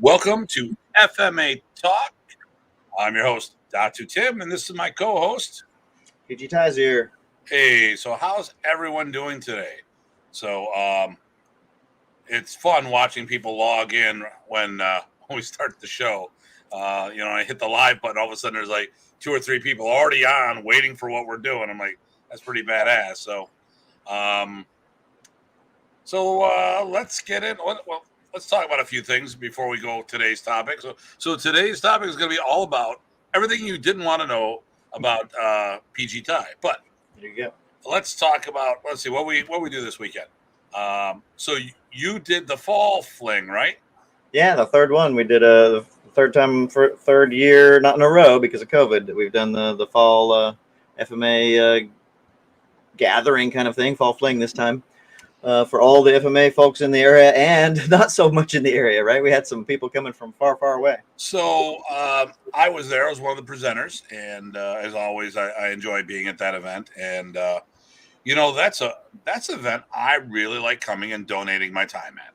Welcome to FMA Talk. I'm your host, Datu Tim, and this is my co-host. PG Ty's here. Hey, so how's everyone doing today? So it's fun watching people log in when we start the show. I hit the live button, all of a sudden there's like 2 or 3 people already on waiting for what we're doing. I'm like, that's pretty badass. So let's get in. Well, let's talk about a few things before we go today's topic. So today's topic is going to be all about everything you didn't want to know about PG Ty. But there you go. Let's talk about. Let's see what we do this weekend. So you did the fall fling, right? Yeah, the third one. We did a third time for third year, not in a row because of COVID. We've done the fall FMA gathering kind of thing, fall fling this time. For all the FMA folks in the area and not so much in the area, right? We had some people coming from far, far away. So I was there. I was one of the presenters. And as always, I enjoy being at that event. And, that's an event I really like coming and donating my time at.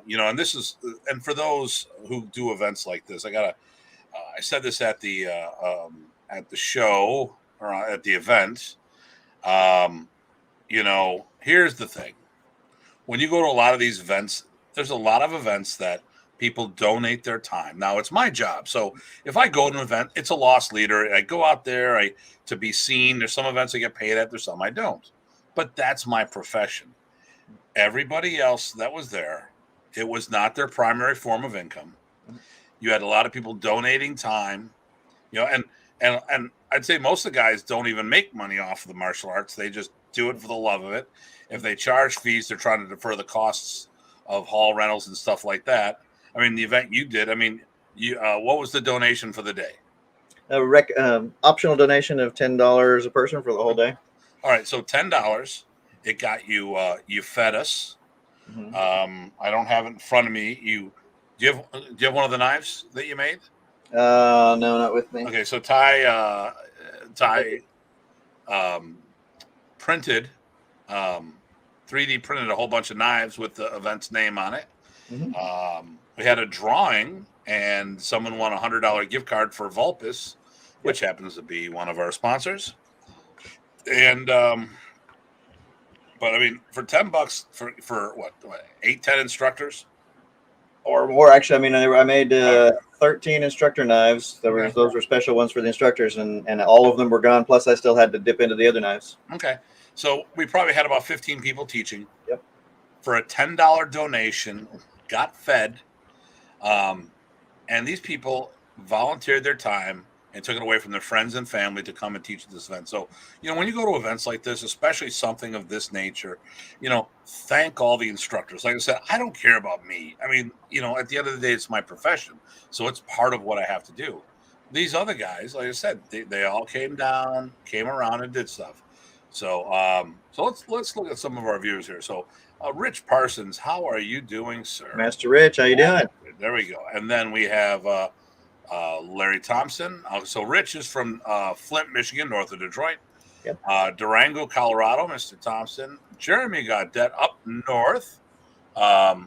And for those who do events like this, I said this at the show or at the event. Here's the thing. When you go to a lot of these events, there's a lot of events that people donate their time. Now, it's my job. So if I go to an event, it's a loss leader. I go out there to be seen. There's some events I get paid at. There's some I don't. But that's my profession. Everybody else that was there, it was not their primary form of income. You had a lot of people donating time, and I'd say most of the guys don't even make money off of the martial arts. They just do it for the love of it. If they charge fees, they're trying to defer the costs of hall rentals and stuff like that. I mean, the event you did, what was the donation for the day? Optional donation of $10 a person for the whole day. All right, so $10. It got you. You fed us. Mm-hmm. I don't have it in front of me. Do you have one of the knives that you made? No, not with me. Okay, so Ty printed, 3D printed a whole bunch of knives with the event's name on it. Mm-hmm. We had a drawing, and someone won a $100 gift card for Vulpes, which happens to be one of our sponsors. And but I mean, for $10 for what 8-10 instructors or more. Actually, I made 13 instructor knives. Those were special ones for the instructors, and all of them were gone. Plus, I still had to dip into the other knives. Okay, so we probably had about 15 people teaching. Yep. For a $10 donation, got fed, and these people volunteered their time and took it away from their friends and family to come and teach at this event. So, when you go to events like this, especially something of this nature, thank all the instructors. Like I said, I don't care about me. I mean, at the end of the day, it's my profession. So it's part of what I have to do. These other guys, like I said, they all came around and did stuff. So, let's look at some of our viewers here. So, Rich Parsons, how are you doing, sir? Master Rich, how you doing? There we go. And then we have Larry Thompson. So Rich is from Flint, Michigan, north of Detroit. Yep. Durango, Colorado, Mr. Thompson. Jeremy Godet up north. The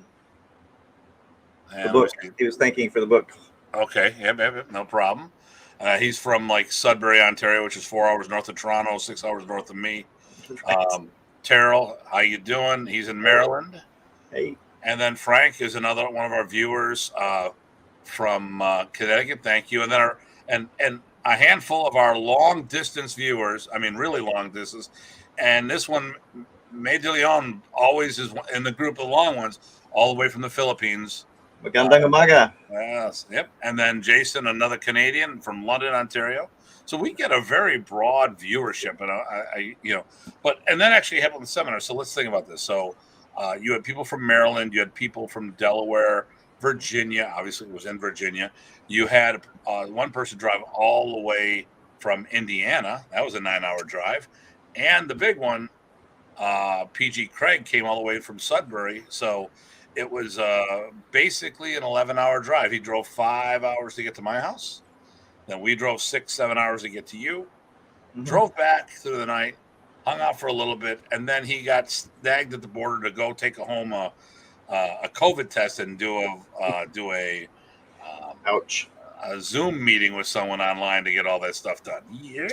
book. He was thanking for the book. Okay, yeah, no problem. He's from like Sudbury, Ontario, which is 4 hours north of Toronto, 6 hours north of me. Terrell, how you doing? He's in Maryland. Hey. And then Frank is another one of our viewers from Connecticut. Thank you. And then and a handful of our long distance viewers. I mean, really long distance. And this one, May de Leon, always is in the group of long ones, all the way from the Philippines. Magandang umaga. Yes. Yep. And then Jason, another Canadian from London, Ontario. So we get a very broad viewership, and that actually happened in the seminar. So let's think about this. So you had people from Maryland, you had people from Delaware, Virginia. Obviously, it was in Virginia. You had one person drive all the way from Indiana. That was a 9-hour drive, and the big one, PG Craig, came all the way from Sudbury. So it was basically an 11-hour drive. He drove 5 hours to get to my house. Then we drove 6-7 hours to get to you. Mm-hmm. Drove back through the night, hung out for a little bit, and then he got snagged at the border to go take home a a COVID test and do Ouch. a Zoom meeting with someone online to get all that stuff done. Yeah.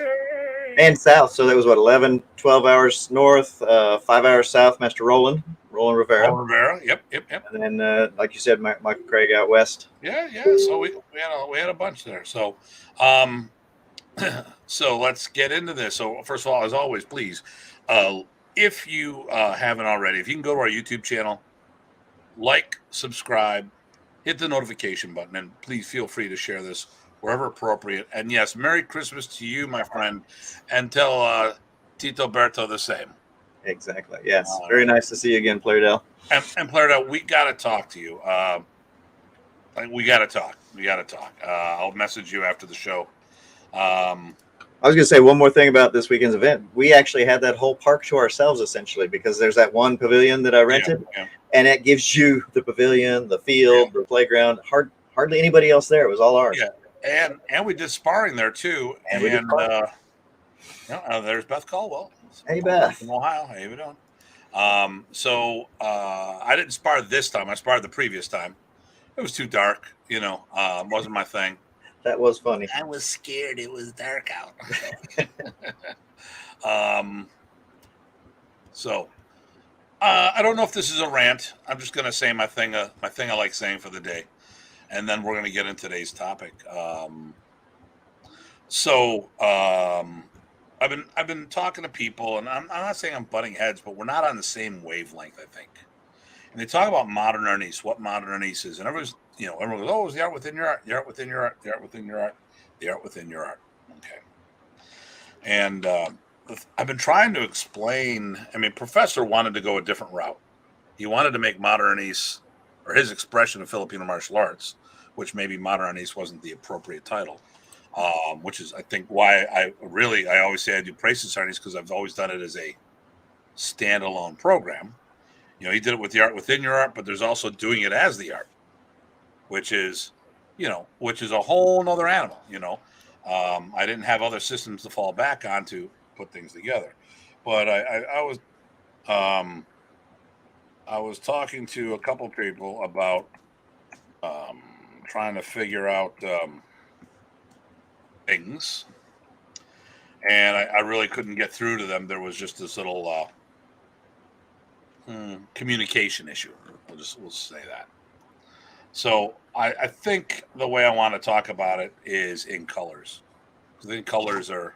And south. So that was what, 11, 12 hours north, 5 hours south, Master Roland Rivera. Rivera. Yep. And then, like you said, Michael Craig out west. Yeah. So we had a bunch there. So, so let's get into this. So first of all, as always, please, if you haven't already, if you can go to our YouTube channel, like, subscribe, hit the notification button, and please feel free to share this wherever appropriate. And yes, Merry Christmas to you, my friend, and tell Tito Berto the same. Exactly. Yes. Very nice to see you again, Playdell. And Playdell, we got to talk to you. We got to talk. I'll message you after the show. I was going to say one more thing about this weekend's event. We actually had that whole park to ourselves, essentially, because there's that one pavilion that I rented, and it gives you the pavilion, the field, the playground. Hardly anybody else there. It was all ours. Yeah, and we did sparring there too. And there's Beth Caldwell. Hey, Beth. From Ohio. How you doing? So I didn't spar this time. I sparred the previous time. It was too dark. Wasn't my thing. That was funny. I was scared. It was dark out. So I don't know if this is a rant. I'm just going to say my thing I like saying for the day, and then we're going to get into today's topic. I've been talking to people, and I'm not saying I'm butting heads, but we're not on the same wavelength, I think. And they talk about modern Ernest, what modern Ernest is, and everyone goes, "Oh, it's the art within your art, the art within your art, the art within your art, the art within your art." Okay. And I've been trying to explain. I mean, Professor wanted to go a different route. He wanted to make modern Ernest, or his expression of Filipino martial arts, which maybe modern Ernest wasn't the appropriate title. Which is, I think, why I always say I do Praise Ernest, because I've always done it as a standalone program. He did it with the art within your art, but there's also doing it as the art, which is a whole nother animal. I didn't have other systems to fall back on to put things together, but I was talking to a couple people about trying to figure out things, and I really couldn't get through to them. There was just this little communication issue. We'll say that. So I think the way I want to talk about it is in colors. I think colors are.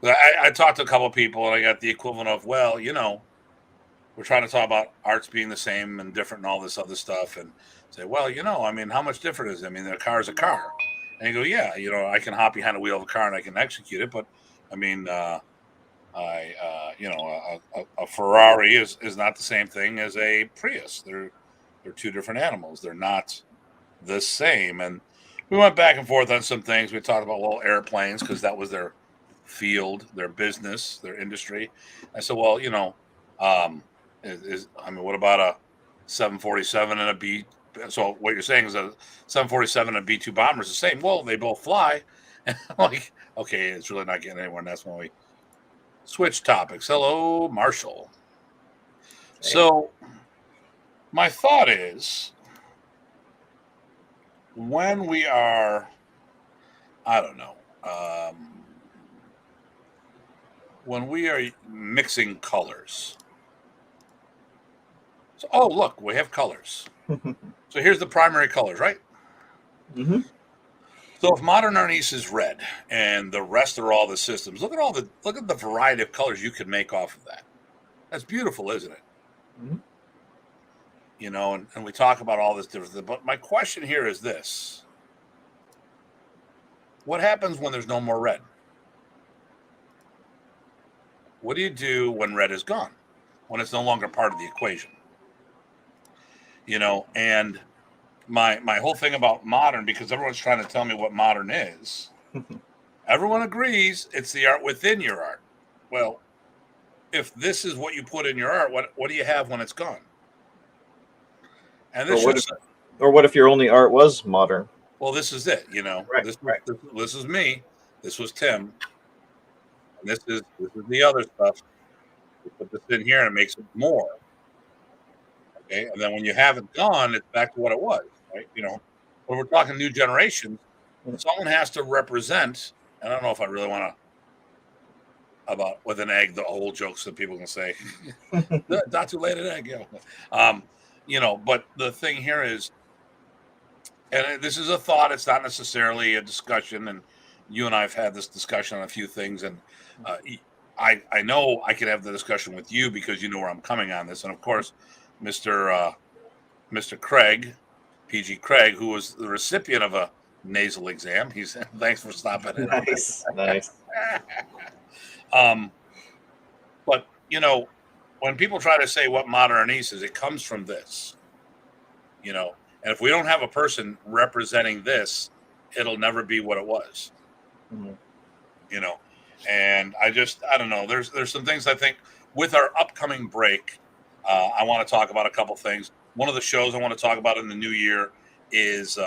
I talked to a couple of people, and I got the equivalent of, well, we're trying to talk about arts being the same and different and all this other stuff, and say, well, I mean, how much different is it? I mean, a car is a car. And you go, yeah, I can hop behind the wheel of a car and I can execute it, but I mean, a Ferrari is not the same thing as a Prius. They're two different animals. They're not the same. And we went back and forth on some things. We talked about little airplanes because that was their field, their business, their industry. I said, well, what about a 747 and a B? So what you're saying is a 747 and a B-2 bomber is the same. Well, they both fly. And I'm like, okay, it's really not getting anywhere. And that's when we switch topics. Hello, Marshall. Hey. So my thought is, when we are, when we are mixing colors. So, look, we have colors. So here's the primary colors, right? Mm-hmm. So if modern Ernest is red and the rest are all the systems, look at the variety of colors you can make off of that. That's beautiful, isn't it? Mm-hmm. And we talk about all this different, but my question here is this: what happens when there's no more red? What do you do when red is gone? When it's no longer part of the equation? And my whole thing about modern, because everyone's trying to tell me what modern is, everyone agrees it's the art within your art. Well, if this is what you put in your art, what do you have when it's gone? And this what if your only art was modern? Well, this is it. Right, this is me. This was Tim. And this is the other stuff. We put this in here and it makes it more. Okay, and then when you have it gone, it's back to what it was, right? When we're talking new generations, someone has to represent. I don't know if I really want to about with an egg the whole jokes that people can say, not too late an egg, but the thing here is, and this is a thought. It's not necessarily a discussion, and you and I have had this discussion on a few things, and I know I can have the discussion with you because you know where I'm coming on this, and of course, Mr. Craig, PG Craig, who was the recipient of a nasal exam. He's thanks for stopping in. Nice. But when people try to say what modernese is, it comes from this, and if we don't have a person representing this, it'll never be what it was. Mm-hmm. And I don't know. There's some things I think with our upcoming break, I want to talk about a couple things. One of the shows I want to talk about in the new year is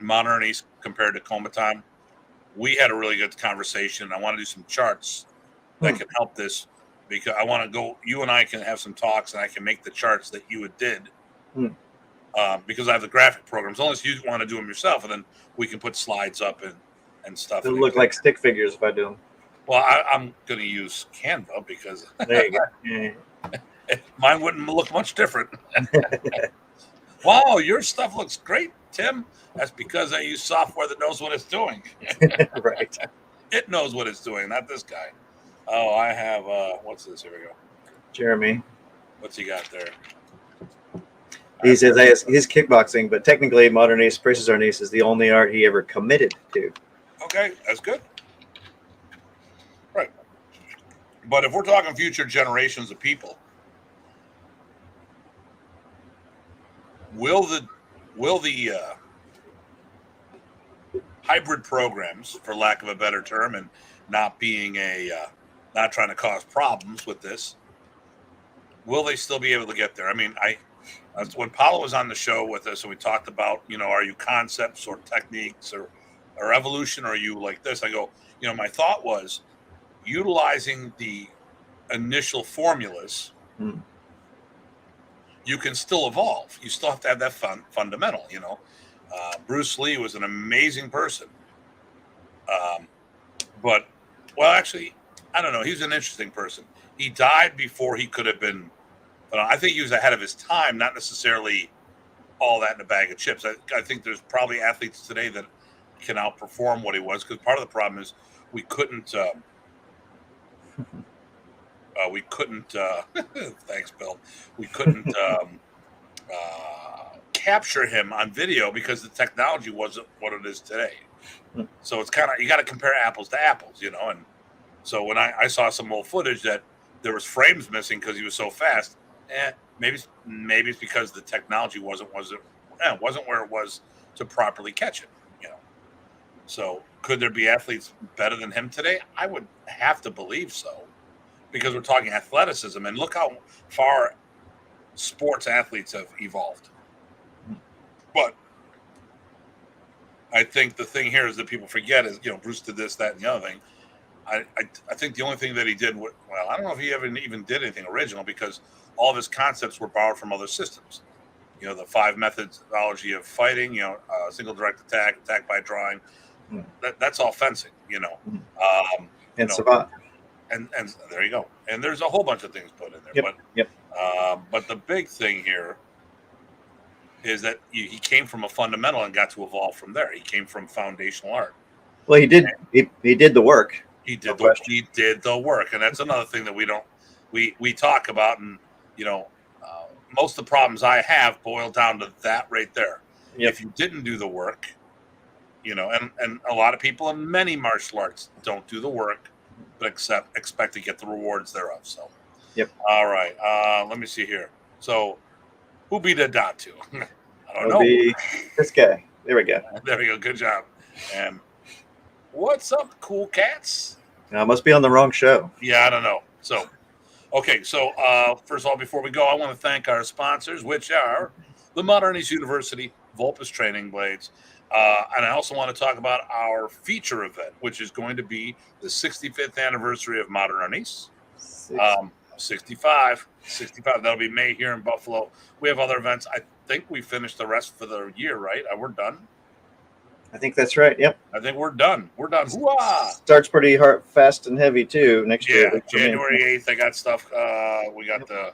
modernese compared to coma time. We had a really good conversation. I want to do some charts that can help this because I want to go. You and I can have some talks, and I can make the charts that you did. Because I have the graphic programs. Unless you want to do them yourself, and then we can put slides up and stuff. They'll look like stick figures if I do them. Well, I'm going to use Canva because there you go. Mine wouldn't look much different. Wow, your stuff looks great, Tim. That's because I use software that knows what it's doing. Right. It knows what it's doing, not this guy. Oh, I have what's this? Here we go. Jeremy. What's he got there? He says he's kickboxing, but technically modernese versus arnese is the only art he ever committed to. Okay, that's good. Right. But if we're talking future generations of people, will the hybrid programs, for lack of a better term, and not being not trying to cause problems with this, will they still be able to get there? I mean, when Paulo was on the show with us and we talked about, are you concepts or techniques or evolution, or are you like this? I go, my thought was utilizing the initial formulas. You can still evolve. You still have to have that fundamental, Bruce Lee was an amazing person. But actually, I don't know. He's an interesting person. He died before he could have been. I think he was ahead of his time, not necessarily all that in a bag of chips. I think there's probably athletes today that can outperform what he was, because part of the problem is we couldn't. Thanks, Bill. We couldn't capture him on video because the technology wasn't what it is today. So it's kind of, you got to compare apples to apples, And so when I saw some old footage that there was frames missing because he was so fast, maybe it's because the technology wasn't where it was to properly catch it, So could there be athletes better than him today? I would have to believe so, because we're talking athleticism, and look how far sports athletes have evolved. But I think the thing here is that people forget is, Bruce did this, that, and the other thing. I think the only thing that he did, I don't know if he ever even did anything original, because all of his concepts were borrowed from other systems. The 5 methodology of fighting, single direct attack by drawing. That's all fencing, And savant. And there you go. And there's a whole bunch of things put in there. But the big thing here is that he came from a fundamental and got to evolve from there. He came from foundational art. Well, he did. He did the work. He did the work, and that's another thing that we talk about. And most of the problems I have boil down to that right there. Yep. If you didn't do the work, and a lot of people in many martial arts don't do the work, but expect to get the rewards thereof. So, yep. All right. Let me see here. So, who beat a Datu? I don't know. This guy. There we go. There we go. Good job. And what's up, cool cats? Must be on the wrong show. Yeah, I don't know. So, okay. So, first of all, before we go, I want to thank our sponsors, which are the Modernese University, Vulpes Training Blades. And I also want to talk about our feature event, which is going to be the 65th anniversary of Modernese. 65. That'll be May here in Buffalo. We have other events. I think we finished the rest for the year, right? We're done. I think that's right. Yep. I think we're done. Hoo-ah! Starts pretty hard, fast and heavy too next year. Yeah, January 8th. I got stuff. We got the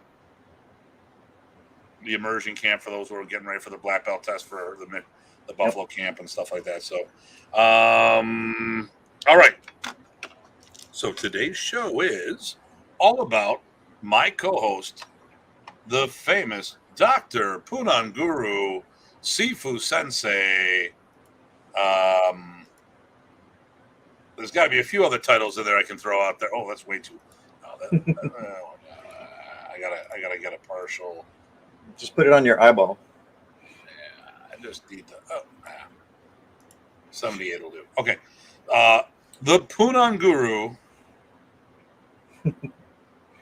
immersion camp for those who are getting ready for the black belt test for the Buffalo camp and stuff like that. So, all right. So today's show is all about my co-host, the famous Dr. Punong Guro Sifu Sensei. There's got to be a few other titles in there I can throw out there. Oh, that's way too. I gotta get a partial. Just put it on your eyeball. Yeah, I just need to. 78 will do. Okay, the Punong Guro,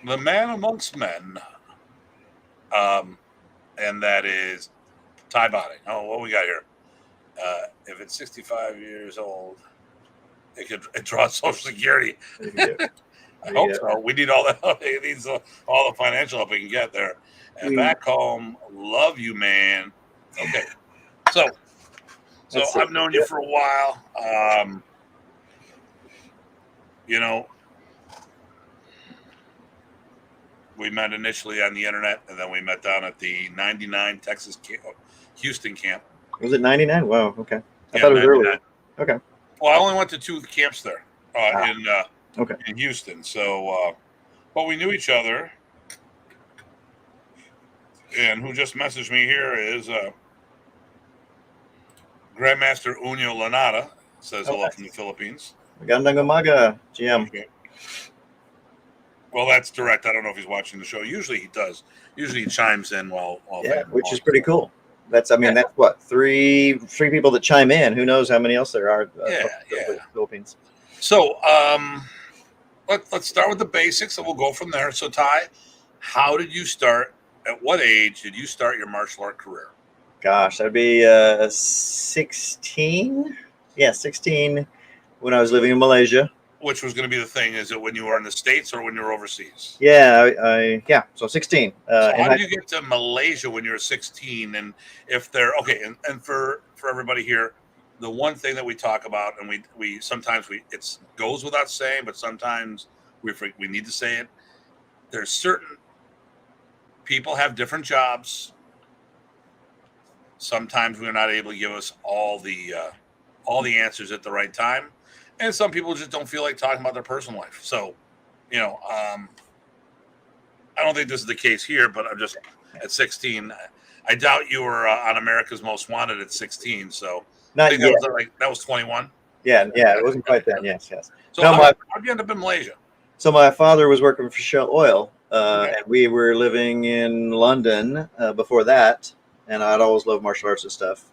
the man amongst men, and that is Tye Botting. Oh, what we got here? If it's 65 years old, it draws Social Security. I hope so. We need all that. It needs all the financial help we can get there. And back home, love you, man. Okay, so I've known you for a while. We met initially on the internet, and then we met down at the 99 Texas Houston camp. Was it 99? Wow. Okay. I thought it was earlier. Okay. Well, I only went to 2 camps there in Houston. So, but we knew each other. And who just messaged me here is Grandmaster Unyo Lanata. Says hello from the Philippines. Magandang umaga, GM. Okay. Well, that's direct. I don't know if he's watching the show. Usually he does. Usually he chimes in while which is pretty cool. That's what, three people that chime in. Who knows how many else there are? Philippines. So let's start with the basics, and we'll go from there. So Tye, how did you start? At what age did you start your martial art career? Gosh, that'd be 16. Yeah, 16 when I was living in Malaysia. Which was going to be the thing? Is it when you were in the States or when you were overseas? Yeah, so 16. So how did you get to Malaysia when you were 16? And if they're okay, and for everybody here, the one thing that we talk about, and we sometimes it goes without saying, but sometimes we need to say it. There's certain people have different jobs. Sometimes we're not able to give us all the answers at the right time. And some people just don't feel like talking about their personal life. So, I don't think this is the case here, but I'm just at 16. I doubt you were on America's Most Wanted at 16. So not I think yet. That was 21. Yeah, it wasn't quite then. Yes. So how'd you end up in Malaysia? So my father was working for Shell Oil, and we were living in London before that. And I'd always loved martial arts and stuff.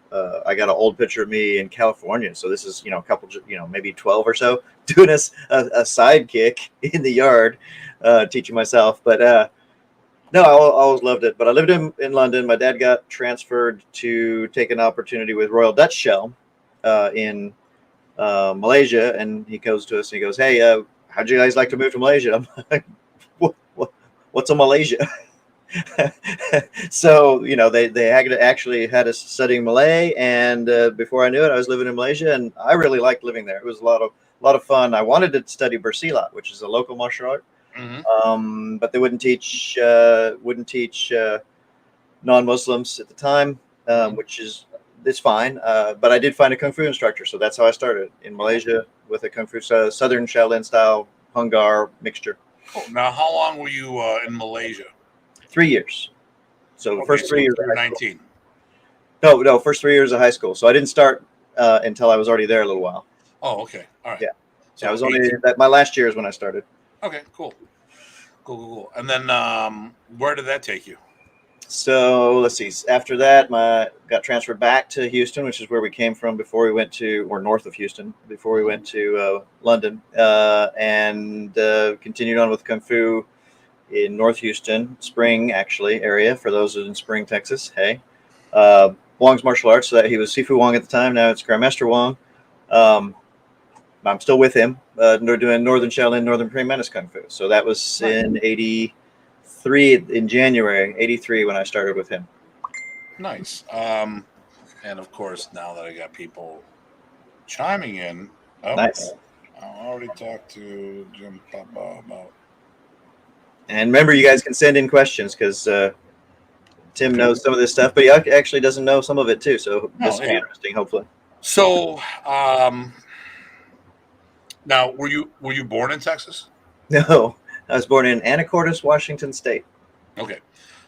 I got an old picture of me in California. So this is, a couple, maybe 12 or so, doing a sidekick in the yard, teaching myself. But no, I always loved it. But I lived in London. My dad got transferred to take an opportunity with Royal Dutch Shell in Malaysia. And he goes to us and he goes, "Hey, how'd you guys like to move to Malaysia?" I'm like, what's a Malaysia? So they actually had us studying Malay, and before I knew it, I was living in Malaysia, and I really liked living there. It was a lot of fun. I wanted to study Bersilat, which is a local martial art, but they wouldn't teach non-Muslims at the time, which is fine. But I did find a kung fu instructor, so that's how I started in Malaysia with a kung fu Southern Shaolin style Hungar mixture. Cool. Now, how long were you in Malaysia? 3 years. So the first 3 years. You were 19. No, first 3 years of high school. So I didn't start until I was already there a little while. Oh, okay. All right. Yeah. So I was only my last year is when I started. Okay, cool. And then where did that take you? So let's see. After that, got transferred back to Houston, which is where we came from before we went to, or north of Houston, before we went to London, and continued on with Kung Fu in North Houston, Spring area, for those in Spring, Texas. Hey, Wong's martial arts. So that he was Sifu Wong at the time. Now it's Grandmaster Wong. I'm still with him. Doing Northern Shaolin, Northern Praying Mantis Kung Fu. So that was in 80. 83 in January, 83 when I started with him. Nice. And of course, now that I got people chiming in, Nice. I already talked to Jim Papa about. And remember, you guys can send in questions because Tim knows some of this stuff, but he actually doesn't know some of it too. So this will be interesting, hopefully. So, now were you born in Texas? No, I was born in Anacortes, Washington State. Okay.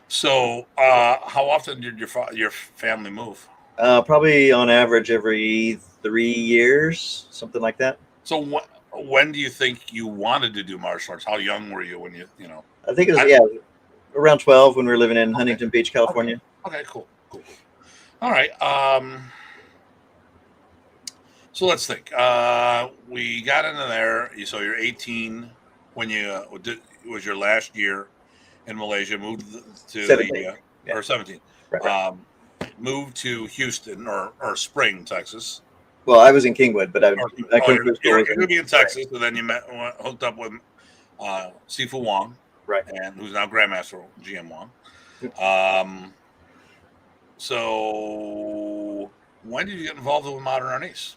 So, how often did your family move? Probably on average every 3 years, something like that. So, when do you think you wanted to do martial arts? How young were you when you know? I think it was around 12 when we were living in Huntington Beach, California. Okay, cool. All right. So let's think. We got into there. So you're 18 when you was your last year in Malaysia. Moved to 17. Or 17. Right. Moved to Houston or Spring, Texas. Well, I was in Kingwood, but you're in Texas, and then you hooked up with Sifu Wong, right? And who's now Grandmaster GM Wong. So when did you get involved with modern arnis?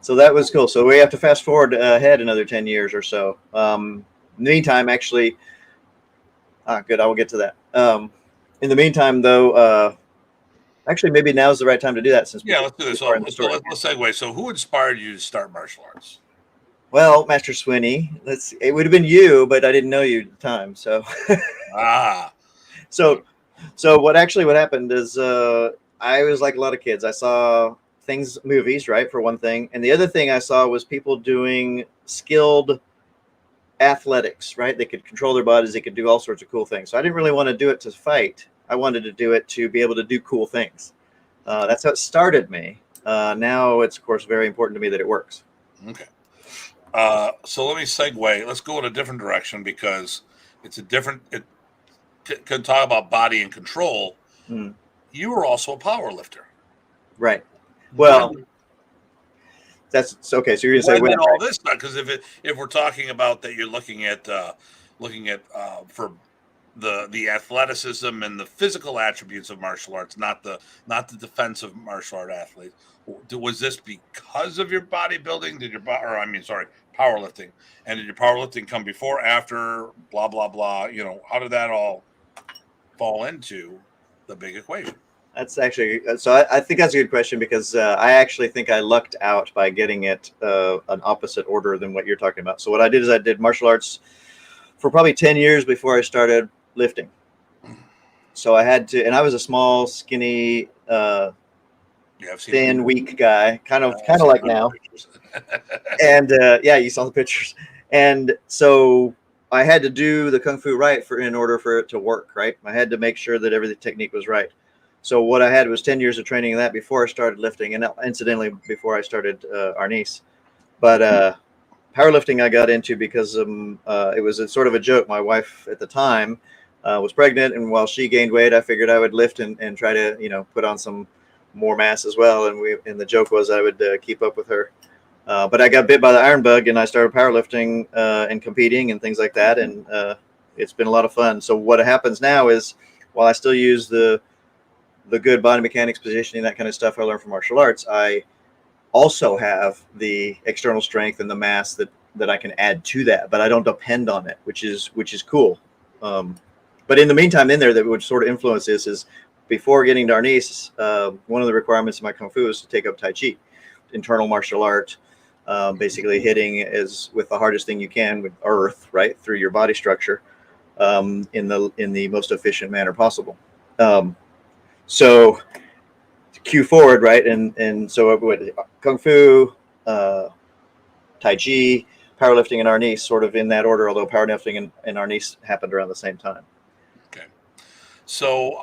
So that was cool. So we have to fast forward ahead another 10 years or so. Meantime, actually, good. I will get to that. In the meantime, though, actually, maybe now's the right time to do that. Let's do this. So let's segue. So who inspired you to start martial arts? Well, Master Swinney. It would have been you, but I didn't know you at the time. So So what happened is I was like a lot of kids. I saw movies, right, for one thing. And the other thing I saw was people doing skilled athletics, right? They could control their bodies. They could do all sorts of cool things. So I didn't really want to do it to fight. I wanted to do it to be able to do cool things. That's how it started me. Now it's, of course, very important to me that it works. Okay. So let me segue. Let's go in a different direction because it's a different... Can talk about body and control. You were also a power lifter, right? Well, that's okay. So you're gonna say when all this stuff, because if we're talking about that, you're looking at for the athleticism and the physical attributes of martial arts, not the defensive martial art athletes. Was this because of your bodybuilding? Powerlifting? And did your powerlifting come before, after, blah blah blah? How did that all fall into the big equation? That's actually, so I think that's a good question because I actually think I lucked out by getting it an opposite order than what you're talking about. So what I did is I did martial arts for probably 10 years before I started lifting. So I had to, and I was a small, skinny, thin, weak guy, kind of like now. And you saw the pictures. And so I had to do the Kung Fu right in order for it to work, right? I had to make sure that every technique was right. So what I had was 10 years of training in that before I started lifting, and incidentally, before I started arnis. But powerlifting I got into because it was sort of a joke. My wife at the time was pregnant, and while she gained weight, I figured I would lift and try to, put on some more mass as well. And the joke was I would keep up with her. But I got bit by the iron bug, and I started powerlifting and competing and things like that. And it's been a lot of fun. So what happens now is, while I still use the good body mechanics, positioning, that kind of stuff I learned from martial arts, I also have the external strength and the mass that I can add to that, but I don't depend on it, which is cool. But in the meantime, in there, that would sort of influence this is, before getting to arnis, one of the requirements of my Kung Fu is to take up Tai Chi, internal martial art, basically hitting with the hardest thing you can with earth, right, through your body structure, in the most efficient manner possible. So cue forward, right? And so Kung Fu, Tai Chi, powerlifting, and arnis, sort of in that order, although powerlifting and arnis happened around the same time. Okay. So,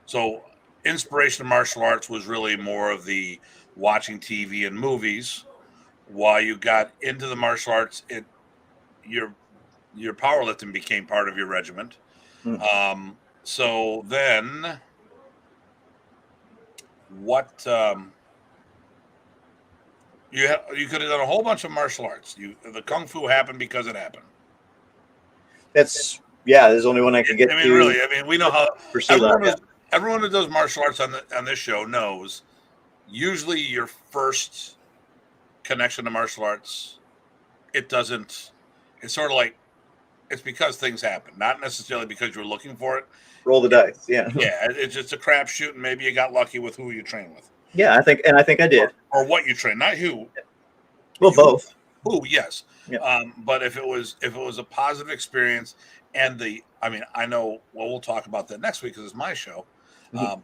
so inspiration of martial arts was really more of the watching TV and movies. While you got into the martial arts, your powerlifting became part of your regiment. So then what You could have done a whole bunch of martial arts. The kung fu happened because it happened. There's only one I can get I mean, to. really. I mean, we know how For Silat, everyone who does martial arts on this show knows. Usually, your first connection to martial arts, it doesn't. It's sort of like it's because things happen, not necessarily because you were looking for it. Roll the dice. Yeah. Yeah, it's just a crapshoot, and maybe you got lucky with who you train with. Yeah, I think I did. Or what you train, not who. Well, both. Who, yes. Yeah. But if it was a positive experience, and I know. Well, we'll talk about that next week because it's my show. Mm-hmm.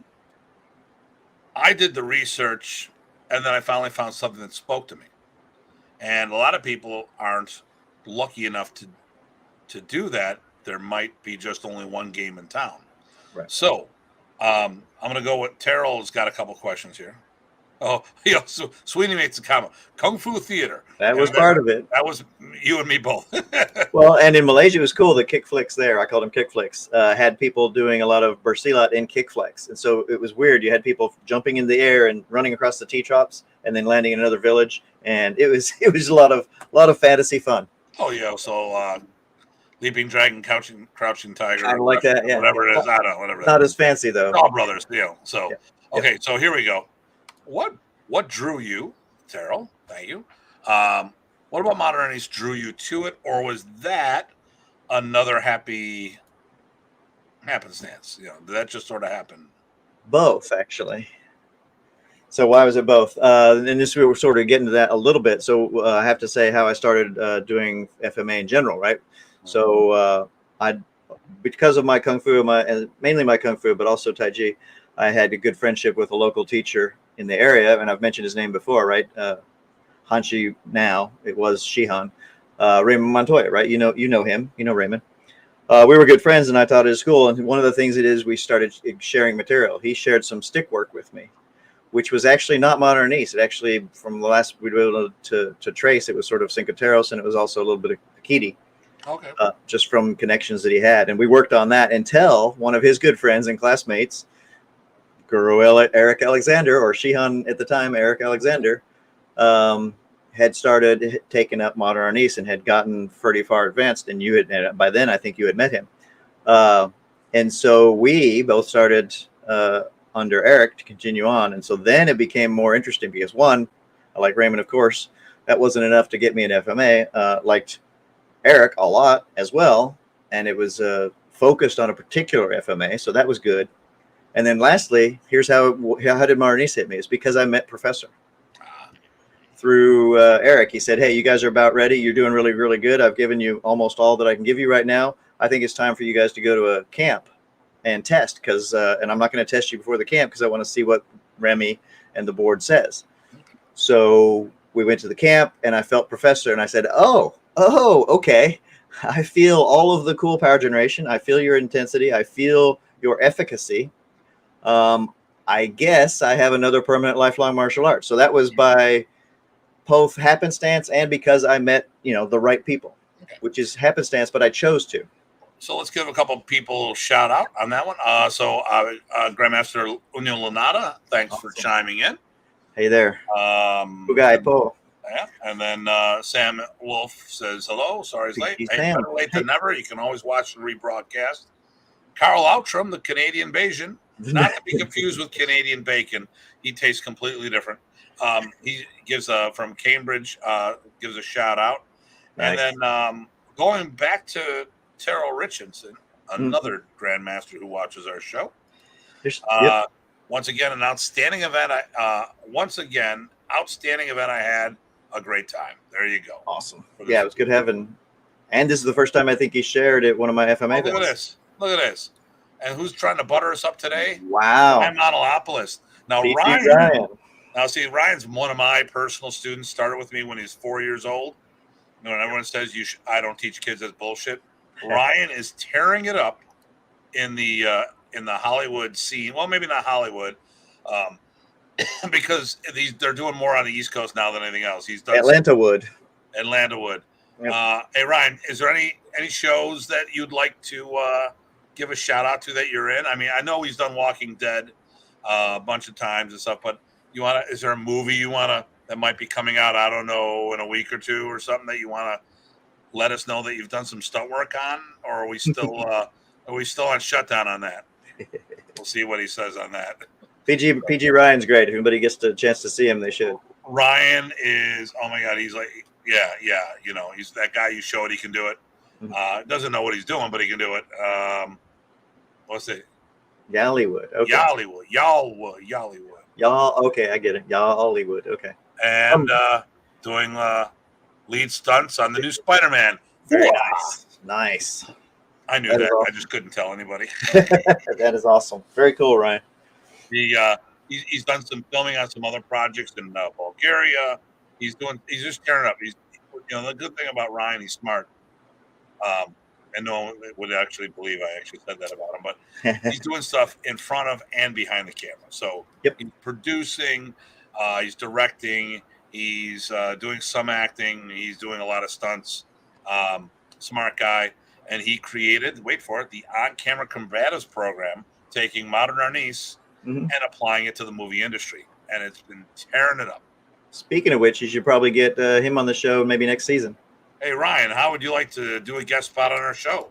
I did the research, and then I finally found something that spoke to me. And a lot of people aren't lucky enough to do that. There might be just only one game in town. Right. So I'm going to go with Terrell's got a couple questions here. Oh, so Sweeney makes a comment. Kung Fu Theater. That was part of it. That was you and me both. Well, and in Malaysia, it was cool. The kick flicks there, I called them kick flicks, had people doing a lot of bersilat in kick flicks. And so it was weird. You had people jumping in the air and running across the T-tops and then landing in another village. And it was a lot of fantasy fun. Oh, yeah. So Leaping Dragon, Crouching Tiger. Kind of like that, yeah. Whatever it is. I don't know. Whatever. Not as fancy, though. All brothers, So, yeah. Okay. So here we go. What drew you, Terrell? Thank you. What about Modern East drew you to it, or was that another happy happenstance? Did that just sort of happen? Both, actually. So why was it both? And this we were sort of getting to that a little bit. So I have to say how I started doing FMA in general, right? Mm-hmm. So because of my kung fu, and mainly my kung fu, but also Tai Chi, I had a good friendship with a local teacher in the area, and I've mentioned his name before, right? Hanshi now, it was Shihan, Raymond Montoya, right? You know him, Raymond. We were good friends, and I taught at his school. And one of the things it is, we started sharing material. He shared some stick work with me, which was actually not Modernese. It actually, from the last we were able to trace, it was sort of Cinco Terros, and it was also a little bit of Kiri. Okay. Just from connections that he had. And we worked on that until one of his good friends and classmates, Guru Eric Alexander, or Shihan at the time, Eric Alexander, had started taking up Modernese and had gotten pretty far advanced. And by then, I think you had met him. And so we both started under Eric to continue on. And so then it became more interesting because, one, I like Raymond, of course. That wasn't enough to get me an FMA. Liked Eric a lot as well. And it was focused on a particular FMA. So that was good. And then lastly, here's how did Modernese hit me? It's because I met Professor. Through Eric. He said, hey, you guys are about ready. You're doing really, really good. I've given you almost all that I can give you right now. I think it's time for you guys to go to a camp and test and I'm not going to test you before the camp because I want to see what Remy and the board says. So we went to the camp and I felt Professor and I said, oh, okay. I feel all of the cool power generation. I feel your intensity. I feel your efficacy. I guess I have another permanent lifelong martial arts. So that was by both happenstance and because I met, the right people, which is happenstance, but I chose to. So let's give a couple people shout out on that one. Grandmaster Unyo Lanada, thanks for chiming in. Hey there. Ugai Po. Yeah, and then Sam Wolf says hello. Sorry it's late. Hey, Sam. Better late than never. You can always watch the rebroadcast. Carl Outram, the Canadian Bayesian, not to be confused with Canadian bacon. He tastes completely different. He gives from Cambridge, gives a shout out. Nice. And then going back to Terrell Richardson, another grandmaster who watches our show. Yep. Once again, an outstanding event. Outstanding event. I had a great time. There you go. Awesome. Yeah, it was good having. And this is the first time I think he shared at one of my FMA events. Look at this. And who's trying to butter us up today? Wow. I'm Monolopolis. Now, Ryan. Now, see, Ryan's one of my personal students. Started with me when he's 4 years old. When everyone says I don't teach kids, that's bullshit. Ryan is tearing it up in the Hollywood scene. Well, maybe not Hollywood, because they're doing more on the East Coast now than anything else. He's done Atlanta Wood. Yep. Hey, Ryan, is there any shows that you'd like to give a shout out to that you're in? I mean, I know he's done Walking Dead a bunch of times and stuff, but is there a movie you want to that might be coming out, I don't know, in a week or two or something that you want to let us know that you've done some stunt work on, or are we still on shutdown on that? We'll see what he says on that. PG Ryan's great. If anybody gets a chance to see him, they should. Ryan is, oh my God, he's like, yeah, you know, he's that guy you showed he can do it. Doesn't know what he's doing, but he can do it. What's it? Yallywood. Okay. Yallywood. Y'all. Okay, I get it. Yallywood. Okay. And doing lead stunts on the new Spider-Man. Very nice. Nice. I knew that. Awesome. I just couldn't tell anybody. That is awesome. Very cool, Ryan. He's done some filming on some other projects in Bulgaria. He's just tearing up. The good thing about Ryan, he's smart. And no one would actually believe I actually said that about him, but he's doing stuff in front of and behind the camera. So he's producing, he's directing, he's doing some acting, he's doing a lot of stunts. Smart guy. And he created, wait for it, the on-camera combatives program, taking modern arnis and applying it to the movie industry. And it's been tearing it up. Speaking of which, you should probably get him on the show maybe next season. Hey, Ryan, how would you like to do a guest spot on our show?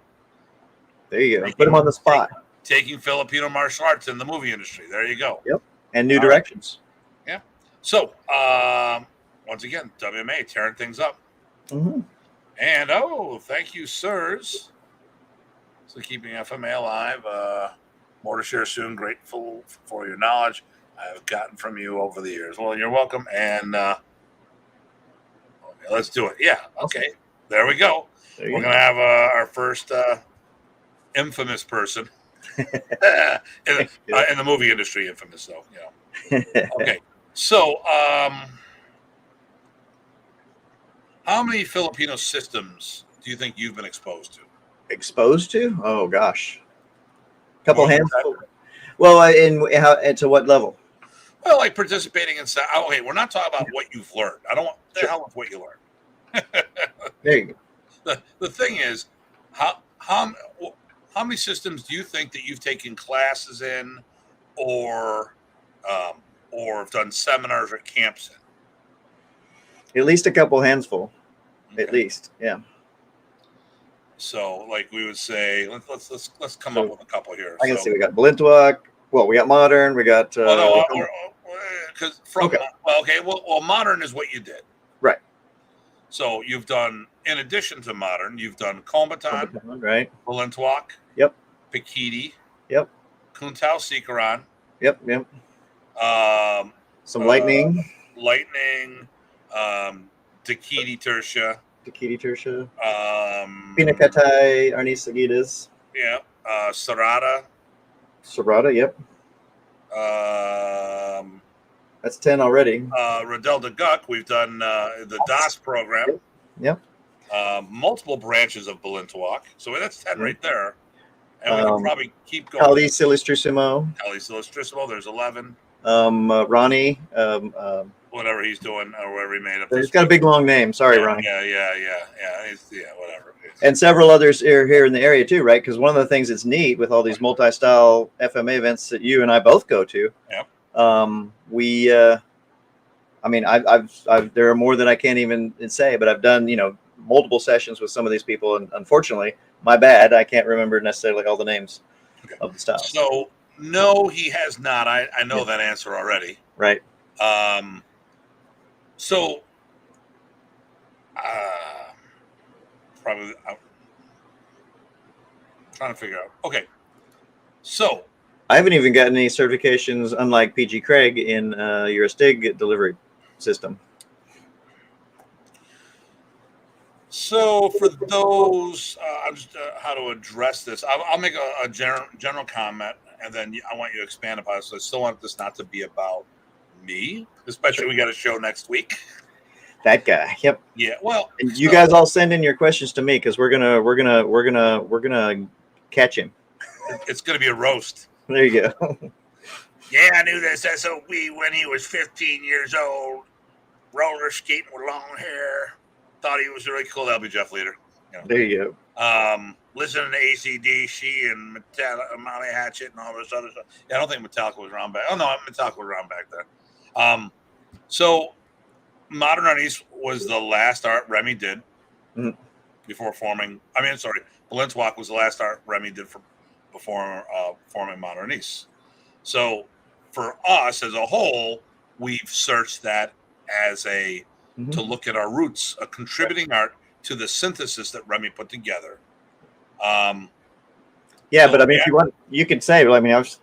There you go. Put him on the spot. Taking Filipino martial arts in the movie industry. There you go. Yep. And new directions. Right. Yeah. So, once again, WMA tearing things up. And, thank you, sirs. So keeping FMA alive. More to share soon. Grateful for your knowledge I've gotten from you over the years. Well, you're welcome. And okay, let's do it. Yeah. Okay. There we go. We're going to have our first infamous person in the movie industry. Infamous, though. You know. Okay. So, how many Filipino systems do you think you've been exposed to? Exposed to? Oh gosh, couple handfuls. Well, and to what level? Well, like participating in. Okay, we're not talking about what you've learned. I don't want the hell with what you learned. There you go. The thing is, how many systems do you think that you've taken classes in, or have done seminars or camps in? At least a couple handful. Okay. At least, yeah. So, like we would say, let's come up with a couple here. I can see we got Balintawak. Well, we got modern. We got. Because modern is what you did, right? So you've done, in addition to modern, you've done Kombatan, right? Balintawak. Yep. Pikiti. Yep. Kuntao Sikaran. Yep. Some lightning. Dakiti Tertia. Pinakatay Arnis Aguidas. Yeah. Sarada. Yep. That's 10 already. Rodel de Guck, we've done the DOS program. Yep. Multiple branches of Balintawak. So that's 10 right there. And we can probably keep going. Kali Silistrissimo, there's 11. Ronnie. Whatever he's doing, or whatever he made up. He's got a big long name. Sorry, Ronnie. Yeah. Whatever. And several others here in the area too, right? Because one of the things that's neat with all these multi-style FMA events that you and I both go to, I've there are more than I can't even say, but I've done multiple sessions with some of these people, and unfortunately, my bad, I can't remember necessarily all the names of the styles. So no, he has not. I know that answer already. Right. So, probably I'm trying to figure out. Okay, so I haven't even gotten any certifications, unlike PG Craig, in your STIG delivery system. So for those, how to address this, I'll make a general comment, and then I want you to expand upon it. So I still want this not to be about me, especially we got a show next week. That guy. Yep. Yeah. Well, and you guys all send in your questions to me, because we're gonna catch him. It's gonna be a roast. There you go. Yeah, I knew this SOB when he was 15 years old, roller skating with long hair. Thought he was really cool. That'll be Jeff Leader. There you go. Listening to AC/DC and Molly Hatchet and all this other stuff. Yeah, I don't think Metallica was around back. Oh no, Metallica was around back then. So Modern Arnis was the last art Remy did before forming. Balintawak was the last art Remy did before forming Modern Arnis. So for us as a whole, we've searched that as to look at our roots, a contributing art to the synthesis that Remy put together. But I mean, if you want, you could say, well, I mean, I was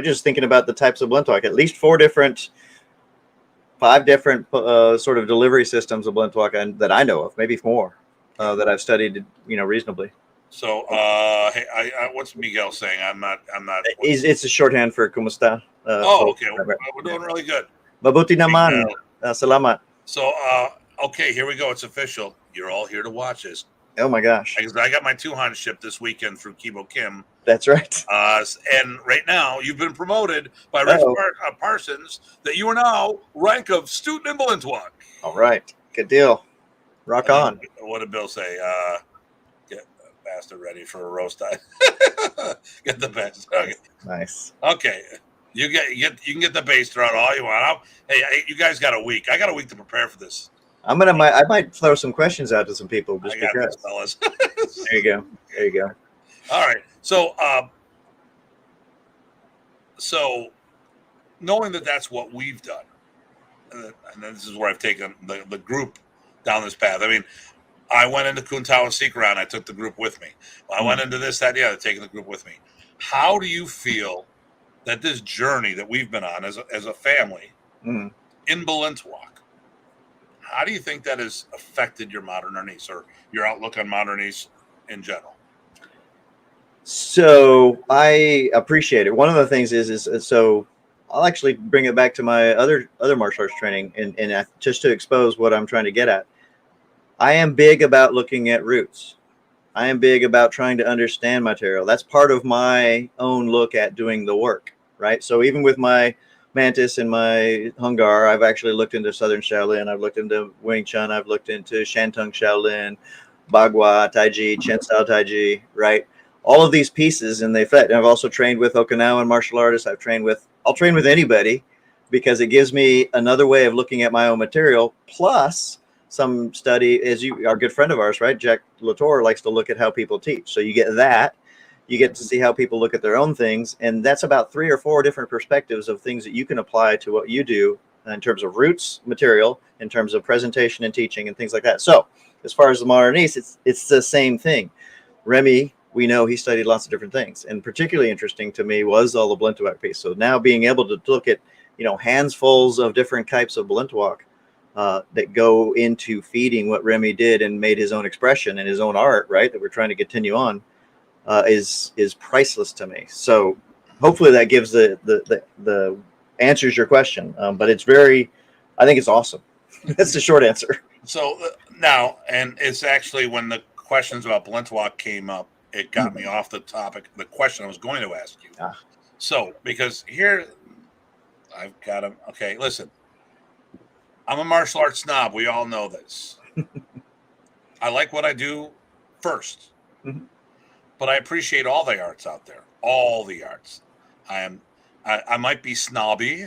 just thinking about the types of Balintawak. At least 5 different sort of delivery systems of Balintawak that I know of, maybe more that I've studied, reasonably. So, hey, what's Miguel saying? I'm not. It's a shorthand for kumusta. Okay, we're doing really good. Mabuti naman. Salamat. So, okay, here we go. It's official. You're all here to watch this. Oh my gosh! I got my 200 shipped this weekend through Kibo Kim. That's right. And right now, you've been promoted by Rich Parsons that you are now rank of student in Balintawak. All right, good deal. Rock on. What did Bill say? Get the bastard ready for a roast. Get the bastard. Okay. Nice. Okay. You can get the bass thrown all you want. Hey, you guys got a week. I got a week to prepare for this. I might throw some questions out to some people just because. Fellas. There you go. All right. So knowing that that's what we've done, and this is where I've taken the group down this path. I mean, I went into Kuntao and Seeker and I took the group with me. I went into this, that, yeah, taking the group with me. How do you feel that this journey that we've been on as a family in Balintawak, how do you think that has affected your Modern Arnis or your outlook on Modern Arnis in general? So I appreciate it. One of the things is so I'll actually bring it back to my other martial arts training and just to expose what I'm trying to get at. I am big about looking at roots. I am big about trying to understand material. That's part of my own look at doing the work, right? So even with my Mantis and my Hungar, I've actually looked into Southern Shaolin. I've looked into Wing Chun. I've looked into Shantung Shaolin, Bagua, Taiji, Chen Style Taiji, right? All of these pieces, and they fit. And I've also trained with Okinawan martial artists. I'll train with anybody because it gives me another way of looking at my own material, plus some study, as our good friend of ours, right? Jack Latour likes to look at how people teach. So you get that. You get to see how people look at their own things. And that's about 3 or 4 different perspectives of things that you can apply to what you do in terms of roots material, in terms of presentation and teaching and things like that. So as far as the Modern Arnis, it's the same thing. Remy, we know he studied lots of different things. And particularly interesting to me was all the Balintawak piece. So now being able to look at, handsfuls of different types of Balintawak that go into feeding what Remy did and made his own expression and his own art, right, that we're trying to continue on, is priceless to me. So hopefully that gives the answers your question. But I think it's awesome. That's the short answer. So now, and it's actually when the questions about Balintawak came up, it got me off the topic, the question I was going to ask you. So, because here I've got to, okay, listen, I'm a martial arts snob. We all know this. I like what I do first, but I appreciate all the arts out there, all the arts. I might be snobby.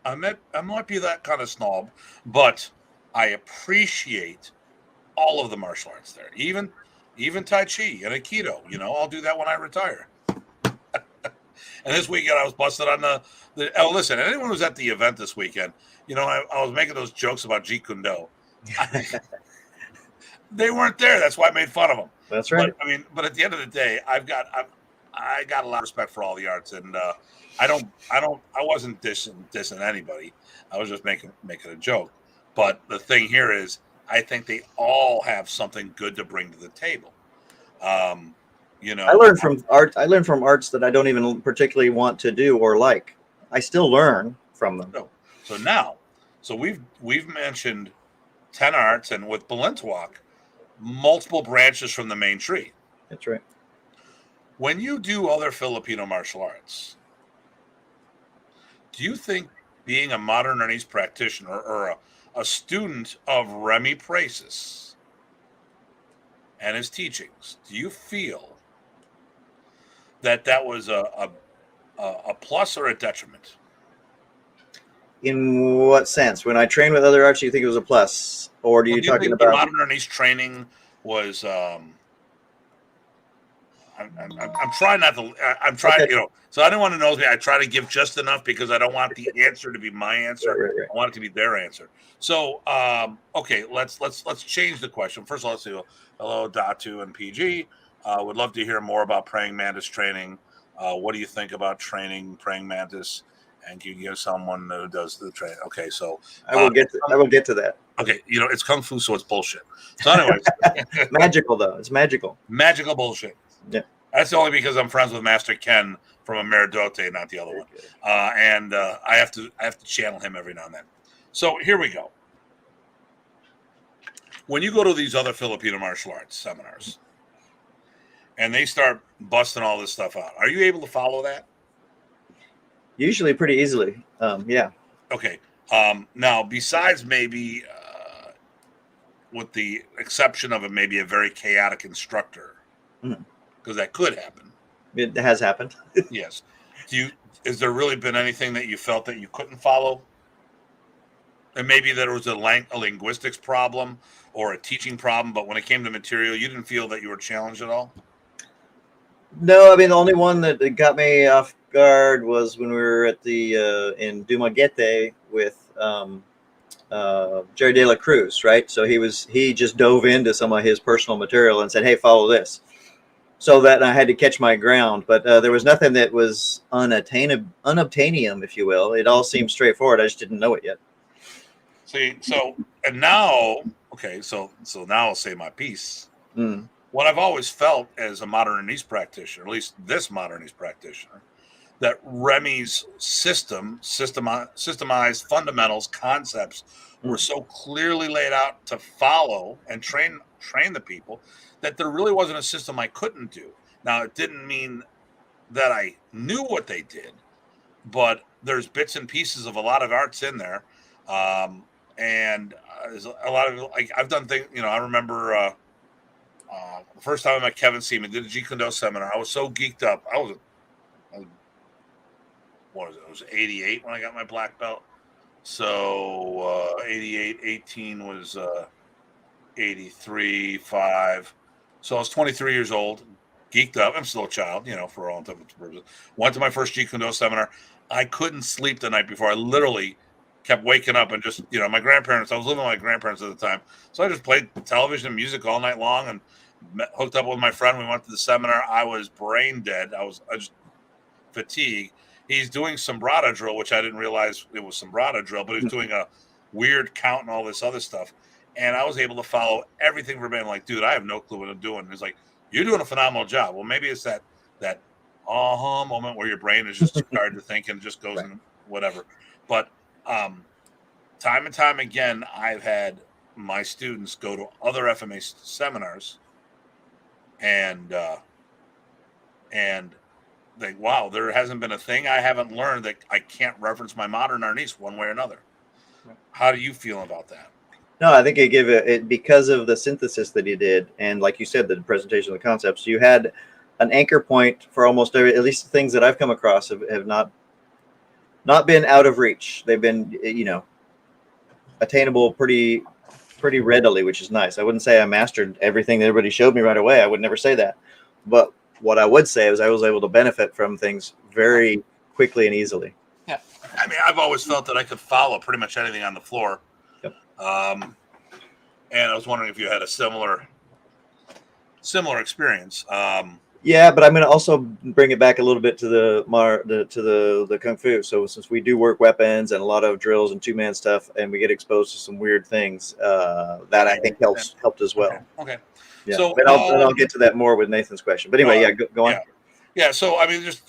I might be that kind of snob, but I appreciate all of the martial arts there, even Tai Chi and Aikido. I'll do that when I retire. And this weekend I was busted on the listen, anyone who's at the event this weekend, I was making those jokes about Jeet Kune Do. They weren't there. That's why I made fun of them. That's right. But at the end of the day, I got a lot of respect for all the arts, and I wasn't dissing anybody. I was just making a joke. But the thing here is, I think they all have something good to bring to the table. I learned from arts that I don't even particularly want to do or like. I still learn from them. So we've mentioned 10 arts, and with Balintawak, multiple branches from the main tree. That's right. When you do other Filipino martial arts, do you think being a Modern Arnis practitioner or a student of Remy Prasis and his teachings, do you feel that was a plus or a detriment? In what sense? When I train with other artists, you think it was a plus, or are Well, you do you talking think your about? modern Ernest training was? I'm trying not to. I'm trying, Okay, So I don't want to know. I try to give just enough because I don't want the answer to be my right, answer. right, right. I want it to be their answer. So, okay, let's change the question. First of all, let's say hello, Datu and PG. Would love to hear more about praying mantis training. What do you think about training praying mantis? And can you give someone who does the training? Okay, so I will get to. I will get to that. okay, it's kung fu, so it's bullshit. So, anyways, Magical though. It's magical. magical bullshit. Yeah. That's only because I'm friends with Master Ken from Ameridote, not the other Very one. good. And I have to channel him every now and then. So here we go. When you go to these other Filipino martial arts seminars and they start busting all this stuff out, are you able to follow that? Usually pretty easily. Yeah. Okay. Now, besides maybe with the exception of maybe a very chaotic instructor, Mhm. because that could happen. It has happened. Yes. Has there really been anything that you felt that you couldn't follow? And maybe there was a linguistics problem or a teaching problem, but when it came to material, you didn't feel that you were challenged at all? No, I mean the only one that got me off guard was when we were at the in Dumaguete with Jerry De La Cruz, right? So he just dove into some of his personal material and said, "Hey, follow this." So that I had to catch my ground, but there was nothing that was unobtainium, if you will. It all seemed straightforward. I just didn't know it yet. See, and now, okay, so now I'll say my piece. Mm. What I've always felt as a modernist practitioner, at least this modernist practitioner, that Remy's systemized fundamentals, concepts were so clearly laid out to follow and train the people that there really wasn't a system I couldn't do. Now, it didn't mean that I knew what they did, but there's bits and pieces of a lot of arts in there. And there's a lot of, like, I've done things, I remember the first time I met Kevin Seaman, did a Jeet Kune Do seminar. I was so geeked up. I was what was it? It was 88 when I got my black belt. So 88, 18 was 83, 5. So I was 23 years old, geeked up. I'm still a child, for all intents and purposes. Went to my first Jeet Kune Do seminar. I couldn't sleep the night before. I literally kept waking up and just, my grandparents, I was living with my grandparents at the time. So I just played television and music all night long and hooked up with my friend. We went to the seminar. I was brain dead. I just fatigued. He's doing sombrada drill, which I didn't realize it was sombrada drill, but he's doing a weird count and all this other stuff. And I was able to follow everything verbatim. Like, dude, I have no clue what I'm doing. He's like, you're doing a phenomenal job. Well, maybe it's that aha moment where your brain is just started to think and just goes Right. in whatever. But time and time again, I've had my students go to other FMA seminars and think, wow, there hasn't been a thing I haven't learned that I can't reference my modern arnis one way or another. How do you feel about that? No, I think it gave it because of the synthesis that you did, and like you said, the presentation of the concepts. You had an anchor point for almost at least the things that I've come across have not been out of reach. They've been attainable pretty readily, which is nice. I wouldn't say I mastered everything that everybody showed me right away. I would never say that, but what I would say is I was able to benefit from things very quickly and easily. Yeah, I mean, I've always felt that I could follow pretty much anything on the floor. Yep. And I was wondering if you had a similar experience. Yeah, but I'm going to also bring it back a little bit to the kung fu. So since we do work weapons and a lot of drills and two-man stuff, and we get exposed to some weird things, that I think helped as well. Okay. Yeah. So, but I'll get to that more with Nathan's question. But anyway, go on. Yeah. So I mean, just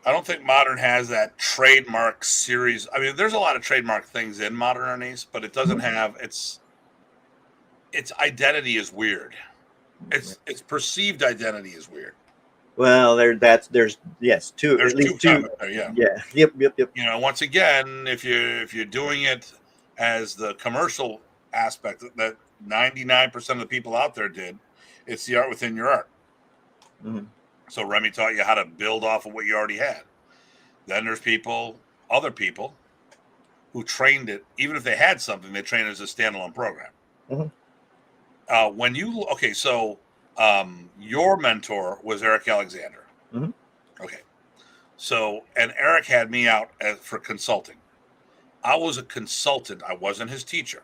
I don't think modern has that trademark series. I mean, there's a lot of trademark things in modern arnis, but it doesn't have its identity is weird. Its perceived identity is weird. Well, there's two, There's at least two. Yeah. Yep. Once again, if you're doing it as the commercial aspect that 99% of the people out there did, it's the art within your art. Mm-hmm. So Remy taught you how to build off of what you already had. Then there's other people who trained it, even if they had something, they trained it as a standalone program. So your mentor was Eric Alexander. Okay. So, and Eric had me out for consulting. I was a consultant. I wasn't his teacher.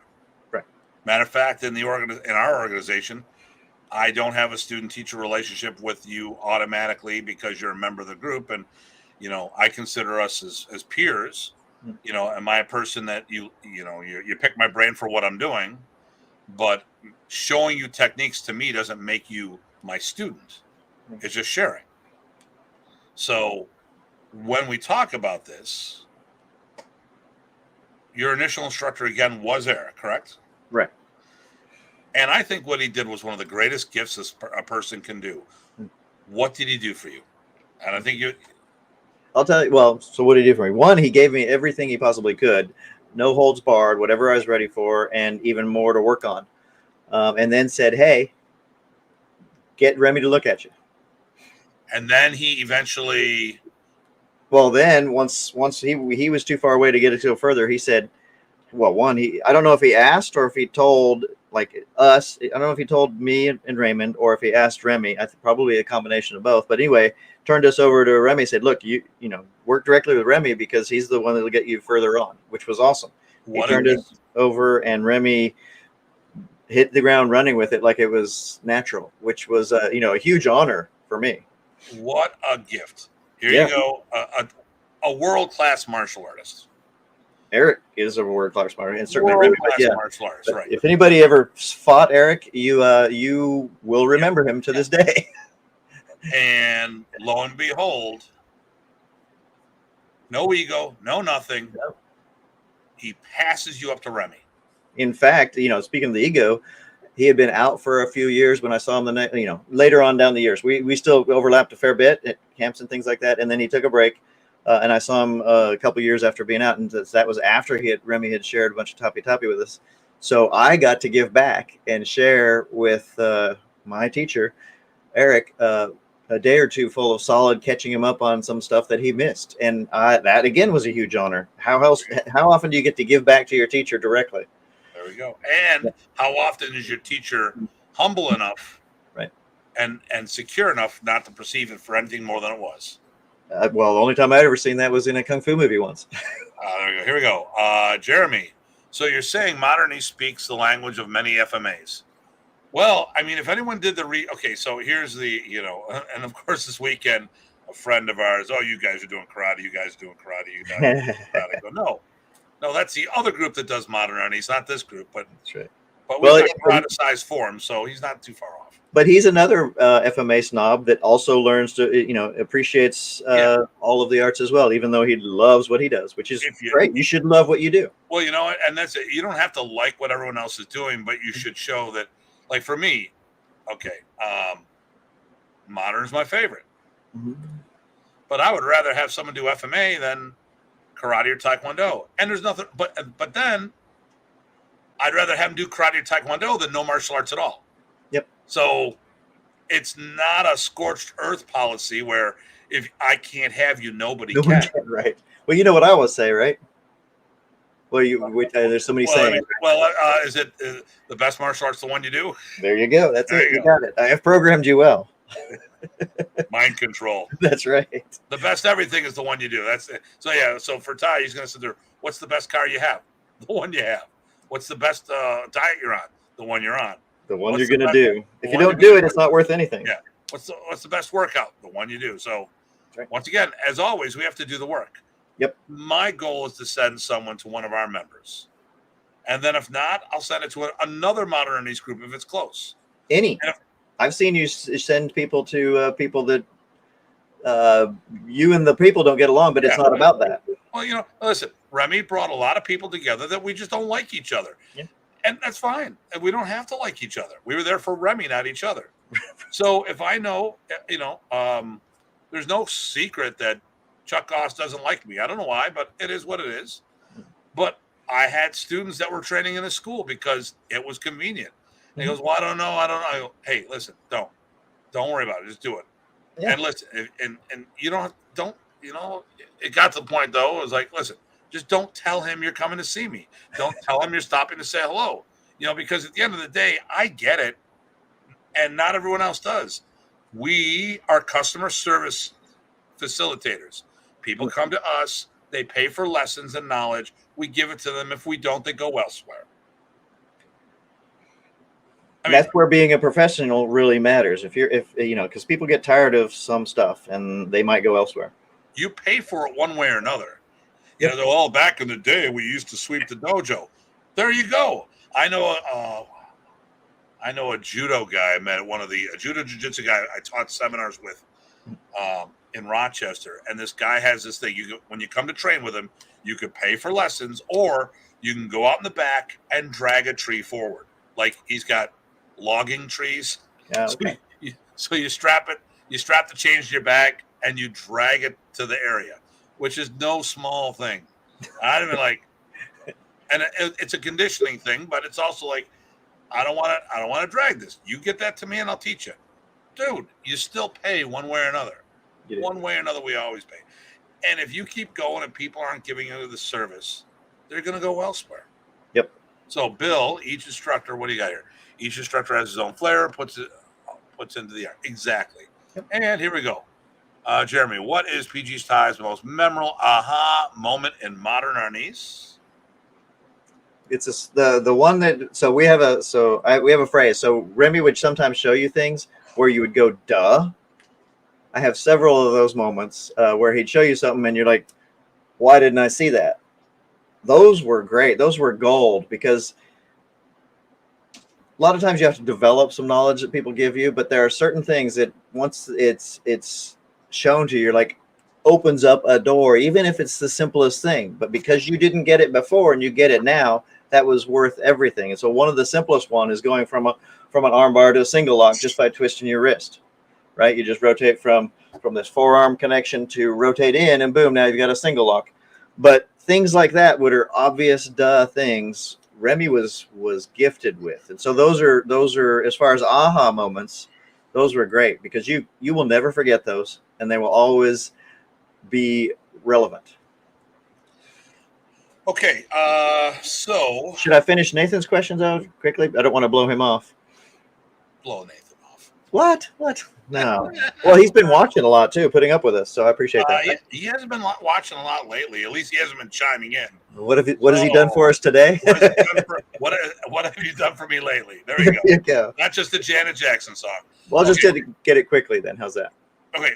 Right. Matter of fact, in our organization, I don't have a student-teacher relationship with you automatically because you're a member of the group, and I consider us as peers. Am I a person that you pick my brain for what I'm doing, but showing you techniques to me doesn't make you my student. It's just sharing. So when we talk about this, your initial instructor again was Eric, correct? Right. And I think what he did was one of the greatest gifts a person can do. What did he do for you? And I think I'll tell you. Well, so what did he do for me? One, he gave me everything he possibly could, no holds barred, whatever I was ready for, and even more to work on. And then said, "Hey, get Remy to look at you." And then he eventually. Well, then once he was too far away to get it to further, he said, "Well, I don't know if he asked or if he told us. I don't know if he told me and Raymond or if he asked Remy. I think probably a combination of both. But anyway, turned us over to Remy. Said, "Look, you work directly with Remy because he's the one that'll get you further on," which was awesome. He turned us over, and Remy hit the ground running with it like it was natural, which was a huge honor for me. What a gift! Here you go, a world-class martial artist. Eric is a world-class martial artist, and certainly Remy. Martial artist, right? If anybody ever fought Eric, you will remember him to this day. And lo and behold, no ego, no nothing. No. He passes you up to Remy. In fact, speaking of the ego, he had been out for a few years when I saw him later on down the years. We still overlapped a fair bit at camps and things like that. And then he took a break, and I saw him a couple years after being out. And that was after Remy had shared a bunch of Tapi with us. So I got to give back and share with my teacher, Eric, a day or two full of solid catching him up on some stuff that he missed. And that again was a huge honor. How often do you get to give back to your teacher directly? There we go. And how often is your teacher humble enough, right, and secure enough not to perceive it for anything more than it was? Well, the only time I'd ever seen that was in a kung fu movie once. There we go. Here we go. Jeremy, so you're saying modernity speaks the language of many FMAs. Well, I mean, if anyone did okay, so here's and of course this weekend, a friend of ours, you guys are doing karate, you guys are doing karate, you guys are doing karate. I go, no, that's the other group that does modern. He's not this group, but that's right. But we've got karate-sized form, so he's not too far off. But he's another FMA snob that also learns to, appreciates all of the arts as well, even though he loves what he does, which is great. You should love what you do. Well, and that's it. You don't have to like what everyone else is doing, but you should show that. Like for me, okay, modern is my favorite. Mm-hmm. But I would rather have someone do FMA than karate or taekwondo. And there's nothing, but then I'd rather have them do karate or taekwondo than no martial arts at all. Yep. So it's not a scorched earth policy where if I can't have you, nobody can. Right. Well, you know what I always say, right? Well, there's somebody saying. Is it the best martial arts the one you do? There you go. That's it. You got it. I have programmed you well. Mind control. That's right. The best everything is the one you do. That's it. So yeah. So for Ty, he's going to sit there. What's the best car you have? The one you have. What's the best diet you're on? The one you're on. The one you're going to do. If you don't do it, it's not worth anything. Yeah. What's the best workout? The one you do. So once again, as always, we have to do the work. Yep. My goal is to send someone to one of our members. And then if not, I'll send it to another modernities group if it's close. I've seen you send people to people that you and the people don't get along, but it's not about that. Well, listen, Remy brought a lot of people together that we just don't like each other. Yeah. And that's fine. And we don't have to like each other. We were there for Remy, not each other. So if I know, there's no secret that Chuck Goss doesn't like me. I don't know why, but it is what it is. But I had students that were training in a school because it was convenient. And he goes, well, I don't know. I go, hey, listen, don't worry about it. Just do it. Yeah. And listen, and you don't it got to the point though. It was like, listen, just don't tell him you're coming to see me. Don't tell him you're stopping to say hello. Because at the end of the day, I get it, and not everyone else does. We are customer service facilitators. People come to us, they pay for lessons and knowledge. We give it to them. If we don't, they go elsewhere. That's where being a professional really matters. If because people get tired of some stuff and they might go elsewhere. You pay for it one way or another. Back in the day, we used to sweep the dojo. There you go. I know a judo guy I met, a judo jiu-jitsu guy I taught seminars with in Rochester. And this guy has this thing. When you come to train with him, you could pay for lessons, or you can go out in the back and drag a tree forward. Like he's got logging trees. Yeah, okay. So you strap the chain to your back and you drag it to the area, which is no small thing. I'd have been like, and it's a conditioning thing, but it's also like, I don't want to drag this. You get that to me and I'll teach you. Dude, you still pay one way or another. One way or another, we always pay. And if you keep going and people aren't giving you the service, they're going to go elsewhere. Yep. So Bill, each instructor, what do you got here? Each instructor has his own flair, puts into the air. Exactly. Yep. And here we go. Jeremy, what is PG's Tye's most memorable aha moment in modern arnis? It's the one that we have a phrase. So Remy would sometimes show you things where you would go, duh. I have several of those moments where he'd show you something and you're like, why didn't I see that? Those were great. Those were gold, because a lot of times you have to develop some knowledge that people give you, but there are certain things that once it's shown to you, you're like, opens up a door, even if it's the simplest thing. But because you didn't get it before and you get it now, that was worth everything. And so one of the simplest one is going from an armbar to a single lock just by twisting your wrist, right? You just rotate from this forearm connection to rotate in, and boom, now you've got a single lock. But things like that, what are obvious duh things, Remy was gifted with. And so those are as far as aha moments, those were great, because you will never forget those, and they will always be relevant. Okay, so should I finish Nathan's questions out quickly? I don't want to blow him off. Blow Nathan off. What? No. Well, he's been watching a lot too, putting up with us, so I appreciate that. He hasn't been watching a lot lately. At least he hasn't been chiming in. What has he done for us today? what have you done for me lately? There you go. There you go. Not just the Janet Jackson song. Well, I'll just get it quickly then. How's that? Okay.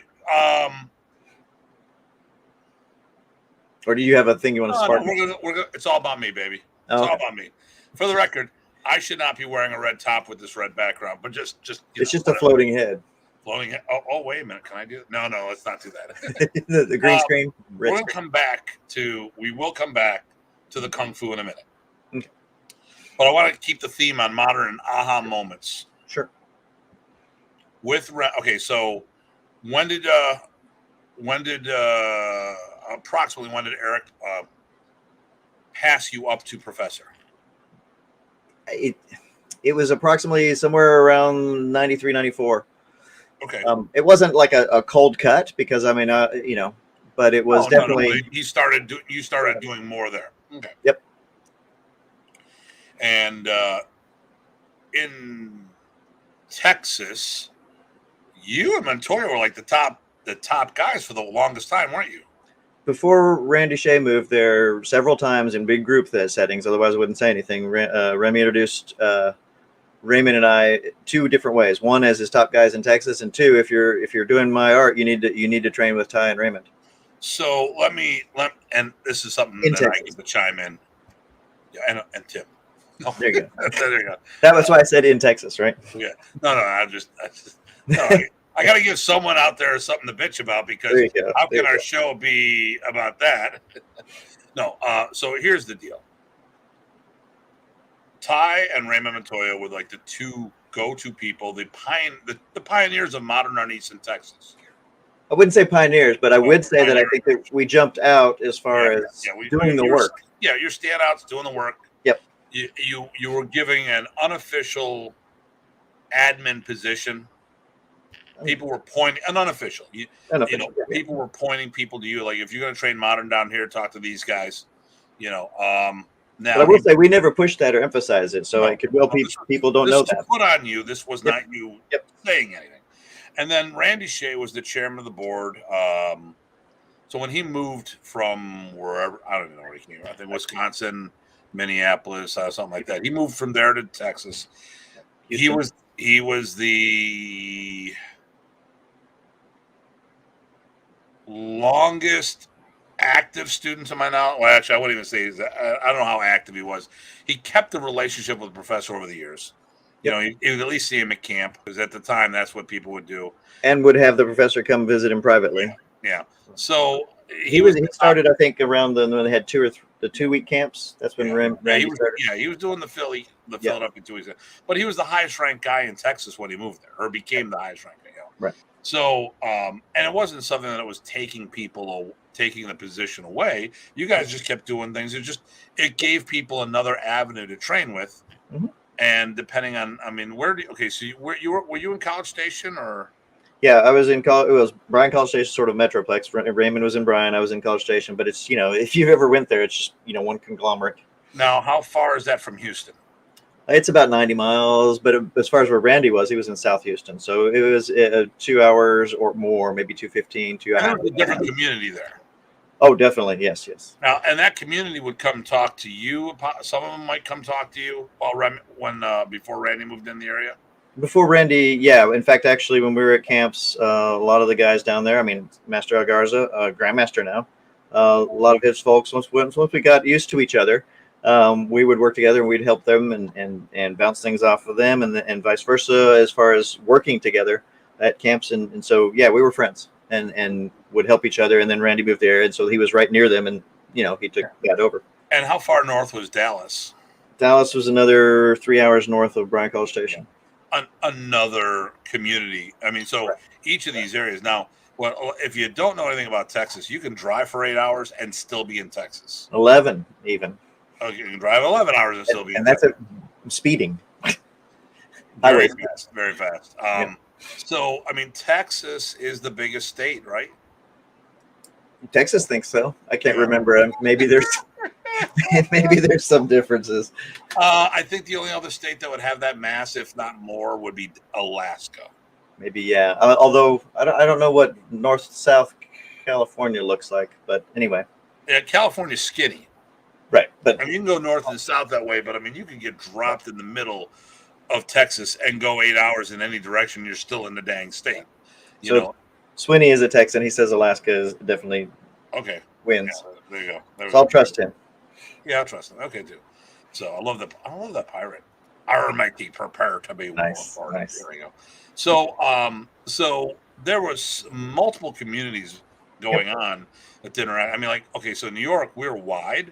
Or do you have a thing you want to spark? No, it's all about me, baby. It's all about me. For the record, I should not be wearing a red top with this red background, but just it's just a floating head. Floating head. Oh, wait a minute. Can I do it? No, let's not do that. the green screen. We will come back to the Kung Fu in a minute. Okay. But I want to keep the theme on modern and aha moments. Sure. So when did Eric pass you up to professor? It was approximately somewhere around 93, 94. Okay. It wasn't like a cold cut, because but it was definitely. You started doing more there. Okay. Yep. And in Texas, you and Montoya were like the top guys for the longest time, weren't you? Before Randy Shea moved there several times in big group settings, otherwise I wouldn't say anything. Remy introduced Raymond and I two different ways. One, as his top guys in Texas, and two, if you're doing my art, you need to train with Tye and Raymond. So and this is something that I get to chime in. Yeah, and Tim. Oh, there you go. There you go. That was why I said in Texas, right? Yeah. No. I got to give someone out there something to bitch about, because how can our show be about that? No. So here's the deal. Tye and Raymond Montoya were like the two go-to people, the pioneers of modern arnis in Texas. I wouldn't say pioneers, but I would say that I think that we jumped out as far as doing the work. Yeah, you're standouts doing the work. Yep. You were giving an unofficial admin position People were pointing, and unofficial. Unofficial, yeah. People were pointing people to you. Like, if you're going to train modern down here, talk to these guys. Now, but I will say we never pushed that or emphasized it, so it could well people don't know that. This was put on you. This was not you saying anything. And then Randy Shea was the chairman of the board. So when he moved from wherever, I don't even know where he came from. I think Wisconsin, Minneapolis, something like that. He moved from there to Texas. Houston. He was the longest active student to my knowledge. Well, actually, I wouldn't even say I don't know how active he was. He kept the relationship with the professor over the years. He would at least see him at camp, because at the time that's what people would do, and would have the professor come visit him privately. Yeah. So he started, I think, around when they had the 2-week camps. That's when Randy started. Yeah, he was doing the Philadelphia 2 weeks. But he was the highest ranked guy in Texas when he moved there, or became the highest ranked guy. Right. So, and it wasn't something that was taking the position away. You guys just kept doing things. It gave people another avenue to train with. Mm-hmm. And depending on, were you in College Station or? Yeah, I was in college. It was Bryan College Station, sort of metroplex. Raymond was in Bryan. I was in College Station, but it's, if you've ever went there, it's just, one conglomerate. Now, how far is that from Houston? It's about 90 miles, but as far as where Randy was, he was in South Houston. So it was 2 hours or more, maybe 2:15, 2 hours. There's a different community there. Oh, definitely. Yes. Now, and that community would come talk to you. Some of them might come talk to you before Randy moved in the area. Before Randy, yeah. In fact, actually, when we were at camps, a lot of the guys down there, Master Algarza, Grandmaster now, a lot of his folks, once we got used to each other, we would work together and we'd help them and bounce things off of them, and vice versa as far as working together at camps. And so, yeah, we were friends and would help each other. And then Randy moved there, and so he was right near them, and, he took that over. And how far north was Dallas? Dallas was another 3 hours north of Bryan College Station. Another community. So each of these areas. Now, if you don't know anything about Texas, you can drive for 8 hours and still be in Texas. 11 even. Oh, you can drive 11 hours and still be in Texas. And that's speeding. Very fast. So, Texas is the biggest state, right? Texas thinks so. I can't remember. Maybe there's some differences. I think the only other state that would have that mass, if not more, would be Alaska. Maybe, yeah. Although I don't know what north-south California looks like, but anyway. Yeah, California's skinny. Right, but you can go north and south that way, but you can get dropped in the middle of Texas and go 8 hours in any direction. You're still in the dang state. You know. Sweeney is a Texan. He says Alaska is definitely wins. Yeah, there you go. So I'll trust him. Yeah, I'll trust him. Okay, too. So I love that pirate. I might be prepared to be nice. There we go. So there was multiple communities going on at dinner. So New York, we're wide.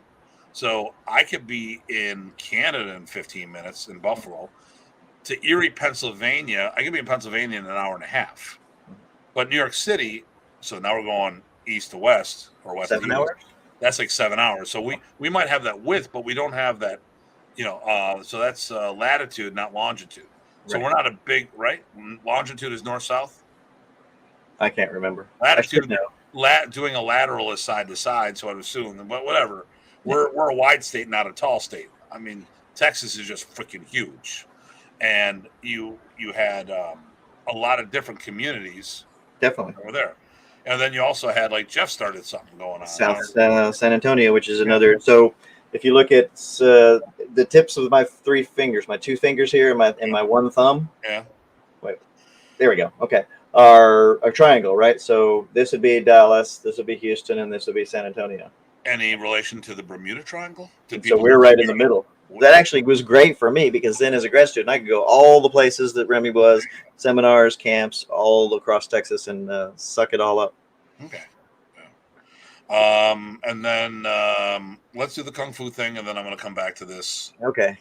So I could be in Canada in 15 minutes in Buffalo to Erie, Pennsylvania. I could be in Pennsylvania in an hour and a half. But New York City, so now we're going east to west or west to east. 7 hours? That's like 7 hours. So we might have that width, but we don't have that, so that's latitude, not longitude. So we're not a big, right? Longitude is north-south? I can't remember. Latitude, doing a lateral is side to side, so I'd assume. But whatever. We're a wide state, not a tall state. Texas is just freaking huge. And you had a lot of different communities. Definitely. Over there. And then you also had, like, Jeff started something going on. South San Antonio, which is another. So if you look at the tips of my 3 fingers, my 2 fingers here and my 1 thumb. Yeah. Wait, there we go. Okay. Are a triangle, right? So this would be Dallas, this would be Houston, and this would be San Antonio. Any relation to the Bermuda Triangle? So we're right in the middle. That actually was great for me, because then as a grad student, I could go all the places that Remy was, seminars, camps, all across Texas, and suck it all up. Okay. Yeah. And then let's do the Kung Fu thing, and then I'm going to come back to this. Okay.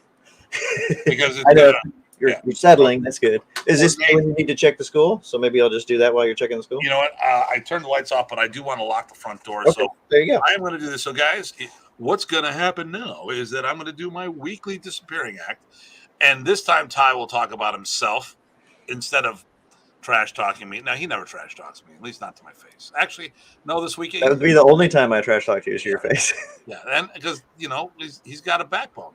Because I know you're settling. That's good. Is this when you need to check the school? So maybe I'll just do that while you're checking the school. You know what? I turned the lights off, but I do want to lock the front door. Okay. So there you go. I'm going to do this. So guys, what's going to happen now is that I'm going to do my weekly disappearing act. And this time Ty will talk about himself instead of trash talking me. No, he never trash talks me, at least not to my face. Actually, no, this weekend. That would be the only time I trash talk to you is to your face. Yeah, and because he's got a backbone.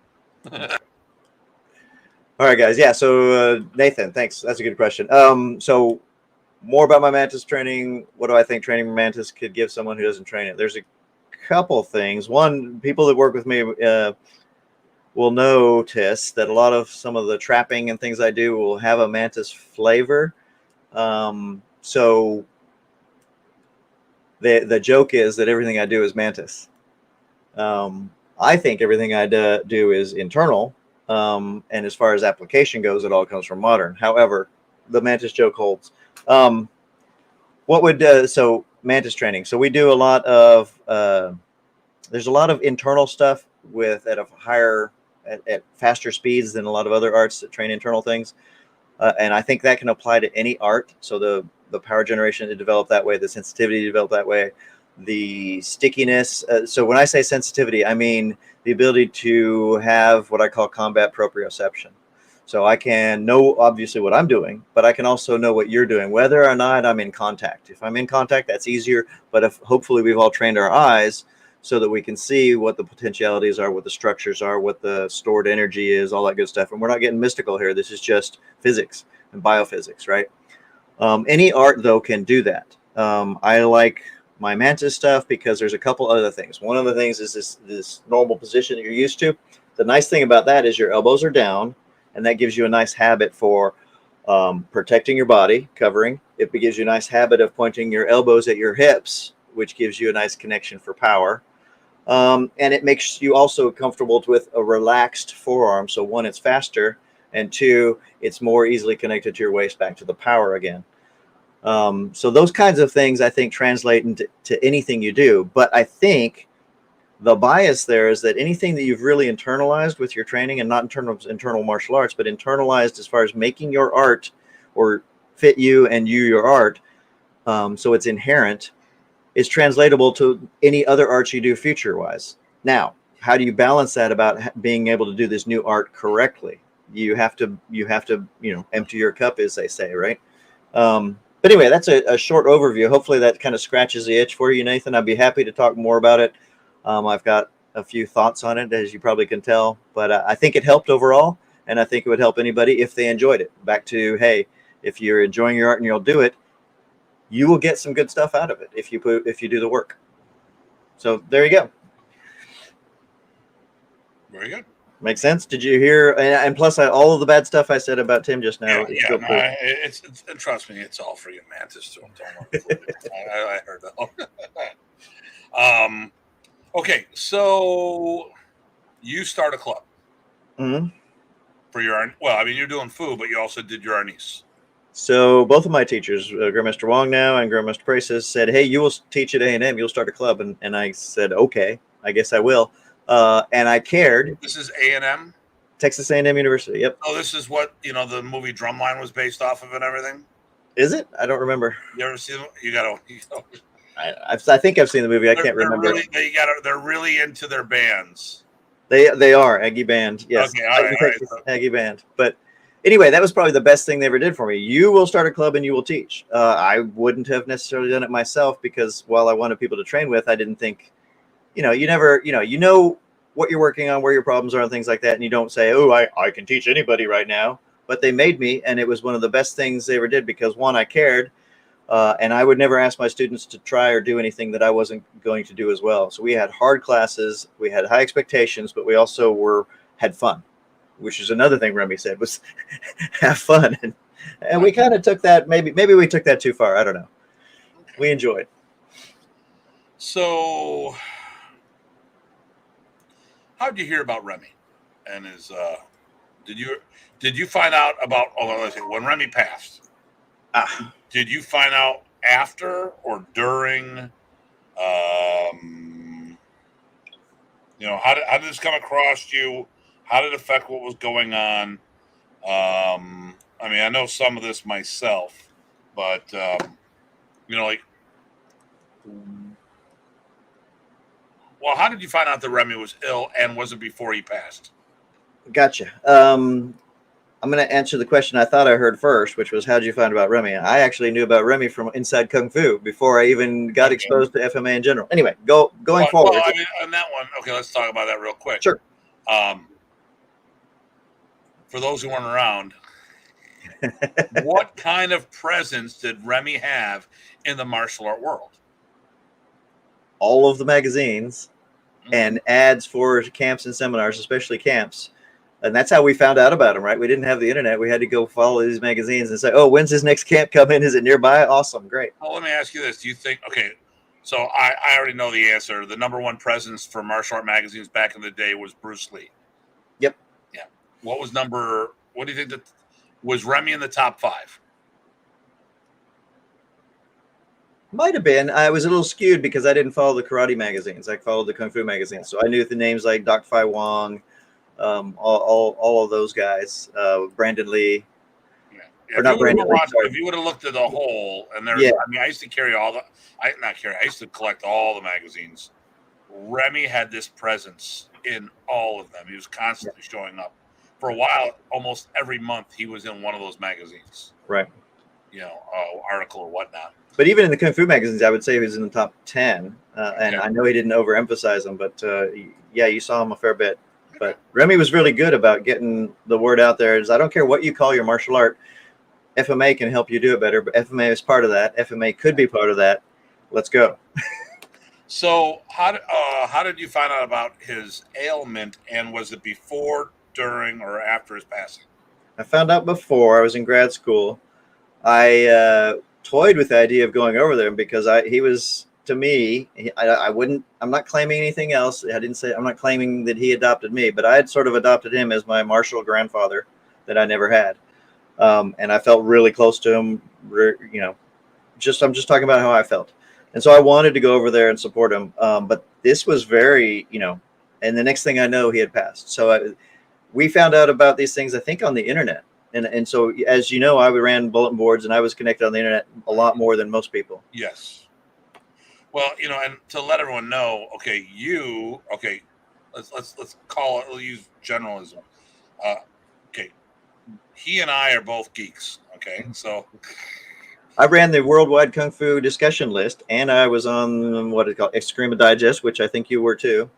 All right, guys. Yeah. So Nathan, thanks. That's a good question. So more about my Mantis training. What do I think training Mantis could give someone who doesn't train it? There's a couple things. One, people that work with me will notice that a lot of some of the trapping and things I do will have a Mantis flavor. So the joke is that everything I do is Mantis. I think everything I do is internal. And as far as application goes, it all comes from modern. However, the Mantis joke holds. What would so Mantis training? So we do a lot of there's a lot of internal stuff with at a higher at faster speeds than a lot of other arts that train internal things, and I think that can apply to any art. So the power generation to develop that way, the sensitivity to develop that way, the stickiness. So when I say sensitivity, I mean the ability to have what I call combat proprioception. So I can know obviously what I'm doing, but I can also know what you're doing, whether or not I'm in contact. If I'm in contact, that's easier. But if hopefully we've all trained our eyes so that we can see what the potentialities are, what the structures are, what the stored energy is, all that good stuff. And we're not getting mystical here. This is just physics and biophysics, right? Any art, though, can do that. I like my Mantis stuff because there's a couple other things. One of the things is this normal position that you're used to. The nice thing about that is your elbows are down, and that gives you a nice habit for protecting your body, covering. It gives you a nice habit of pointing your elbows at your hips, which gives you a nice connection for power. And it makes you also comfortable with a relaxed forearm. So one, it's faster, and two, it's more easily connected to your waist back to the power again. So those kinds of things, I think, translate into anything you do. But I think the bias there is that anything that you've really internalized with your training, and not in terms of internal martial arts, but internalized as far as making your art or fit you and you your art, so it's inherent, is translatable to any other art you do future-wise. Now, how do you balance that about being able to do this new art correctly? You have to empty your cup, as they say, right? But anyway, that's a short overview. Hopefully that kind of scratches the itch for you, Nathan. I'd be happy to talk more about it. I've got a few thoughts on it, as you probably can tell, but I think it helped overall, and I think it would help anybody if they enjoyed it. Back to, hey, if you're enjoying your art and you'll do it, you will get some good stuff out of it if you do the work. So there you go. Very good. Makes sense. Did you hear? And plus, all of the bad stuff I said about Tim just now. It's trust me, it's all for you, Mantis. Don't worry. I heard that. Okay, so you start a club for your. Well, I mean, you're doing food, but you also did your arnis. So both of my teachers, Grandmaster Wong now and Grandmaster Praces, said, "Hey, you will teach at A&M. You'll start a club." And I said, "Okay, I guess I will." And I cared. This is A&M? Texas A&M University, yep. Oh, this is what, the movie Drumline was based off of and everything? Is it? I don't remember. You ever seen it? You gotta. I think I've seen the movie. I can't remember. They're really into their bands. They are Aggie Band, yes. Okay, all right. Aggie Band. But anyway, that was probably the best thing they ever did for me. You will start a club and you will teach. I wouldn't have necessarily done it myself because while I wanted people to train with, I didn't think, you know what you're working on, where your problems are and things like that. And you don't say, oh, I can teach anybody right now. But they made me, and it was one of the best things they ever did because, one, I cared. And I would never ask my students to try or do anything that I wasn't going to do as well. So we had hard classes, we had high expectations, but we also had fun, which is another thing Remy said was have fun. And we kind of took that, maybe we took that too far. I don't know. We enjoyed. So how did you hear about Remy and his, did you find out about, when Remy passed, did you find out after or during, how did this come across you? How did it affect what was going on? I mean, I know some of this myself, but, how did you find out that Remy was ill, and was it before he passed? Gotcha. I'm going to answer the question I thought I heard first, which was, how did you find about Remy? I actually knew about Remy from Inside Kung Fu before I even got exposed to FMA in general. Anyway, going forward. Well, I mean, on that one, okay, let's talk about that real quick. Sure. For those who weren't around, what kind of presence did Remy have in the martial art world? All of the magazines and ads for camps and seminars, especially camps. And that's how we found out about him, right? We didn't have the internet. We had to go follow these magazines and say, oh, when's his next camp coming? Is it nearby? Awesome. Great. Well, let me ask you this. Do you think, okay, so I already know the answer. The number one presence for martial art magazines back in the day was Bruce Lee. Yep. Yeah. What do you think that was Remy in the top 5? Might have been. I was a little skewed because I didn't follow the karate magazines. I followed the kung fu magazines. So I knew the names like Doc Fai Wong, all of those guys, Brandon Lee. Yeah. If you would have looked at the whole, and there's, I mean, I used to carry I used to collect all the magazines. Remy had this presence in all of them. He was constantly showing up. For a while, almost every month, he was in one of those magazines. Right. Article or whatnot. But even in the kung fu magazines, I would say he was in the top 10. And I know he didn't overemphasize him, but yeah, you saw him a fair bit. But Remy was really good about getting the word out there. I don't care what you call your martial art, FMA can help you do it better. But FMA is part of that. FMA could be part of that. Let's go. So how did you find out about his ailment, and was it before, during, or after his passing? I found out before. I was in grad school. I toyed with the idea of going over there because he was, to me, I'm not claiming anything else. I'm not claiming that he adopted me, but I had sort of adopted him as my martial grandfather that I never had. And I felt really close to him, I'm just talking about how I felt. And so I wanted to go over there and support him. But this was very, and the next thing I know, he had passed. So we found out about these things, I think, on the internet. And so, as you know, I ran bulletin boards and I was connected on the internet a lot more than most people. Yes. Well, and to let everyone know, let's call it, we'll use generalism. Okay. He and I are both geeks. Okay. So I ran the worldwide Kung Fu discussion list, and I was on what is called Extrema Digest, which I think you were too.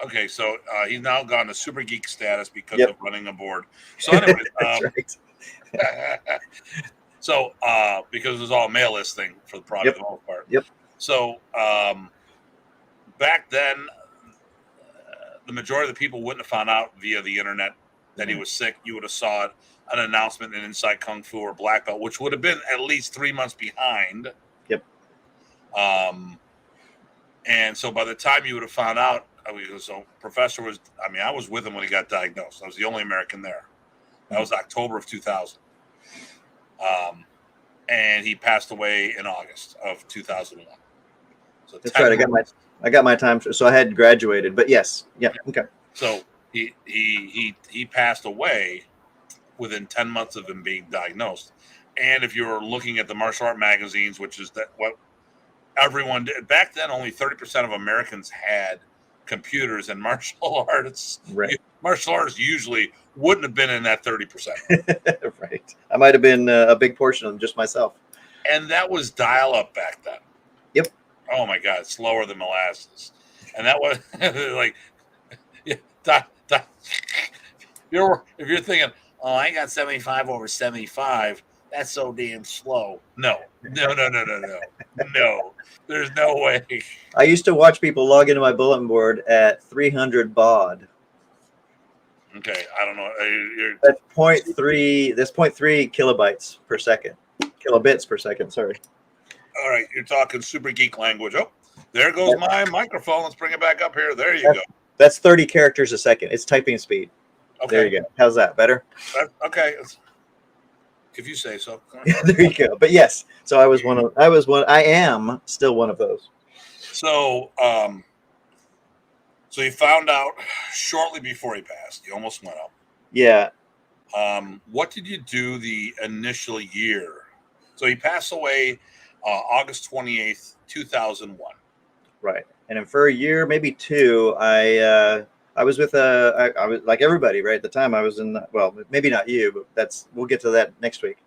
Okay, so he's now gone to super geek status because of running a board. So anyway, so because it was all mail list thing for the product for the most part. Yep. So back then, the majority of the people wouldn't have found out via the internet that he was sick. You would have saw it, an announcement in Inside Kung Fu or Black Belt, which would have been at least 3 months behind. Yep. And so by the time you would have found out, so Professor was, I was with him when he got diagnosed. I was the only American there. That was October of 2000. And he passed away in August of 2001. So that's right. I got my time. So I had graduated, but yes. Yeah. Okay. So he passed away within 10 months of him being diagnosed. And if you're looking at the martial art magazines, which is what everyone did back then, only 30% of Americans had computers, and martial artists usually wouldn't have been in that 30%. Right. I might have been a big portion of them, just myself. And that was dial up back then. Yep. Oh my God, slower than molasses. And that was like, if you're thinking, oh, I got 75 over 75. That's so damn slow. No. There's no way. I used to watch people log into my bulletin board at 300 baud. Okay, I don't know. That's 0.3. That's 0.3 kilobytes per second. Kilobits per second. Sorry. All right, you're talking super geek language. Oh, there goes my microphone. Let's bring it back up here. There you go. That's 30 characters a second. It's typing speed. Okay. There you go. How's that? Better? Okay. If you say so. There you go. But yes, so I am still one of those. So, so you found out shortly before he passed. You almost went up. Yeah. What did you do the initial year? So he passed away August 28th, 2001. Right. And for a year, maybe two, I I was with I was like everybody right at the time. I was in well, maybe not you, but we'll get to that next week.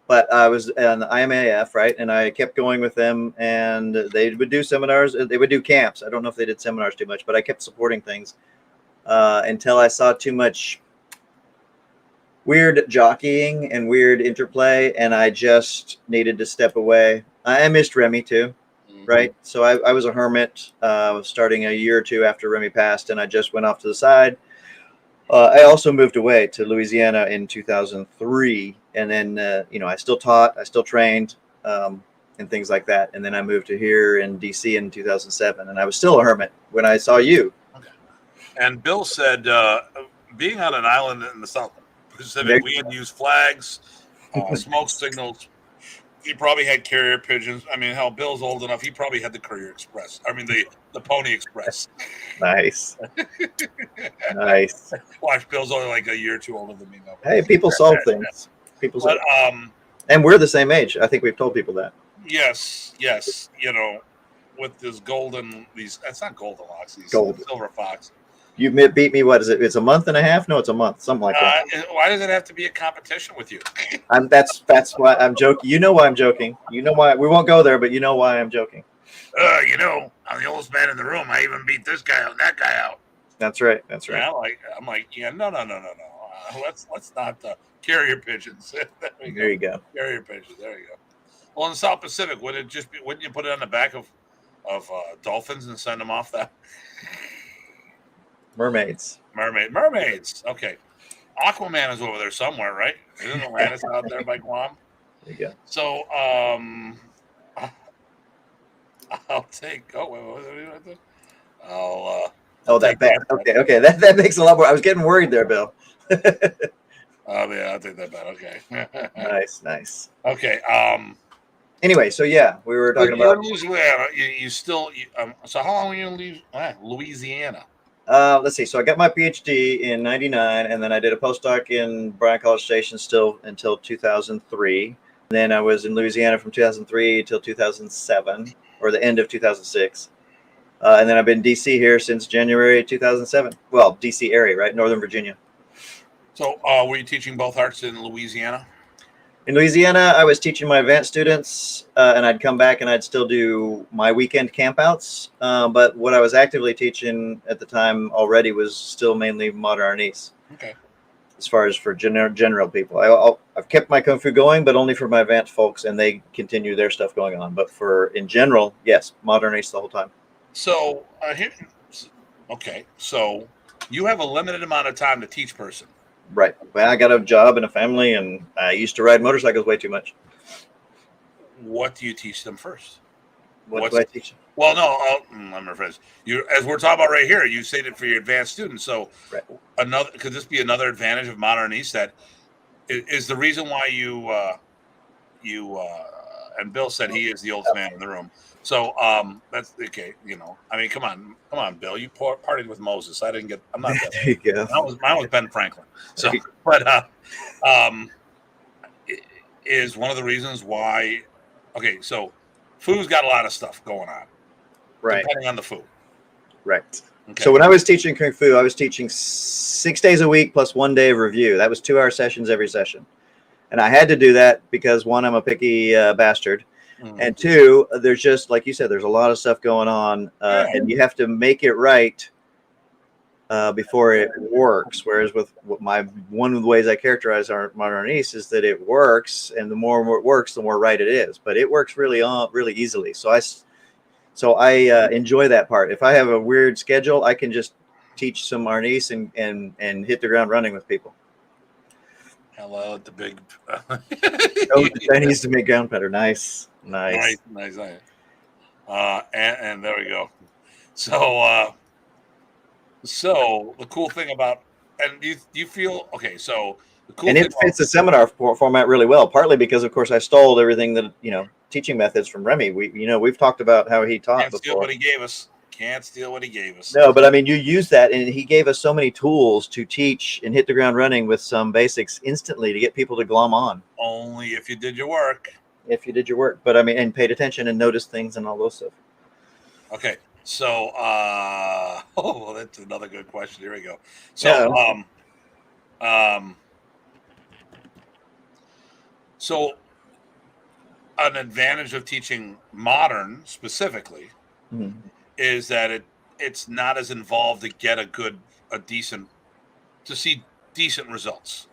But I was in the IMAF, right, and I kept going with them, and they would do seminars. They would do camps. I don't know if they did seminars too much, but I kept supporting things until I saw too much weird jockeying and weird interplay, and I just needed to step away. I missed Remy too, right? So I was a hermit starting a year or two after Remy passed, and I just went off to the side. I also moved away to Louisiana in 2003, and then I still taught, I still trained, and things like that. And then I moved to here in DC in 2007, and I was still a hermit when I saw you. Okay. And Bill said, being on an island in the South Pacific, we had to use flags, smoke signals. He probably had carrier pigeons. I mean, hell, Bill's old enough. He probably had the Courier Express. I mean, the Pony Express. Nice. Nice. Watch, Bill's only like a year or two older than me now. Hey, people solve things. People solve. And we're the same age. I think we've told people that. Yes. With this that's not golden locks, these silver fox. You beat me. What is it? It's a month and a half? No, it's a month. Something like that. Why does it have to be a competition with you? That's why I'm joking. You know why I'm joking. You know why we won't go there, but you know why I'm joking. I'm the oldest man in the room. I even beat this guy out and that guy out. That's right. That's right. Yeah, I'm like, no. Let's not carrier pigeons. There you go. Carrier pigeons. There you go. Well, in the South Pacific, wouldn't you put it on the back of dolphins and send them off that? Mermaids. Okay. Aquaman is over there somewhere, right? Isn't Atlantis out there by Guam? There you go. So, I'll take. Oh, wait. That bat. Okay. That makes a lot more. I was getting worried there, Bill. I'll take that bat. Okay. Nice. Okay. Anyway, so yeah, we were talking about Louisiana. So how long were you in Louisiana? Let's see. So I got my PhD in '99, and then I did a postdoc in Bryan College Station still until 2003. And then I was in Louisiana from 2003 till 2007, or the end of 2006. And then I've been in DC here since January 2007. Well, DC area, right? Northern Virginia. So were you teaching both arts in Louisiana? In Louisiana, I was teaching my advanced students, and I'd come back and I'd still do my weekend campouts. But what I was actively teaching at the time already was still mainly modern Arnis. Okay. As far as for general people, I've kept my Kung Fu going, but only for my advanced folks, and they continue their stuff going on. But in general, yes, modern Arnis the whole time. So, so you have a limited amount of time to teach person. Right. Well, I got a job and a family, and I used to ride motorcycles way too much. What do you teach them first? What do I teach them? Well, no, let me rephrase. As we're talking about right here, you say that for your advanced students. So, right. Could this be another advantage of modern East that is the reason why and Bill said he is the oldest man in the room. So that's okay. I mean, come on, Bill. You partied with Moses. I'm not. There you go. Mine was Ben Franklin. So, but is one of the reasons why. Okay, so food's got a lot of stuff going on. Right. Depending on the food. Right. Okay. So when I was teaching Kung Fu, I was teaching 6 days a week plus 1 day of review. That was 2-hour sessions every session. And I had to do that because, one, I'm a picky bastard. Mm-hmm. And two, there's just, like you said, there's a lot of stuff going on. And you have to make it right before it works. Whereas with one of the ways I characterize our modern East is that it works. And the more it works, the more right it is. But it works really easily. So I enjoy that part. If I have a weird schedule, I can just teach some Arnis and hit the ground running with people. Hello, the big. The Chinese to make ground better. Nice. And there we go. So the cool thing about, and do you feel okay? So the cool and thing it fits the seminar format really well. Partly because, of course, I stole everything that teaching methods from Remy. We've talked about how he taught before. Can't steal what he gave us. No, but I mean, you use that, and he gave us so many tools to teach and hit the ground running with some basics instantly to get people to glom on. Only if you did your work. But I mean, and paid attention and noticed things and all those stuff. Okay, So, oh, well, that's another good question. Here we go. So, Yeah. So an advantage of teaching modern specifically Mhm. is that it's not as involved to get a decent to see decent results.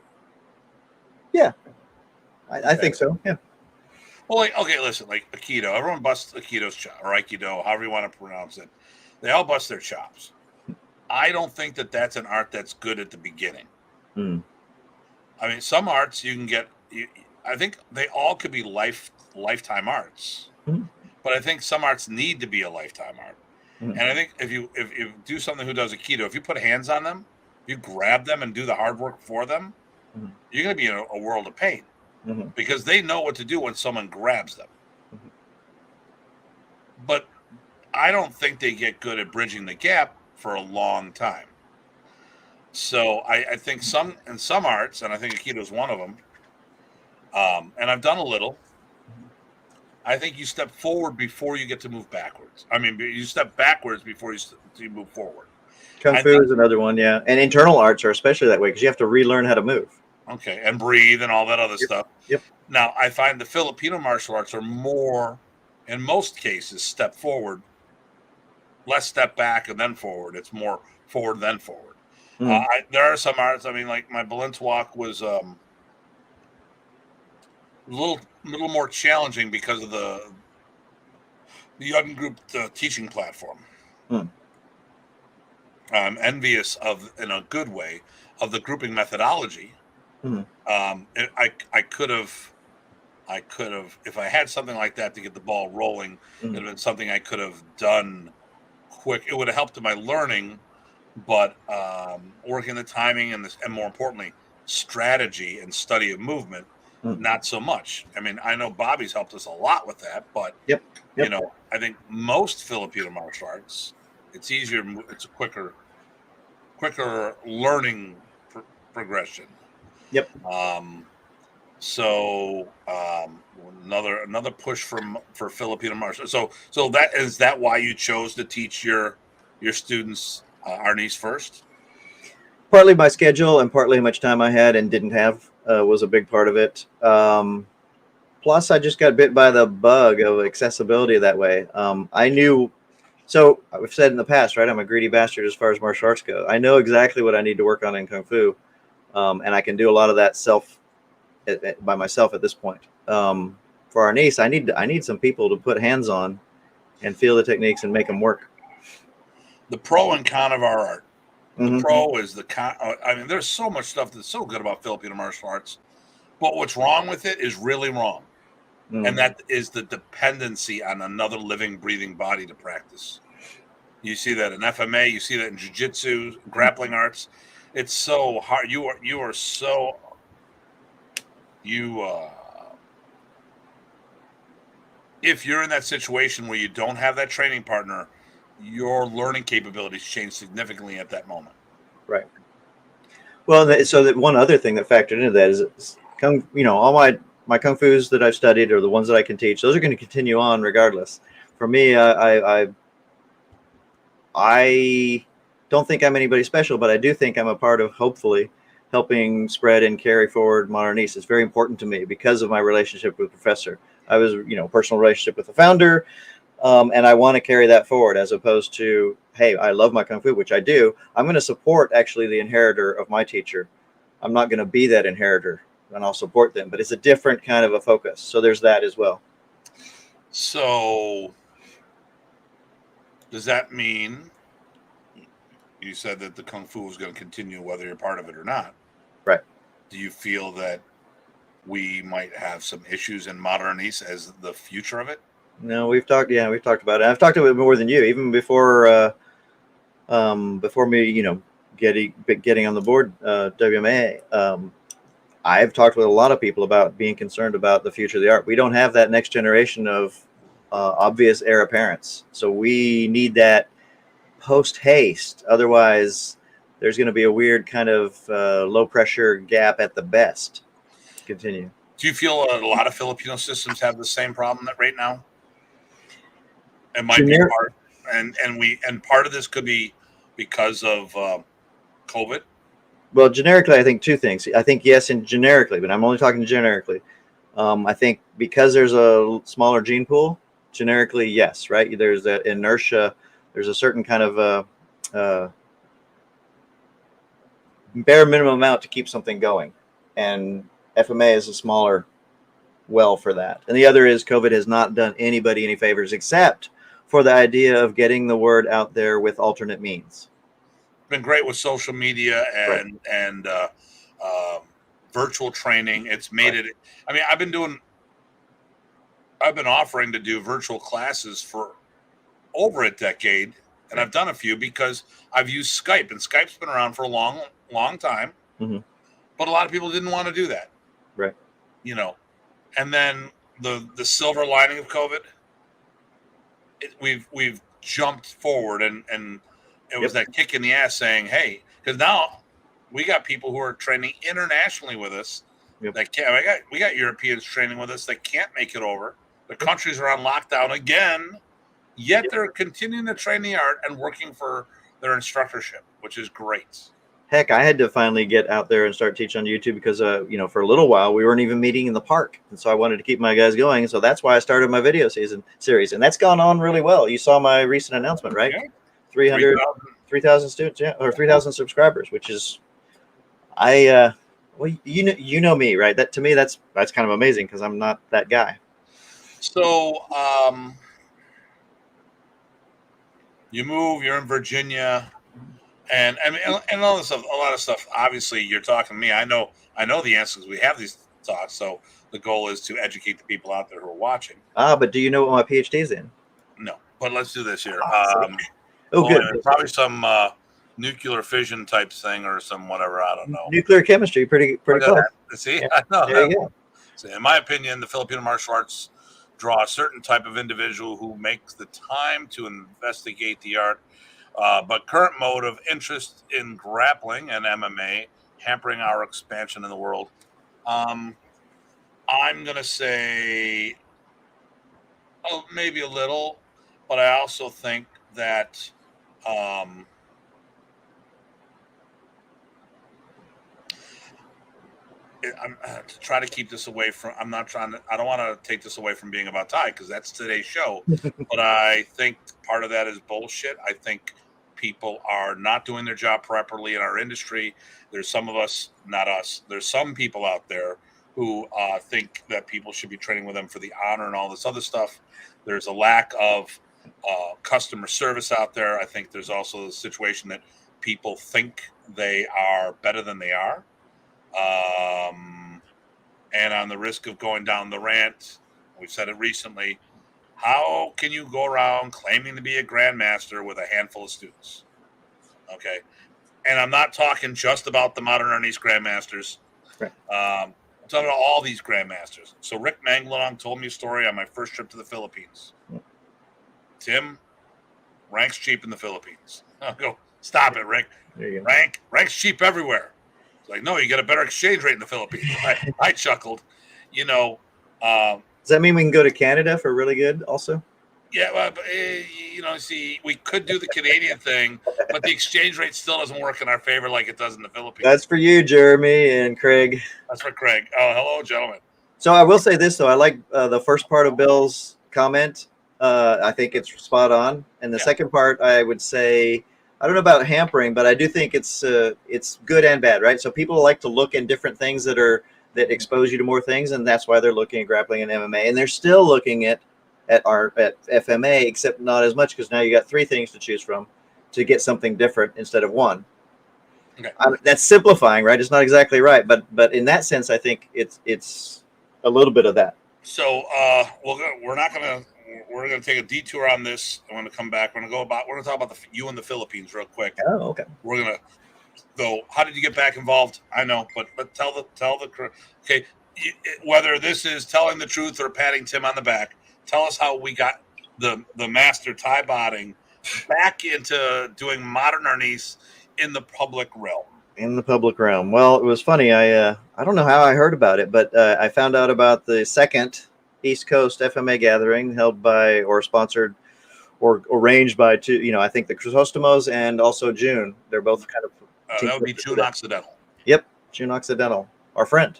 Yeah, I Okay. think so. Yeah. Well, like, okay, listen, like Aikido, everyone busts Aikido's chop or Aikido, however you want to pronounce it. They all bust their chops. I don't think that that's an art that's good at the beginning. Mm. I mean, some arts you can get. I think they all could be lifetime arts, Mhm. but I think some arts need to be a lifetime art. Mhm. And I think if you do something who does Aikido, if you put hands on them, if you grab them and do the hard work for them, Mhm. you're going to be in a world of pain Mhm. because they know what to do when someone grabs them. Mhm. But I don't think they get good at bridging the gap for a long time. So I think some arts, and I think Aikido is one of them. And I've done a little. I think you step forward before you get to move backwards. I mean, you step backwards before you move forward. Kung I Fu think is another one. Yeah, and internal arts are especially that way because you have to relearn how to move. okay, and breathe and all that other Yep. stuff. Yep. Now, I find the Filipino martial arts are more, in most cases, step forward, less step back and then forward. It's more forward then forward. Mm. There are some arts. I mean, like my balance walk was a little more challenging because of the ungrouped teaching platform. Mm. I'm envious of, in a good way, of the grouping methodology. Mm. I could have, if I had something like that to get the ball rolling, Mm. it'd have been something I could have done quick. It would have helped in my learning, but working the timing and more importantly, strategy and study of movement, Mm. not so much. I mean, I know Bobby's helped us a lot with that, but Yep. Yep. I think most Filipino martial arts, it's easier, it's a quicker learning progression. Yep. Um, so another push for Filipino martial. So that why you chose to teach your students Arnis first? Partly my schedule and partly how much time I had and didn't have was a big part of it. Plus, I just got bit by the bug of accessibility that way. I knew, so I've said in the past, right? I'm a greedy bastard as far as martial arts go. I know exactly what I need to work on in Kung Fu, and I can do a lot of that by myself at this point. For our niece, I need some people to put hands on and feel the techniques and make them work. The pro and con of our art. The Mm-hmm. pro is the con. I mean, there's so much stuff that's so good about Filipino martial arts, but what's wrong with it is really wrong, and Mm. that is the dependency on another living, breathing body to practice. You see that in FMA. You see that in jiu-jitsu, grappling arts. It's so hard. You are so you. If you're in that situation where you don't have that training partner, your learning capabilities change significantly at that moment. Right. Well, so that one other thing that factored into that is all my kung fu's that I've studied or the ones that I can teach, those are going to continue on regardless. For me, I don't think I'm anybody special, but I do think I'm a part of hopefully helping spread and carry forward modernese. It's very important to me because of my relationship with Professor. I was, personal relationship with the founder, and I want to carry that forward as opposed to, hey, I love my kung fu, which I do. I'm going to support actually the inheritor of my teacher. I'm not going to be that inheritor, and I'll support them, but it's a different kind of a focus. So there's that as well. So, does that mean you said that the kung fu is going to continue whether you're part of it or not? Right. Do you feel that we might have some issues in modernese as the future of it? No, we've talked. Yeah, we've talked about it. I've talked about it more than you, even before me, getting on the board, WMA. I've talked with a lot of people about being concerned about the future of the art. We don't have that next generation of obvious heir apparents, so we need that post haste. Otherwise, there's going to be a weird kind of low pressure gap at the best. Continue. Do you feel a lot of Filipino systems have the same problem that right now? It might be Gener- part. and part of this could be because of COVID. Well, generically, I think two things. I think yes, and generically, but I'm only talking generically. I think because there's a smaller gene pool, generically, yes, right? There's that inertia. There's a certain kind of bare minimum amount to keep something going, and FMA is a smaller well for that. And the other is COVID has not done anybody any favors except for the idea of getting the word out there with alternate means. Been great with social media Right. and virtual training. It's made Right. it. I mean, I've been offering to do virtual classes for over a decade, and Right. I've done a few because I've used Skype, and Skype's been around for a long time. Mm-hmm. But a lot of people didn't want to do that, Right. you know. And then the silver lining of COVID, we've jumped forward, and it was that kick in the ass saying, hey, because now we got people who are training internationally with us. Yep. That can't. We got Europeans training with us that can't make it over. The countries are on lockdown again, yet they're continuing to train the art and working for their instructorship, which is great. Heck, I had to finally get out there and start teaching on YouTube because, for a little while we weren't even meeting in the park, and so I wanted to keep my guys going. So that's why I started my video series, and that's gone on really well. You saw my recent announcement, right? Yeah. 3,000 students, yeah, or 3,000 subscribers, which is, well, you know me, right? That to me, that's kind of amazing because I'm not that guy. So, you move. You're in Virginia. And I mean, and all this stuff, a lot of stuff. Obviously, you're talking to me. I know the answers. We have these talks. So the goal is to educate the people out there who are watching. But do you know what my PhD is in? No, but let's do this here. Good. Probably some nuclear fission type thing or some whatever. I don't know. Nuclear chemistry, pretty close. See, Yeah. I know. There you go. So in my opinion, the Filipino martial arts draw a certain type of individual who makes the time to investigate the art. But current mode of interest in grappling and MMA hampering our expansion in the world. I'm going to say, maybe a little, but I also think that I'm to try to keep this away from. I don't want to take this away from being about Ty because that's today's show. But I think part of that is bullshit. I think people are not doing their job properly in our industry. There's some of us, not us. There's some people out there who think that people should be training with them for the honor and all this other stuff. There's a lack of customer service out there. I think there's also the situation that people think they are better than they are. And on the risk of going down the rant, we've said it recently, how can you go around claiming to be a grandmaster with a handful of students? Okay. And I'm not talking just about the modern Ernest grandmasters. Right. I'm talking about all these grandmasters. So Rick Manglong told me a story on my first trip to the Philippines. Tim, rank's cheap in the Philippines. I'll go, stop it, Rick. There you go. Rank's cheap everywhere. Like, no, you get a better exchange rate in the Philippines. I chuckled. Does that mean we can go to Canada for really good also? Yeah, well, see, we could do the Canadian thing, but the exchange rate still doesn't work in our favor like it does in the Philippines. That's for you, Jeremy and Craig. That's for Craig. Oh, hello, gentlemen. So I will say this, though. I like the first part of Bill's comment. I think it's spot on. And the second part, I would say, I don't know about hampering, but I do think it's good and bad, right? So people like to look in different things that expose you to more things, and that's why they're looking at grappling and MMA, and they're still looking at FMA, except not as much because now you got three things to choose from to get something different instead of one. Okay. That's simplifying, right? It's not exactly right, but in that sense, I think it's a little bit of that. So we're gonna take a detour on this. I want to come back. We're gonna talk about you and the Philippines real quick. Oh, okay. We're gonna go. How did you get back involved? I know, but tell the okay. Whether this is telling the truth or patting Tim on the back, tell us how we got the master Tye Botting back into doing modern Ernest in the public realm. In the public realm. Well, it was funny. I don't know how I heard about it, but I found out about the second East Coast FMA gathering held by or sponsored or arranged by two. I think the Chrysostomos and also June. They're both kind of that would be June Occidental. Yep, June Occidental, our friend,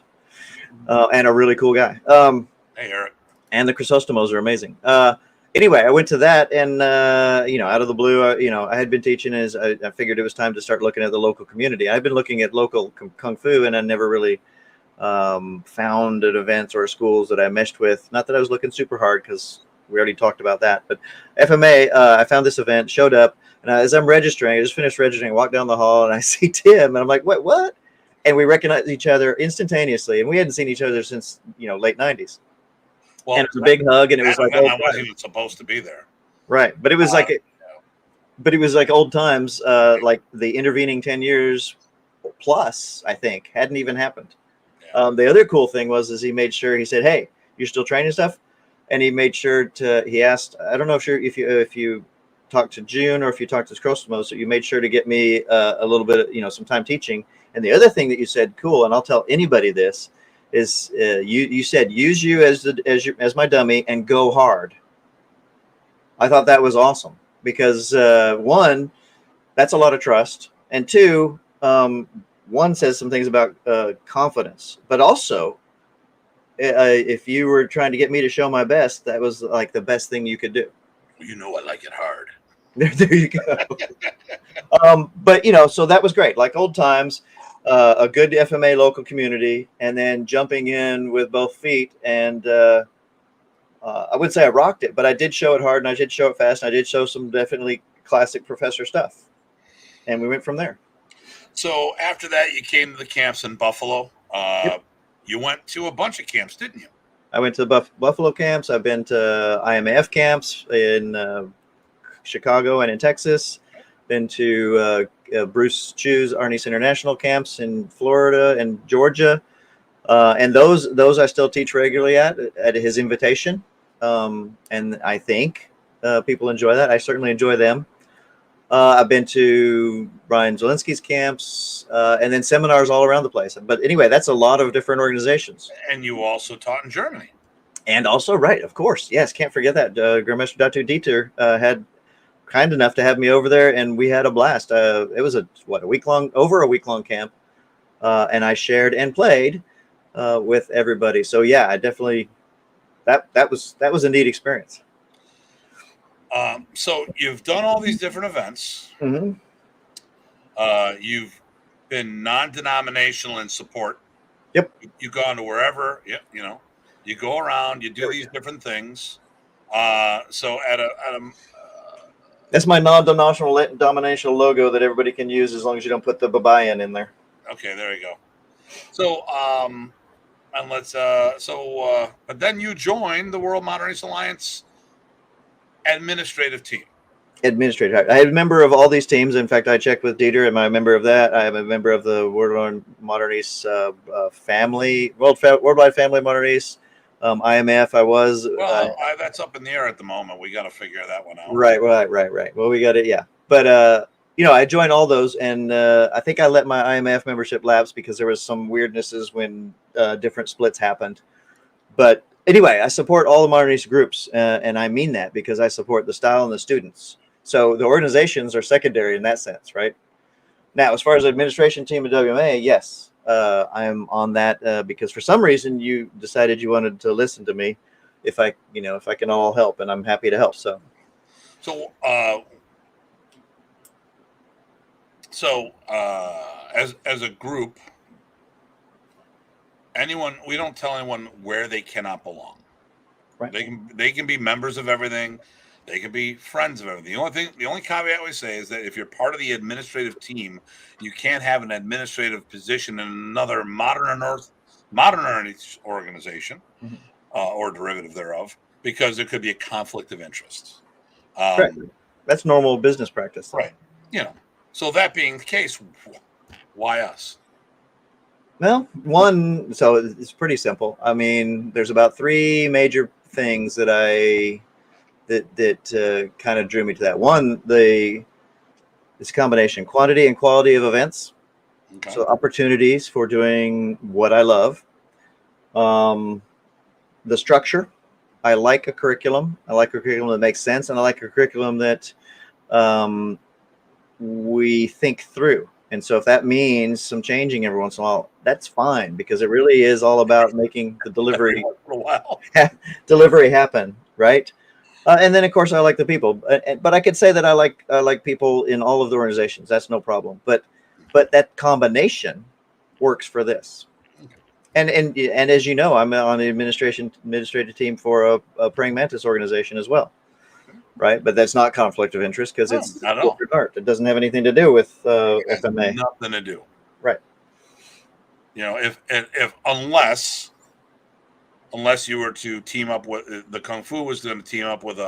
and a really cool guy. Hey, Eric. And the Chrysostomos are amazing. Anyway, I went to that, and out of the blue, I had been teaching. As I figured it was time to start looking at the local community. I've been looking at local kung fu, and I never really found at events or schools that I meshed with. Not that I was looking super hard, because we already talked about that. But FMA, I found this event, showed up, and as I'm registering, I just finished registering, walked down the hall, and I see Tim, and I'm like, what? And we recognized each other instantaneously, and we hadn't seen each other since late '90s. Well, and it was a big hug, and it was like I wasn't even supposed to be there. Right, but it was like old times. Like the intervening 10 years plus, I think, hadn't even happened. Yeah. The other cool thing is he made sure, he said, "Hey, you're still training stuff," and he made sure he asked. I don't know if you talked to June or if you talked to Crostamos, so you made sure to get me a little bit, some time teaching. And the other thing that you said, cool, and I'll tell anybody this, is you said use you as my dummy and go hard. I thought that was awesome because one, that's a lot of trust, and two, one says some things about confidence, but also if you were trying to get me to show my best, that was like the best thing you could do. I like it hard. There you go. But so that was great, like old times. A good FMA local community, and then jumping in with both feet. And I would say I rocked it, but I did show it hard, and I did show it fast, and I did show some definitely classic professor stuff. And we went from there. So after that, you came to the camps in Buffalo. Yep. You went to a bunch of camps, didn't you? I went to the Buffalo camps. I've been to IMAF camps in Chicago and in Texas. Been to Bruce Chu's Arnis International camps in Florida and Georgia, and those I still teach regularly at his invitation, and I think people enjoy that. I certainly enjoy them. I've been to Brian Zielinski's camps, and then seminars all around the place. But anyway, that's a lot of different organizations. And you also taught in Germany. And also, right, of course, yes, can't forget that. Grandmaster Datu Dieter had kind enough to have me over there, and we had a blast. It was over a week long camp, and I shared and played with everybody. So yeah, I definitely that was a neat experience. So you've done all these different events. Mm-hmm. You've been non-denominational in support. Yep. You've gone to wherever. You go around. You do these different things. So at a that's my non-denominational logo that everybody can use as long as you don't put the Babayan in there. Okay, there you go. So, and let's. But then you joined the World Modernist Alliance administrative team. Administrative. I am a member of all these teams. In fact, I checked with Dieter. Am I a member of that? I am a member of the World Modernist family, Worldwide Family Modernist. IMF, I was. That's up in the air at the moment. We got to figure that one out. Right. Well, we got it. Yeah. But, I joined all those, and I think I let my IMF membership lapse because there was some weirdnesses when different splits happened. But anyway, I support all the modernist groups, and I mean that because I support the style and the students. So the organizations are secondary in that sense, right? Now, as far as the administration team at WMA, yes. I'm on that because for some reason you decided you wanted to listen to me if I can all help, and I'm happy to help. So as a group, we don't tell anyone where they cannot belong. Right. They can be members of everything. They can be friends of everything. The only caveat we say is that if you're part of the administrative team, you can't have an administrative position in another modern organization or derivative thereof, because there could be a conflict of interest. Right. That's normal business practice. Right. So that being the case, why us? Well, so it's pretty simple. I mean, there's about three major things that kind of drew me to that. One, it's a combination, quantity and quality of events. Okay. So opportunities for doing what I love. The structure, I like a curriculum. I like a curriculum that makes sense, and I like a curriculum that we think through. And so if that means some changing every once in a while, that's fine, because it really is all about making the Every once in a while. delivery happen, right? And then of course I like the people, but I could say that I like people in all of the organizations. That's no problem. But that combination works for this. And as you know, I'm on the administrative team for a praying mantis organization as well, right? But that's not conflict of interest, because it's not at all. corporate art. It doesn't have anything to do with It has FMA. nothing to do. Right. You know, if unless you were to team up with the Kung Fu was going to team up with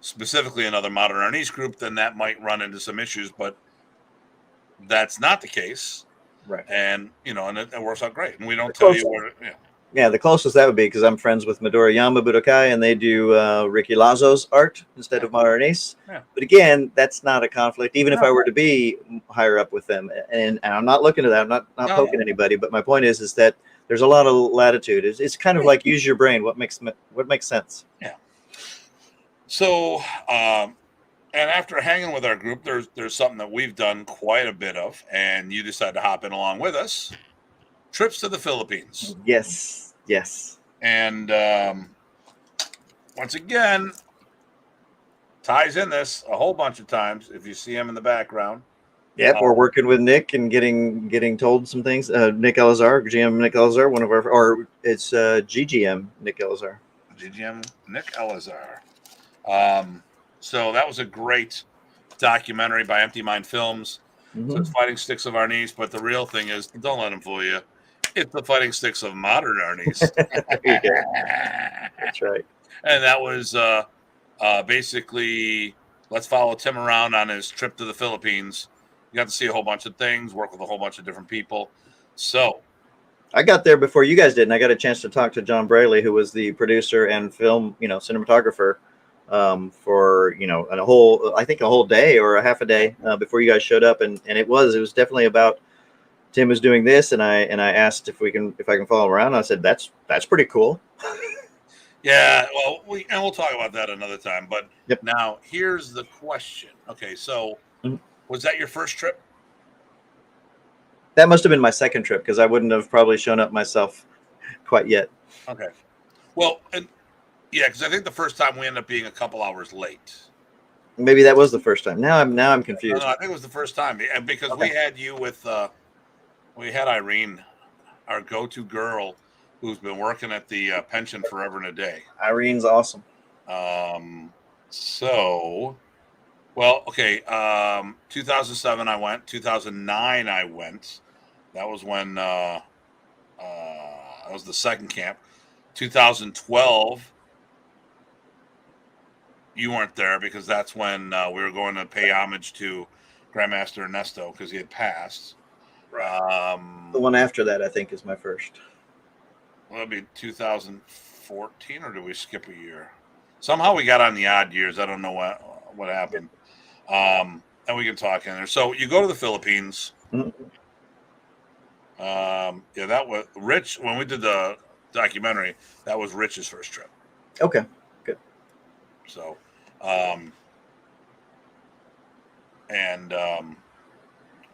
specifically another modern Arnis group, then that might run into some issues. But that's not the case. Right. And and it works out great. And we don't tell you where. Yeah, the closest that would be, because I'm friends with Midori Yama Budokai, and they do Ricky Lazo's art instead of modern Arnis. Yeah. But again, that's not a conflict, even if I were to be higher up with them. And I'm not looking at that. I'm not poking anybody. But my point is that there's a lot of latitude. It's kind of like use your brain. What makes sense? Yeah. So, and after hanging with our group, there's something that we've done quite a bit of, and you decided to hop in along with us. Trips to the Philippines. Yes. And once again, Ty's in this a whole bunch of times. If you see him in the background. Yep, we're working with Nick and getting told some things. Nick Elazar, GM Nick Elazar, or it's GGM Nick Elazar. GGM Nick Elazar. So that was a great documentary by Empty Mind Films. Mm-hmm. So it's Fighting Sticks of Arnis, but the real thing is, don't let him fool you. It's the Fighting Sticks of modern Arnis. That's right. And that was basically, let's follow Tim around on his trip to the Philippines. You got to see a whole bunch of things, work with a whole bunch of different people. So I got there before you guys did, and I got a chance to talk to John Braley, who was the producer and film, cinematographer for a whole day or a half a day before you guys showed up, and it was definitely about Tim was doing this, and I asked if I can follow him around. I said that's pretty cool. Yeah, well, we'll talk about that another time. But Now here's the question. Okay, so was that your first trip? That must have been my second trip, because I wouldn't have probably shown up myself quite yet. Okay, well, because I think the first time we ended up being a couple hours late. Maybe that was the first time. Now I'm confused. No, I think it was the first time, because we had you with we had Irene, our go-to girl, who's been working at the pension forever and a day. Irene's awesome. So, well, okay. 2007 I went. 2009 I went. That was when that was the second camp. 2012. You weren't there, because that's when we were going to pay homage to Grandmaster Ernesto, because he had passed. Right. The one after that, I think, is my first. Well, it'd be 2014, or did we skip a year? Somehow we got on the odd years. I don't know what happened. And we can talk in there. So you go to the Philippines. Mm-hmm. That was Rich. When we did the documentary, that was Rich's first trip. Okay, good. So,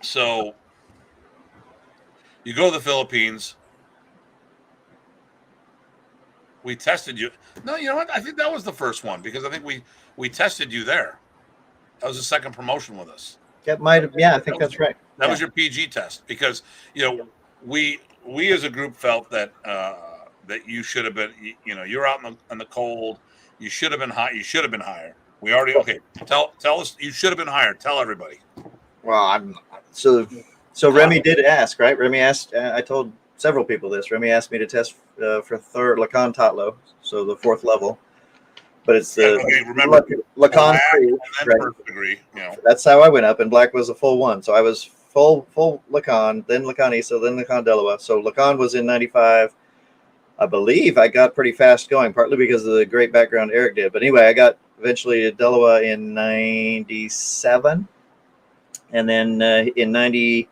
so you go to the Philippines. We tested you. No, you know what? I think that was the first one, because I think we tested you there. That was the second promotion with us. That might have. Yeah, I think that's right. That was your PG test, because we as a group felt that that you should have been. You're out in the cold. You should have been high. You should have been higher. We already Tell us. You should have been higher. Tell everybody. Well, so Remy did ask, right? Remy asked. I told several people this. Remy asked me to test for third Lacan Tatlo, so the fourth level. But it's the remember Lacan and then perfect degree. That's how I went up, and black was a full one. So I was full Lacan, then Lacan Isa, then Lacan Delawa. So Lacan was in 95. I believe I got pretty fast going, partly because of the great background Eric did. But anyway, I got eventually Delawa in 97. And then in 90,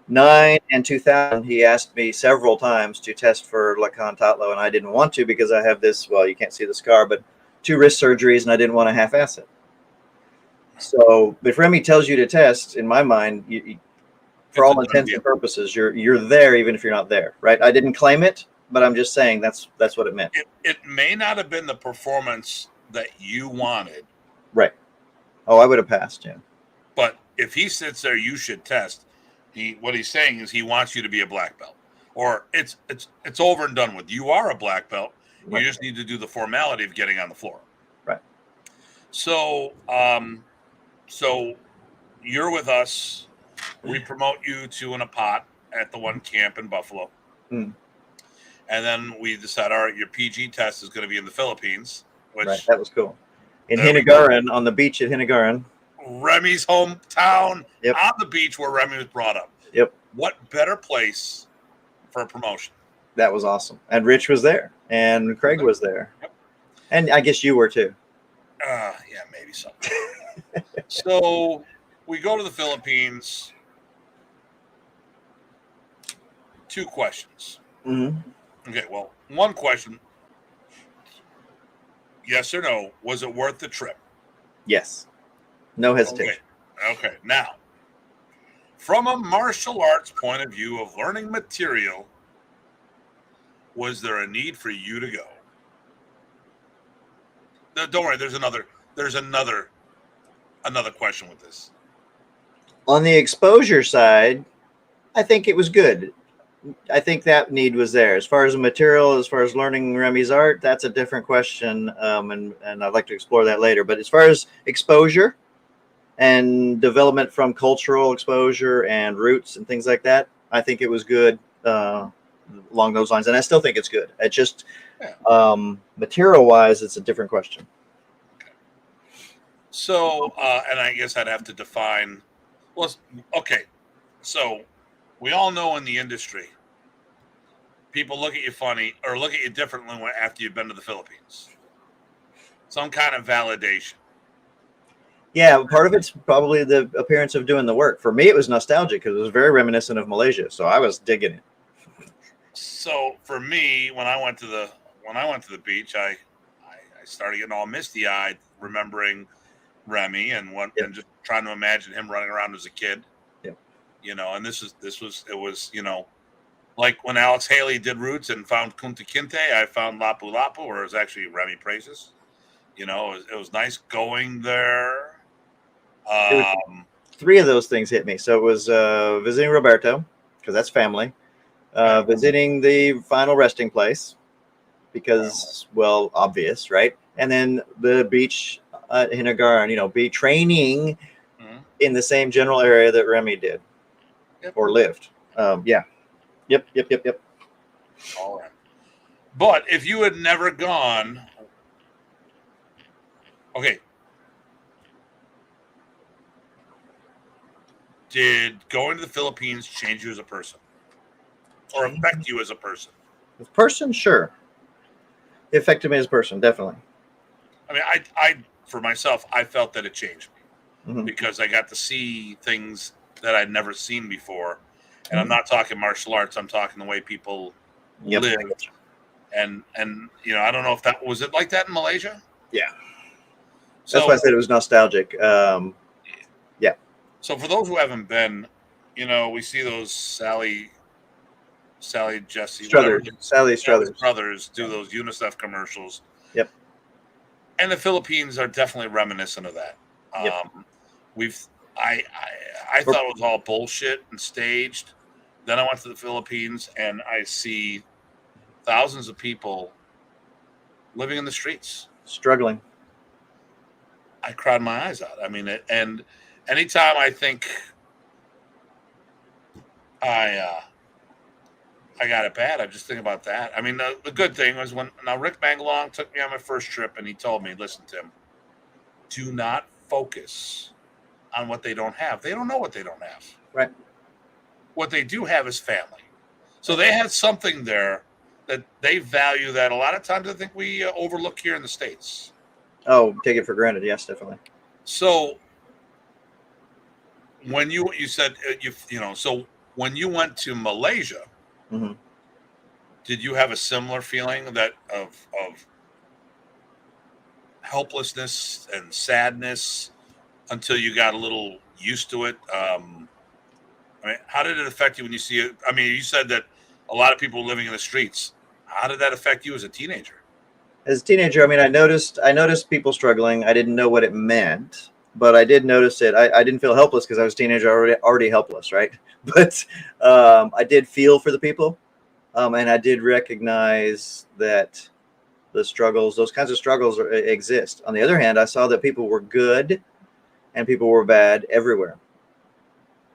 9 and 2000, he asked me several times to test for Lacan Tatlo, and I didn't want to because I have this, well, you can't see the scar, but 2 wrist surgeries, and I didn't want to half-ass it. So if Remy tells you to test, in my mind, for all intents and purposes, you're there even if you're not there, right? I didn't claim it, but I'm just saying that's what it meant. It may not have been the performance that you wanted. Right. Oh, I would have passed, yeah. But if he sits there, you should test. What he's saying is he wants you to be a black belt, or it's over and done with. You are a black belt. Right. You just need to do the formality of getting on the floor. Right. So, so you're with us. We promote you to an APOT at the one camp in Buffalo. Mm. And then we decide, all right, your PG test is going to be in the Philippines. Which, right, that was cool. In Hinugaran, on the beach at Hinugaran. Remy's hometown, yep. On the beach where Remy was brought up. Yep. What better place for a promotion? That was awesome. And Rich was there. And Craig was there. Yep. And I guess you were too. Yeah, maybe so. So we go to the Philippines. 2 questions. Mm-hmm. Okay, well, one question. Yes or no, was it worth the trip? Yes. No hesitation. Okay. Now, from a martial arts point of view of learning material, was there a need for you to go? No, don't worry, there's another question with this. On the exposure side, I think it was good. I think that need was there. As far as the material, as far as learning Remy's art, that's a different question, and I'd like to explore that later. But as far as exposure and development from cultural exposure and roots and things like that, I think it was good along those lines, and I still think it's good. It just material-wise, it's a different question. Okay. So, and I guess I'd have to define. Well, okay. So, we all know in the industry, people look at you funny or look at you differently after you've been to the Philippines. Some kind of validation. Yeah, part of it's probably the appearance of doing the work. For me, it was nostalgic because it was very reminiscent of Malaysia, so I was digging it. So for me, when I went to the beach, I started getting all misty-eyed, remembering Remy and and just trying to imagine him running around as a kid. Yep. And it was like when Alex Haley did Roots and found Kunta Kinte, I found Lapu Lapu, or it was actually Remy Praises. It was nice going there. 3 of those things hit me. So it was visiting Roberto, because that's family. Visiting the final resting place, because, well, obvious, right? And then the beach at Hinugaran, be training in the same general area that Remy did or lived. Yep. All right. But if you had never gone, okay, did going to the Philippines change you as a person or affect you as a person? As a person, sure. It affected me as a person, definitely. I mean, I for myself, I felt that it changed me because I got to see things that I'd never seen before. And I'm not talking martial arts. I'm talking the way people live. And I don't know if that was it like that in Malaysia. Yeah. That's why I said it was nostalgic. Yeah. So for those who haven't been, we see those Sally Jesse Struthers brothers do those UNICEF commercials. Yep. And the Philippines are definitely reminiscent of that. Yep. I thought it was all bullshit and staged. Then I went to the Philippines and I see thousands of people living in the streets, struggling. I cried my eyes out. I mean, and anytime I think I got it bad, I just think about that. I mean, the good thing was when Rick Mangalong took me on my first trip and he told me, listen, Tim, do not focus on what they don't have. They don't know what they don't have. Right. What they do have is family. So they had something there that they value that a lot of times I think we overlook here in the States. Oh, take it for granted. Yes, definitely. So when you said, so When you went to Malaysia, Mm-hmm. did you have a similar feeling that of helplessness and sadness until you got a little used to it? I mean, how did it affect you when you see it? I mean, you said that a lot of people were living in the streets. How did that affect you as a teenager? As a teenager, I mean, I noticed people struggling. I didn't know what it meant, but I did notice it. I didn't feel helpless because I was a teenager, already helpless, right? But I did feel for the people, and I did recognize that the struggles, those kinds of struggles, exist. On the other hand, I saw that people were good and people were bad everywhere,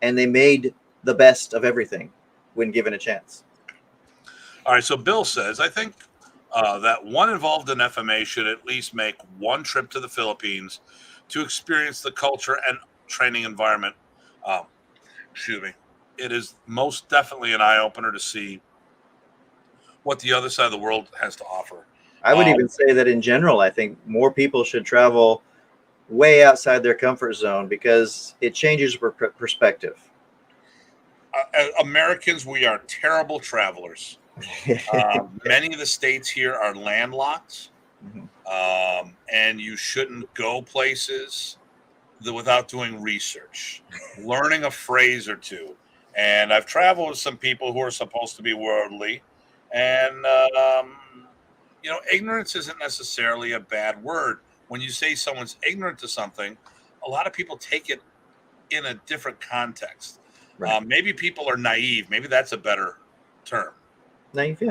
and they made the best of everything when given a chance. All right. So Bill says, I think that one involved in FMA should at least make one trip to the Philippines to experience the culture and training environment. Um, excuse me. It is most definitely an eye opener to see what the other side of the world has to offer. I would even say that in general, I think more people should travel way outside their comfort zone because it changes perspective. Americans, we are terrible travelers. Many of the states here are landlocked, and you shouldn't go places without doing research, learning a phrase or two. And I've traveled with some people who are supposed to be worldly, and ignorance isn't necessarily a bad word. When you say someone's ignorant to something, a lot of people take it in a different context. Right. Maybe people are naive. Maybe that's a better term. Naive,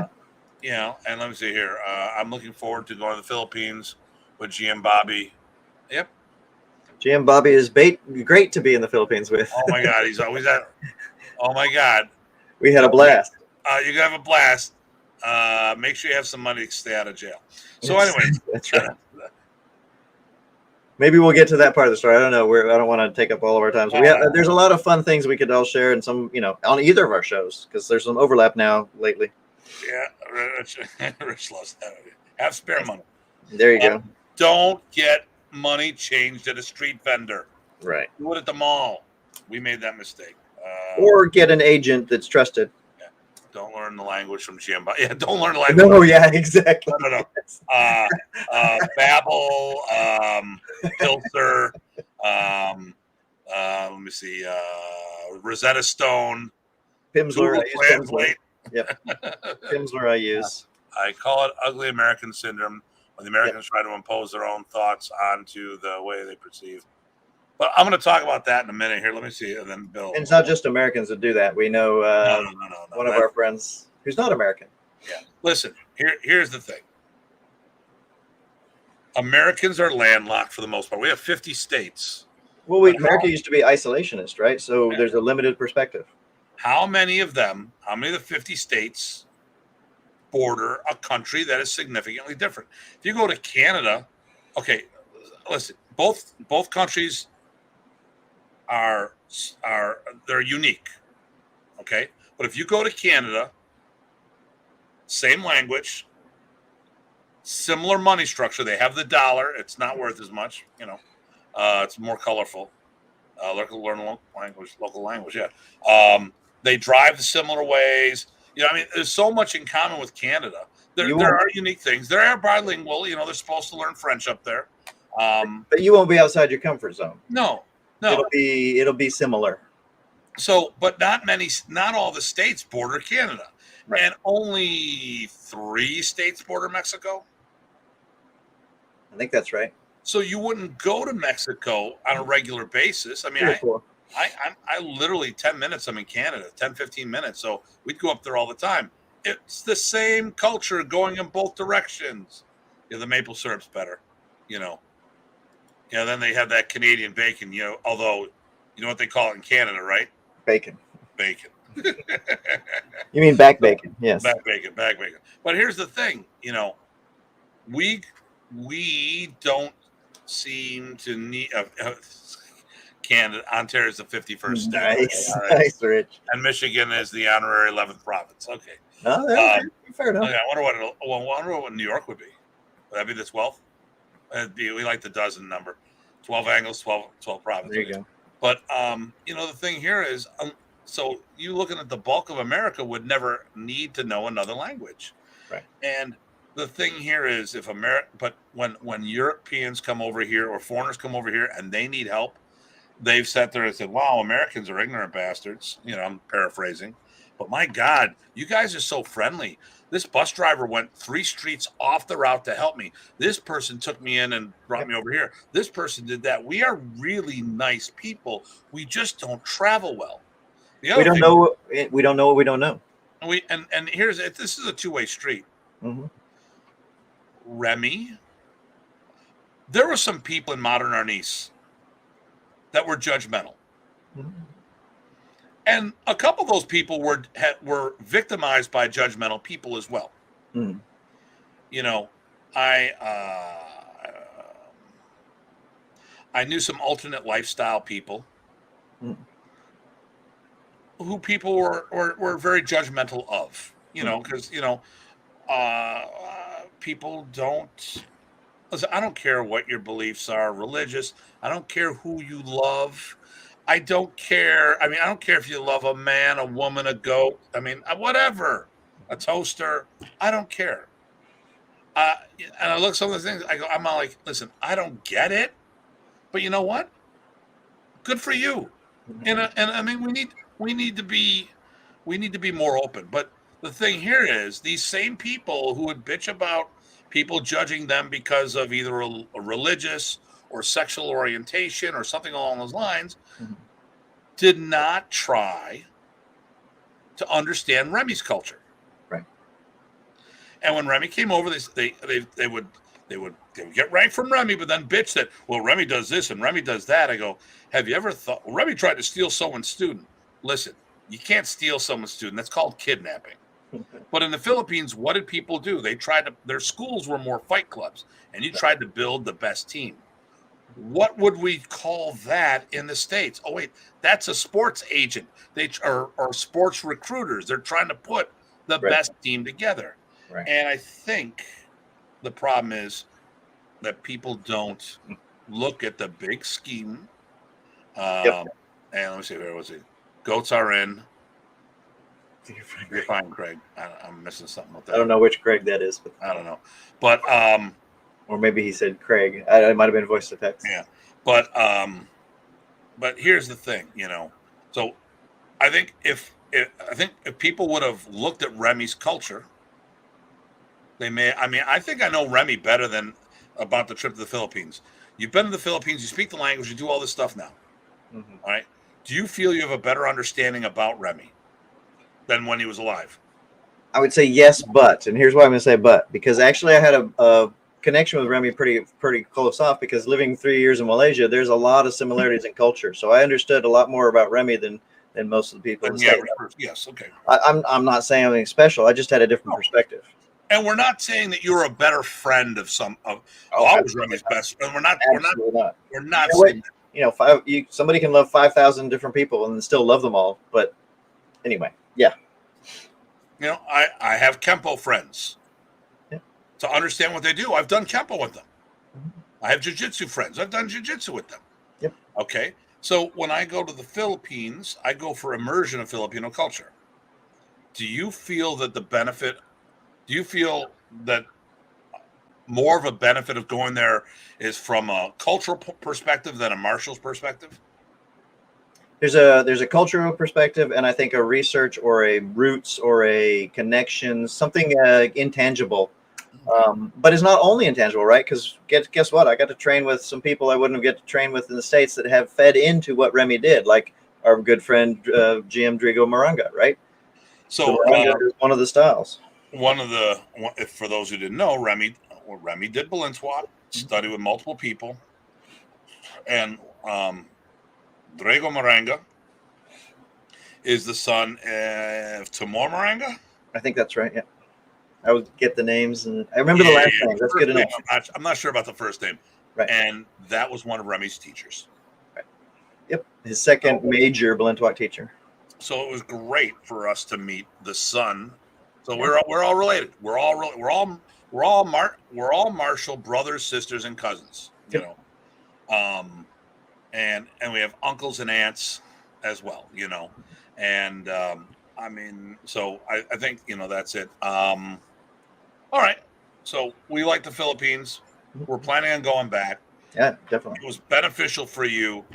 yeah. And let me see here. I'm looking forward to going to the Philippines with G and Bobby. Yep. GM Bobby is great to be in the Philippines with. Oh my God, he's always at. Oh my God, We had a blast. you're gonna have a blast. Make sure you have some money to stay out of jail. So, anyways, That's right. Maybe we'll get to that part of the story. I don't know. I don't want to take up all of our time. So there's a lot of fun things we could all share, and some, on either of our shows, because there's some overlap now lately. Yeah, Rich loves that. Have spare money. There you go. Don't get money changed at a street vendor. Right. Do it at the mall. We made that mistake. Or get an agent that's trusted. Yeah. Don't learn the language from GM. Yeah, don't learn the language. No, yeah, exactly. No. Babel, Pilser, let me see, Rosetta Stone, Pimsleur. Google Translate. Yep. Pimsleur I use. I call it ugly American syndrome when the Americans try to impose their own thoughts onto the way they perceive. But I'm going to talk about that in a minute here. Let me see. And then Bill. And it's not just Americans that do that. We know No. one of our friends who's not American. Yeah. Listen, here's the thing. Americans are landlocked for the most part. We have 50 states. Well, America used to be isolationist, right? So there's a limited perspective. How many of the 50 states border a country that is significantly different? If you go to Canada, okay, listen, both countries they're unique. Okay. But if you go to Canada, same language, similar money structure. They have the dollar. It's not worth as much, it's more colorful. Learn local language. Yeah. They drive the similar ways. There's so much in common with Canada. There are unique things. They are bilingual. They're supposed to learn French up there. But you won't be outside your comfort zone. No. It'll be similar. So, but not all the states border Canada, right. And only 3 states border Mexico. I think that's right. So you wouldn't go to Mexico on a regular basis. I mean, I literally 10 minutes. I'm in Canada, 10, 15 minutes. So we'd go up there all the time. It's the same culture going in both directions. The maple syrup's better, then they have that Canadian bacon, although you know what they call it in Canada, right? Bacon. You mean back bacon? Yes. Back bacon. But here's the thing, we don't seem to need Canada. Ontario is the 51st state. Nice, Rich. And Michigan is the honorary 11th province. Okay. Fair enough. Okay, I wonder what New York would be. Would that be the 12th? We like the dozen number. 12 angles, 12 provinces. There you go. But the thing here is So you looking at the bulk of America would never need to know another language. Right. And the thing here is if but when Europeans come over here or foreigners come over here and they need help, they've sat there and said, wow, Americans are ignorant bastards. I'm paraphrasing. But my God, you guys are so friendly. This bus driver went 3 streets off the route to help me. This person took me in and brought me over here. This person did that. We are really nice people. We just don't travel well. We don't know what we don't know. And this is a two-way street. Mm-hmm. Remy, there were some people in modern Arnis that were judgmental. Mm-hmm. And a couple of those people were victimized by judgmental people as well. Mm-hmm. I knew some alternate lifestyle people Mm-hmm. who people were very judgmental of, because, people don't listen. I don't care what your beliefs are, religious. I don't care who you love. I don't care. I don't care if you love a man, a woman, a goat. Whatever, a toaster. I don't care. And I look at some of the things. I'm not like, listen, I don't get it, but you know what? Good for you. We need to be more open. But the thing here is, these same people who would bitch about people judging them because of either a religious or sexual orientation or something along those lines, mm-hmm. did not try to understand Remy's culture. Right. And when Remy came over, they would get right from Remy, but then bitch that, well, Remy does this and Remy does that. I go, have you ever thought, well, Remy tried to steal someone's student. Listen, you can't steal someone's student. That's called kidnapping. But in the Philippines, what did people do? Their schools were more fight clubs, and you tried to build the best team. What would we call that in the States? Oh, wait, that's a sports agent. They are sports recruiters. They're trying to put the best team together. Right. And I think the problem is that people don't look at the big scheme. And let me see, where was it? Goats are in. You're fine, Craig. I'm missing something with that. I don't know which Craig that is, but I don't know. But or maybe he said Craig. It might have been voice to text. Yeah. But here's the thing, So I think if people would have looked at Remy's culture, they may. I think I know Remy better than about the trip to the Philippines. You've been to the Philippines. You speak the language. You do all this stuff now. Mm-hmm. All right. Do you feel you have a better understanding about Remy than when he was alive? I would say yes, but, and here's why I'm going to say but, because actually I had a connection with Remy pretty close off, because living 3 years in Malaysia, there's a lot of similarities in culture. So I understood a lot more about Remy than most of the people. Yes, okay. I'm not saying anything special. I just had a different perspective. And we're not saying that you're a better friend of some of. I was Remy's best friend. We're not saying that. Somebody can love 5,000 different people and still love them all. But anyway, yeah. I have Kempo friends. Yeah. To understand what they do, I've done Kempo with them. Mm-hmm. I have jiu-jitsu friends. I've done jiu-jitsu with them. Yep. Okay. So when I go to the Philippines, I go for immersion of Filipino culture. Do you feel that more of a benefit of going there is from a cultural perspective than a martial perspective? There's a cultural perspective, and I think a research or a roots or a connection, something intangible. But it's not only intangible, right? Because guess what? I got to train with some people I wouldn't have get to train with in the States that have fed into what Remy did, like our good friend GM Drigo Maranga, right? So is one of the styles. For those who didn't know, Remy did Balinsuat, studied with multiple people, and Drigo Maranga is the son of Timor Maranga. I think that's right. Yeah, I would get the names, and I remember the last name. That's good enough. I'm not sure about the first name. Right. And that was one of Remy's teachers. Right. Yep, his second major Balinsuat teacher. So it was great for us to meet the son. So we're all related. We're all martial brothers, sisters, and cousins. Yep. And we have uncles and aunts as well. And so I think that's it. All right. So we like the Philippines. We're planning on going back. Yeah, definitely. It was beneficial for you.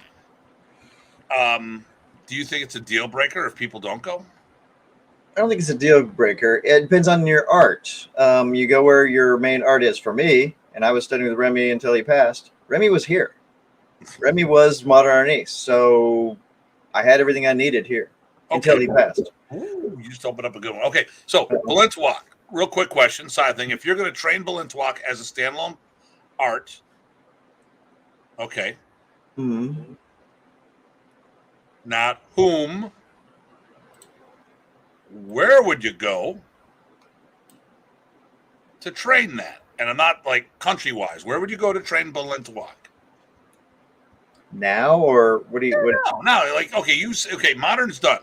Do you think it's a deal breaker if people don't go? I don't think it's a deal breaker. It depends on your art. You go where your main art is. For me, and I was studying with Remy until he passed. Remy was here. Remy was modern artiste, so I had everything I needed here until he passed. Ooh, you just opened up a good one. Okay, so Balintuak. Real quick question, side thing. If you're going to train Balintuak as a standalone art, okay. Mm-hmm. Not whom. Where would you go to train that? And I'm not like country wise. Where would you go to train Balintuak? Now, or what do you? No, like okay, modern's done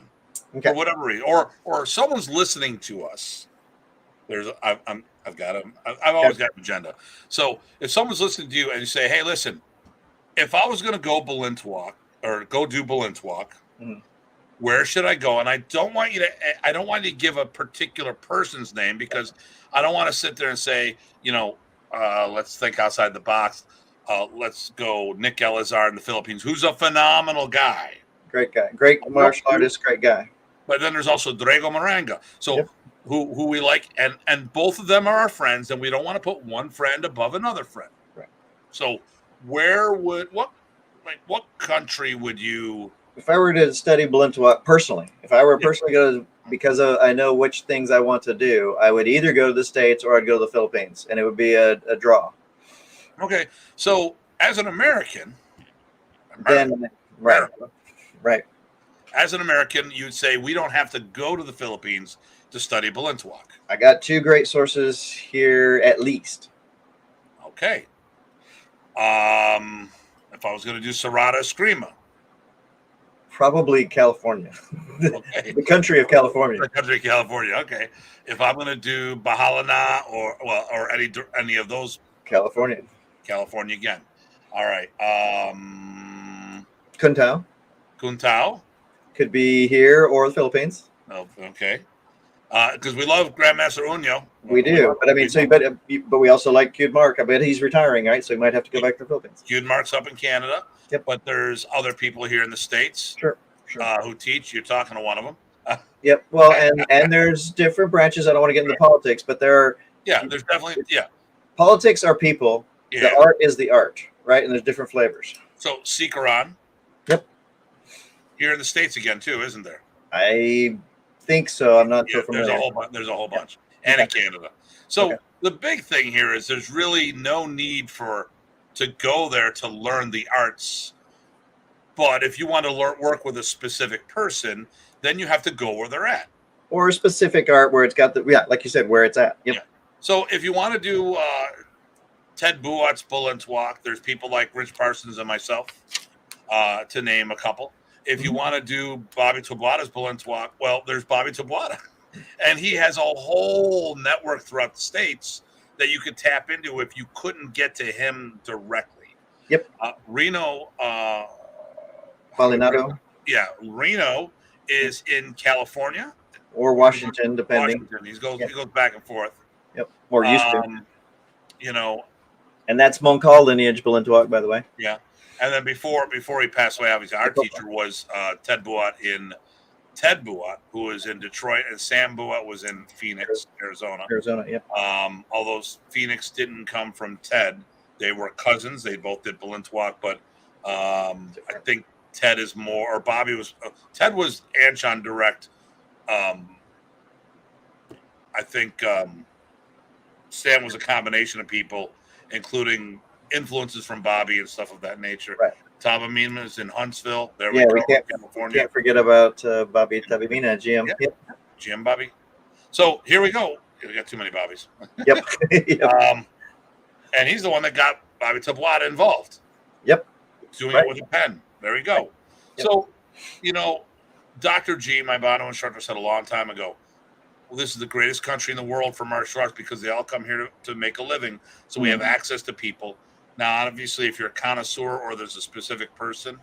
Okay. for whatever reason, or someone's listening to us. I've always got an agenda. So if someone's listening to you and you say, hey, listen, if I was going to go Balintuak or go do Balintuak, where should I go? And I don't want you to give a particular person's name because I don't want to sit there and say, let's think outside the box. Let's go Nick Elazar in the Philippines, who's a phenomenal guy. Great guy. Great martial artist, great guy. But then there's also Drago Maranga. So who we like, and both of them are our friends, and we don't want to put one friend above another friend. Right. So what country would you? If I were to study Balintuak personally, if I were personally going to, because I know which things I want to do, I would either go to the States or I'd go to the Philippines, and it would be a draw. Okay, so as an American, then right. As an American, you'd say we don't have to go to the Philippines to study Balintuak. I got two great sources here, at least. Okay. If I was going to do Serrata Eskrima. Probably California. Okay. The country of California. The country of California. Okay. If I'm going to do Bahalana or any of those. California again. All right. Kuntao. Could be here or the Philippines. Oh, okay. Because we love Grandmaster Unyo. We do, but I mean, but we also like Cud Mark. I bet he's retiring, right? So we might have to go back to the Philippines. Cud Mark's up in Canada. Yep. But there's other people here in the States. Sure. Who teach. You're talking to one of them. Yep. Well, and there's different branches. I don't want to get into politics, but there are. Yeah, there's definitely. Yeah. Politics are people. Yeah. The art is the art, right? And there's different flavors. So Sikaran. Yep. Here in the States again too, isn't there? I think so. I'm not so familiar. There's a whole bunch, and in Canada. So the big thing here is there's really no need to go there to learn the arts. But if you want to work with a specific person, then you have to go where they're at. Or a specific art where it's got like you said, where it's at. Yep. Yeah. So if you want to do Ted Buat's Balintuak, there's people like Rich Parsons and myself, to name a couple. If you want to do Bobby Tabuada's Balintuak, well, there's Bobby Tabuada. And he has a whole network throughout the States that you could tap into if you couldn't get to him directly. Yep. Reno. Palinado. Yeah, Reno is in California. Or Washington, depending. He goes back and forth. Yep. Or used to. And that's Moncall lineage Balintuak, by the way. Yeah. And then before he passed away, obviously, our teacher was Ted Buat, who was in Detroit, and Sam Buat was in Phoenix, Arizona. Yep. Although Phoenix didn't come from Ted, they were cousins. They both did Balintuak, but I think Ted is more, or Bobby was. Ted was Anshan direct. I think Sam was a combination of people, including influences from Bobby and stuff of that nature. Right. Tabamina is in Huntsville. We can't forget about Bobby Tabamina, GM. Yeah. Yep. GM Bobby. So here we go. We got too many Bobbies. Yep. And he's the one that got Bobby Tabuada involved. Yep. Doing it with a pen. There we go. Yep. So, Dr. G, my Bono instructor, said a long time ago, well, this is the greatest country in the world for martial arts because they all come here to make a living. So we have access to people. Now, obviously, if you're a connoisseur or there's a specific person,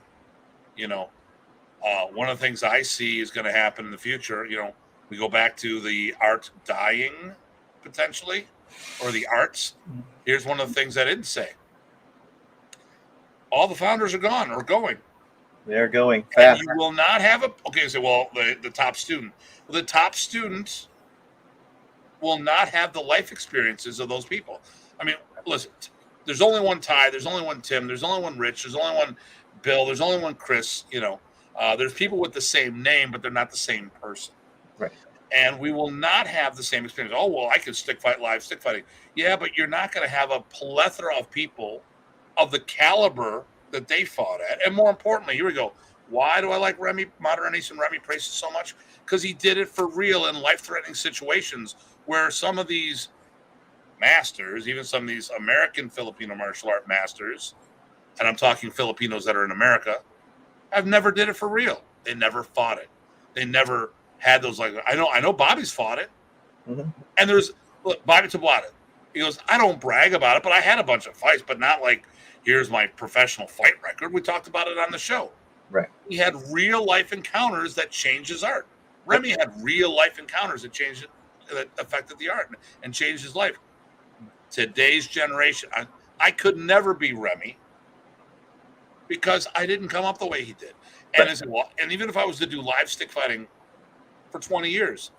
One of the things I see is going to happen in the future, we go back to the art dying potentially, or the arts. Here's one of the things I didn't say. All the founders are gone or going. They're going And fast. you will not have the top student. Well, the top students will not have the life experiences of those people. I mean, listen, there's only one Ty, there's only one Tim, there's only one Rich, there's only one Bill, there's only one Chris, there's people with the same name, but they're not the same person. Right. And we will not have the same experience. Oh, well, I can stick fighting. Yeah, but you're not going to have a plethora of people of the caliber that they fought at. And more importantly, here we go. Why do I like Modern Ace and Remy Price so much? Because he did it for real in life-threatening situations where some of these masters, even some of these American Filipino martial art masters, and I'm talking Filipinos that are in America, have never did it for real. They never fought it. They never had those, like, I know Bobby's fought it. Mm-hmm. And Bobby Tablata. He goes, I don't brag about it, but I had a bunch of fights, but not like, here's my professional fight record. We talked about it on the show. Right. He had real life encounters that changed his art. Remy had real life encounters that affected the art and changed his life. Today's generation, I could never be Remy because I didn't come up the way he did. And even if I was to do live stick fighting for 20 years,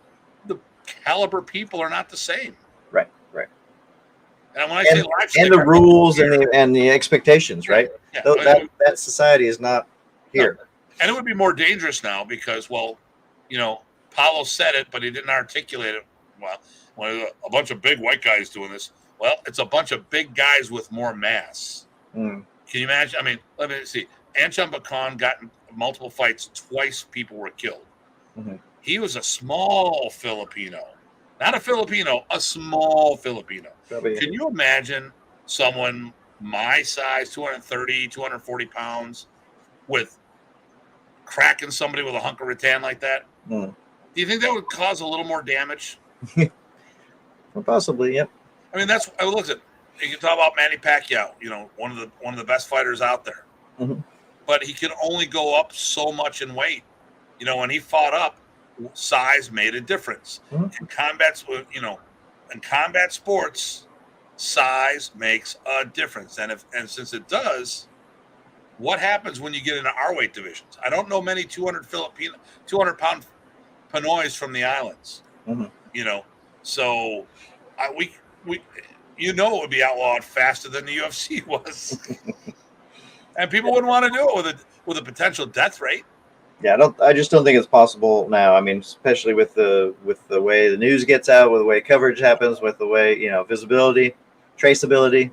the caliber people are not the same. Right. And when I say live stick, and the rules and the expectations, right? Yeah. That society is not here. No. And it would be more dangerous now because, Paulo said it, but he didn't articulate it. Well, when a bunch of big white guys doing this, well, it's a bunch of big guys with more mass. Mm. Can you imagine? I mean, let me see. Ancham Bakan got in multiple fights. Twice people were killed. Mm-hmm. He was a small Filipino. Not a Filipino, a small Filipino. Probably. Can you imagine someone my size, 230, 240 pounds, with cracking somebody with a hunk of rattan like that? Mm. Do you think that would cause a little more damage? Well, possibly, yep. I mean, look at, you can talk about Manny Pacquiao, one of the best fighters out there. Mm-hmm. But he could only go up so much in weight. When he fought up, size made a difference. Mm-hmm. In combat sports, size makes a difference. And since it does, what happens when you get into our weight divisions? I don't know many 200-pound Pinoys from the islands. Mm-hmm. So we it would be outlawed faster than the UFC was, and people wouldn't want to do it with a potential death rate. Yeah, I just don't think it's possible now. I mean, especially with the way the news gets out, with the way coverage happens, with the way visibility, traceability.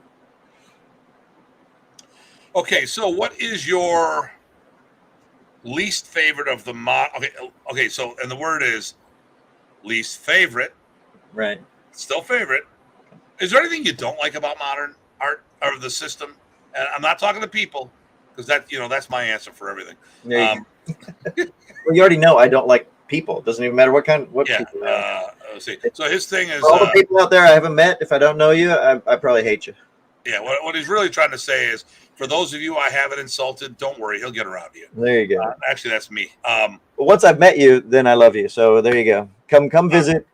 Okay, so what is your least favorite of the mod? Okay. So, and the word is least favorite. Right. Still favorite. Is there anything you don't like about modern art or the system? And I'm not talking to people because that's my answer for everything. Yeah. Well, you already know I don't like people. It doesn't even matter what people. Let's see. So his thing is for all the people out there I haven't met. If I don't know you, I probably hate you. Yeah. What he's really trying to say is, for those of you I haven't insulted, don't worry, he'll get around to you. There you go. Actually, that's me. But once I've met you, then I love you. So there you go. Come visit.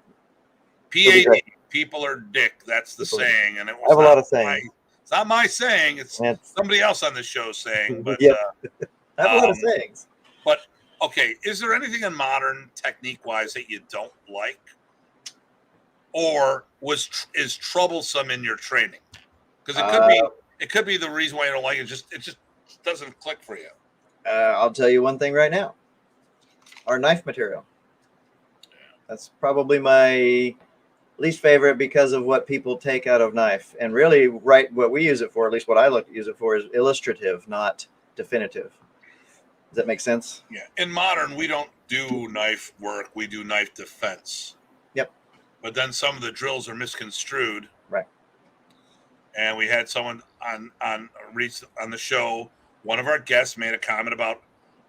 PAD, people are dick. That's the saying, and I have a lot of sayings. It's not my saying. It's somebody else on the show saying. But yeah. I have a lot of sayings. But okay, is there anything in modern technique-wise that you don't like, or is troublesome in your training? Because it could be the reason why you don't like it. It just doesn't click for you. I'll tell you one thing right now. Our knife material. That's probably my least favorite because of what people take out of knife. And really, what we use it for, at least what I use it for, is illustrative, not definitive. Does that make sense? Yeah. In modern, we don't do knife work. We do knife defense. Yep. But then some of the drills are misconstrued. Right. And we had someone on the show. One of our guests made a comment about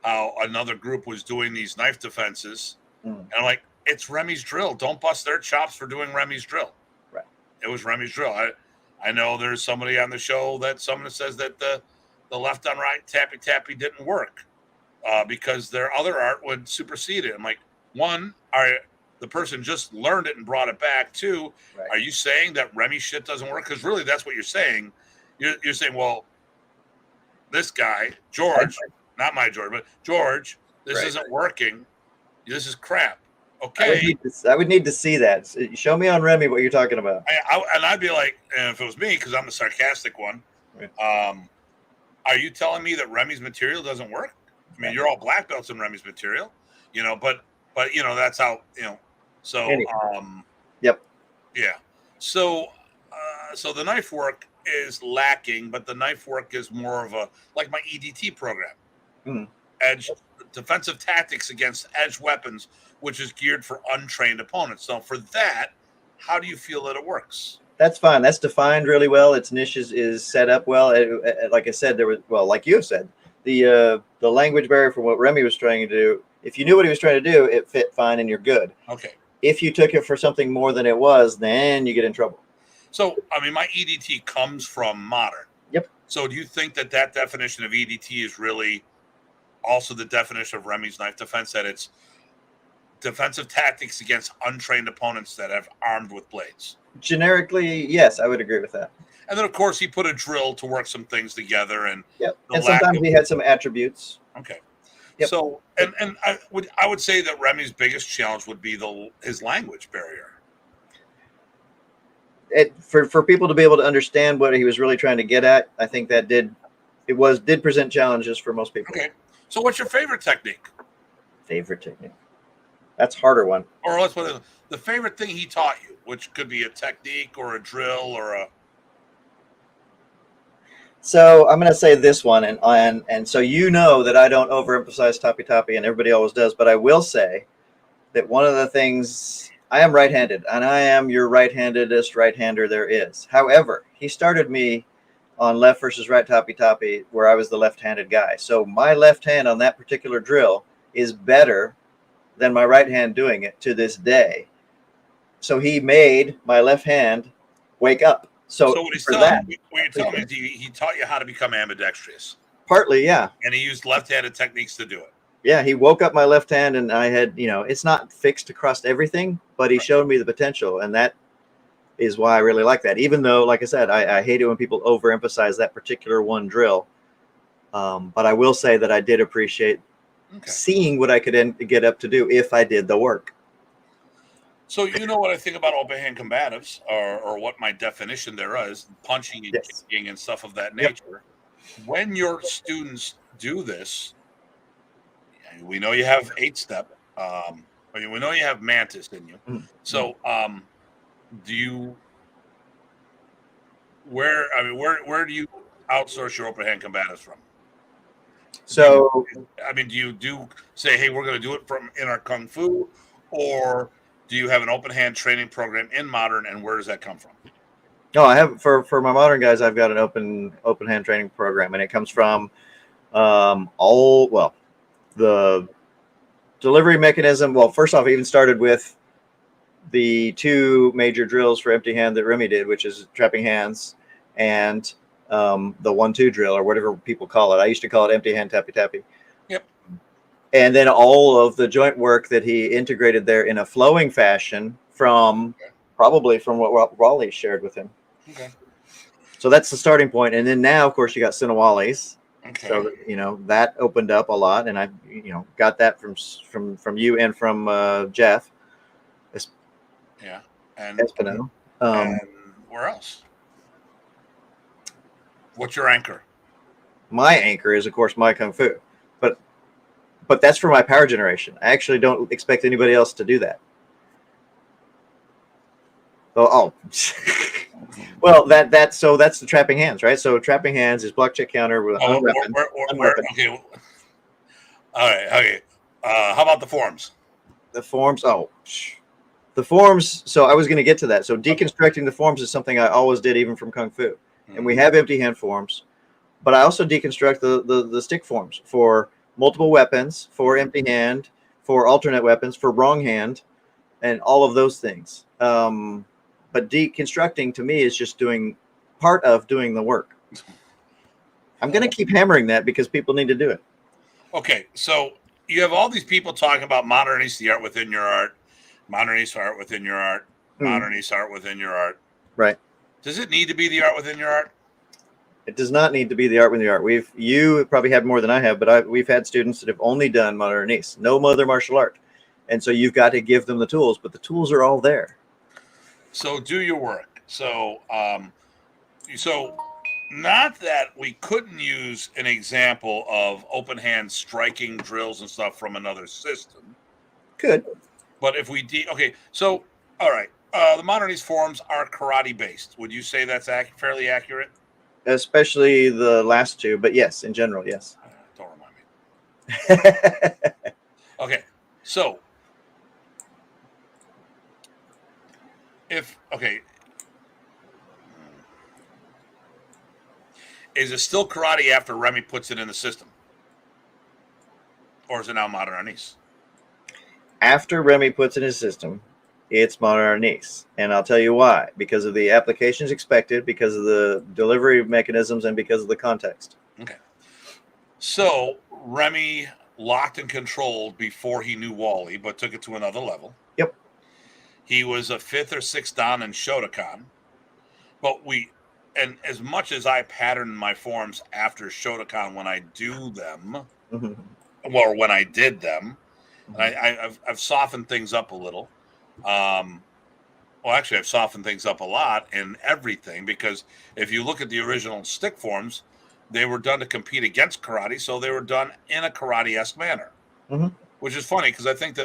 how another group was doing these knife defenses. And I'm like, it's Remy's drill. Don't bust their chops for doing Remy's drill. Right. It was Remy's drill. I know there's somebody on the show that someone says that the left on right tappy didn't work. because their other art would supersede it. I'm like, one, the person just learned it and brought it back. Two, Right. are you saying that Remy shit doesn't work? Because really, that's what you're saying. You're saying, well, this guy, George, not my George, but George, this Right. isn't working. This is crap. Okay. I would need to see that. Show me on Remy what you're talking about. And I'd be like, and if it was me, because I'm the sarcastic one, Right. Are you telling me that Remy's material doesn't work? I mean, you're all black belts in Remy's material, but that's how, so, Anyway. Yep. Yeah. So the knife work is lacking, but the knife work is more of like my EDT program, edge defensive tactics against edge weapons, which is geared for untrained opponents. So for that, how do you feel that it works? That's fine. That's defined really well. Its niche is set up well. Like I said, like you have said, the language barrier for what Remy was trying to do. If you knew what he was trying to do, it fit fine and you're good. Okay. If you took it for something more than it was, then you get in trouble. So, I mean, my EDT comes from modern. Yep. So do you think that definition of EDT is really also the definition of Remy's knife defense, that it's defensive tactics against untrained opponents that have armed with blades? Generically, yes, I would agree with that. And then, of course, he put a drill to work some things together. And and sometimes he had some attributes. Okay. Yep. So, and I would say that Remy's biggest challenge would be his language barrier. For people to be able to understand what he was really trying to get at, I think that did present challenges for most people. Okay. So what's your favorite technique? Favorite technique? That's a harder one. Or let's put it, the favorite thing he taught you, which could be a technique or a drill or a... So I'm going to say this one, and so you know that I don't overemphasize tapi, and everybody always does, but I will say that one of the things, I am right-handed, and I am your right-handedest right-hander there is. However, he started me on left versus right tapi, where I was the left-handed guy. So my left hand on that particular drill is better than my right hand doing it to this day. So he made my left hand wake up. So what you're telling me is he taught you how to become ambidextrous. Partly, yeah. And he used left-handed techniques to do it. Yeah, he woke up my left hand, and I had, it's not fixed across everything, but he showed me the potential, and that is why I really like that. Even though, like I said, I hate it when people overemphasize that particular one drill. But I will say that I did appreciate seeing what I could get up to do if I did the work. So you know what I think about open hand combatives, or what my definition there is, punching and kicking and stuff of that nature. Yep. When your students do this, we know you have 8-step. We know you have Mantis in you. Mm-hmm. So where do you outsource your open hand combatives from? So do you say, hey, we're going to do it from in our Kung Fu, or do you have an open hand training program in modern, and where does that come from? No, I have for my modern guys, I've got an open hand training program, and it comes from the delivery mechanism. Well, first off, it even started with the 2 major drills for empty hand that Remy did, which is trapping hands and the 1-2 drill, or whatever people call it. I used to call it empty hand tapi. Yep. And then all of the joint work that he integrated there in a flowing fashion probably from what Raleigh shared with him. Okay. So that's the starting point. And then now, of course, you got Sinawali's. Okay. So that opened up a lot, and I got that from you and from Jeff. Yeah. And Espino. And where else? What's your anchor? My anchor is, of course, my Kung Fu, but that's for my power generation. I actually don't expect anybody else to do that. Well, that's the trapping hands, right? So trapping hands is block check counter with unweapon. Okay. All right. Okay. How about the forms? The forms. The forms. So I was going to get to that. So deconstructing the forms is something I always did, even from Kung Fu. And we have empty hand forms, but I also deconstruct the stick forms for multiple weapons, for empty hand, for alternate weapons, for wrong hand, and all of those things. But deconstructing to me is just part of doing the work. I'm going to keep hammering that because people need to do it. Okay, so you have all these people talking about modernist, the art within your art, modernist art within your art, modernist art within your art. Right. Does it need to be the art within your art? It does not need to be the art within the art. You probably had more than I have, but we've had students that have only done modernist, no other martial art, and so you've got to give them the tools, but the tools are all there. So do your work. So not that we couldn't use an example of open hand striking drills and stuff from another system. Good. But if we okay, so all right, the modernist forms are karate based. Would you say that's fairly accurate? Especially the last two, but yes, in general, yes. Don't remind me. Okay, so is it still karate after Remy puts it in the system, or is it now modernist? After Remy puts in his system, it's modernist, and I'll tell you why. Because of the applications expected, because of the delivery mechanisms, and because of the context. Okay. So Remy locked and controlled before he knew Wally, but took it to another level. Yep. He was a 5th or 6th dan in Shotokan, but and as much as I pattern my forms after Shotokan when I do them, or when I did them, and I've softened things up a little. Well, actually, I've softened things up a lot in everything, because if you look at the original stick forms, they were done to compete against karate, so they were done in a karate-esque manner, which is funny because I think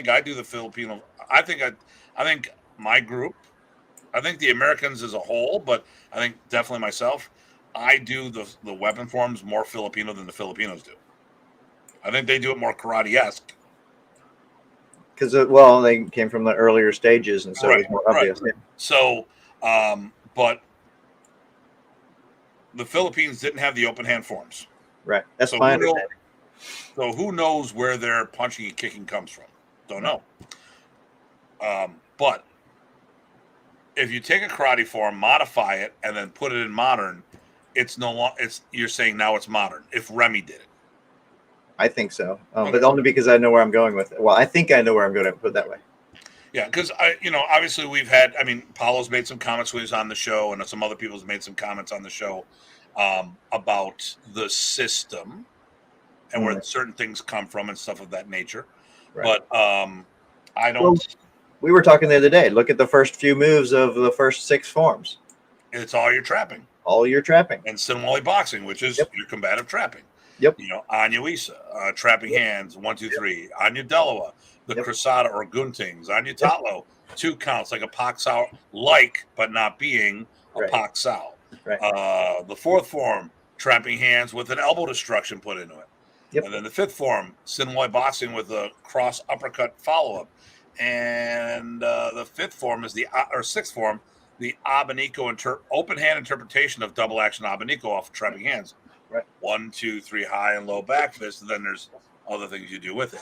I do the Filipino. I think my group, I think the Americans as a whole, but I think definitely myself, I do the weapon forms more Filipino than the Filipinos do. I think they do it more karate-esque. Because, well, they came from the earlier stages, and so it was more obvious. Right. So, but the Philippines didn't have the open hand forms. Right. That's my understanding. So who knows where their punching and kicking comes from? Don't know. But if you take a karate form, modify it, and then put it in modern, it's no longer. You're saying now it's modern. If Remy did it, I think so, but only because I know where I'm going with it. Well, I think I know where I'm going to put it that way. Yeah, because obviously we've had. I mean, Paulo's made some comments when he was on the show, and some other people's made some comments on the show about the system and where certain things come from and stuff of that nature. Right. But I don't. Well, we were talking the other day. Look at the first few moves of the first 6 forms. It's all your trapping. All your trapping. And Sinwali boxing, which is your combative trapping. Yep. Anya Isa, trapping hands, 1, 2, 3. Anya Delawa, the Cruzada or Guntings. Anya Tatlo, 2 counts, like a Pak Sao, but not being a Pak Sao. Right. The 4th form, trapping hands with an elbow destruction put into it. Yep. And then the 5th form, Sinwali boxing with a cross uppercut follow-up. And the 5th form is or 6th form, the Abanico open hand interpretation of double action Abanico off of trapping hands. Right. 1, 2, 3 high and low back fist, and then there's other things you do with it.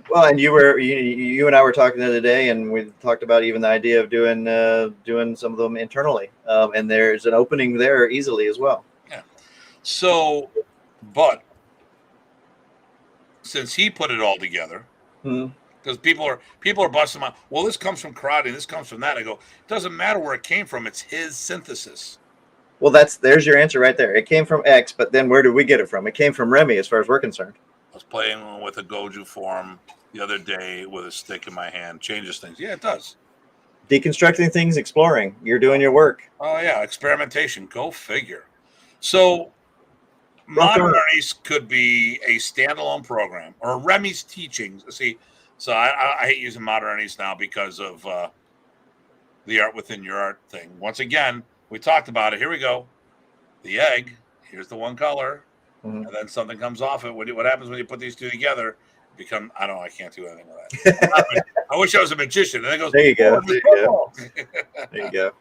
Well, and you and I were talking the other day, and we talked about even the idea of doing some of them internally, and there's an opening there easily as well. Yeah. So, but since he put it all together, because people are busting my, well, this comes from karate, this comes from that. I go, it doesn't matter where it came from; it's his synthesis. Well, there's your answer right there. It came from X, but then where did we get it from? It came from Remy, as far as we're concerned. I was playing with a Goju form the other day with a stick in my hand. Changes things. Yeah, it does. Deconstructing things, exploring. You're doing your work. Oh, yeah. Experimentation. Go figure. So, Modernist could be a standalone program, or Remy's teachings. See, so I hate using Modernist now because of the art within your art thing. Once again, we talked about it. Here we go. The egg. Here's the one color. And then something comes off it. What happens when you put these two together? I can't do anything with that. I wish I was a magician. And it goes, there you go. There you go.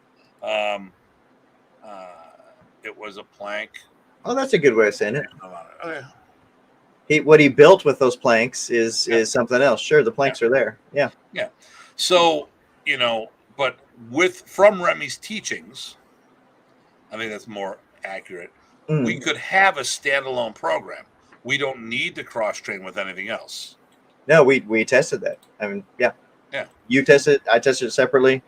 It was a plank. Oh, that's a good way of saying it. Okay. What he built with those planks is something else. Sure, the planks are there. Yeah. Yeah. So, but from Remy's teachings, I think that's more accurate. We could have a standalone program. we don't need to cross train with anything else. No, we tested that. I mean, yeah. Yeah. You tested. I tested it separately,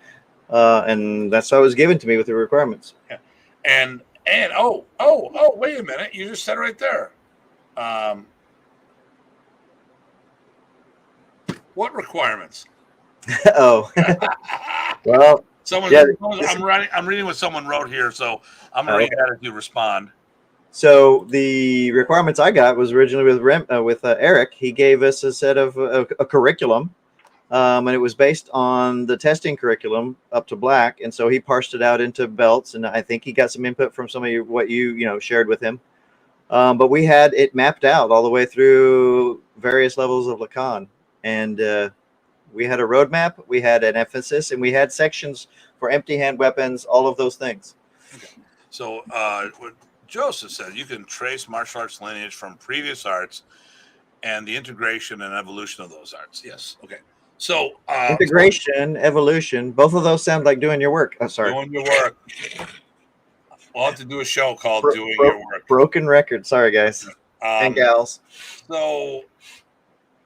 and that's how it was given to me with the requirements. Yeah. And oh, wait a minute. You just said it right there. What requirements? Oh, well, Someone, yeah. I'm reading what someone wrote here, so I'm going to read that as you respond. So the requirements I got was originally with Eric. He gave us a set of a curriculum, and it was based on the testing curriculum up to black. And so he parsed it out into belts, and I think he got some input from some of what you shared with him. But we had it mapped out all the way through various levels of Lacan, and we had a roadmap, we had an emphasis, and we had sections for empty hand weapons, all of those things. Okay. So what Joseph says, you can trace martial arts lineage from previous arts and the integration and evolution of those arts. Yes. Okay. So integration, evolution, both of those sound like doing your work. Oh, sorry. Doing your work. We'll have to do a show called Doing Your Work. Broken record. Sorry, guys and gals. So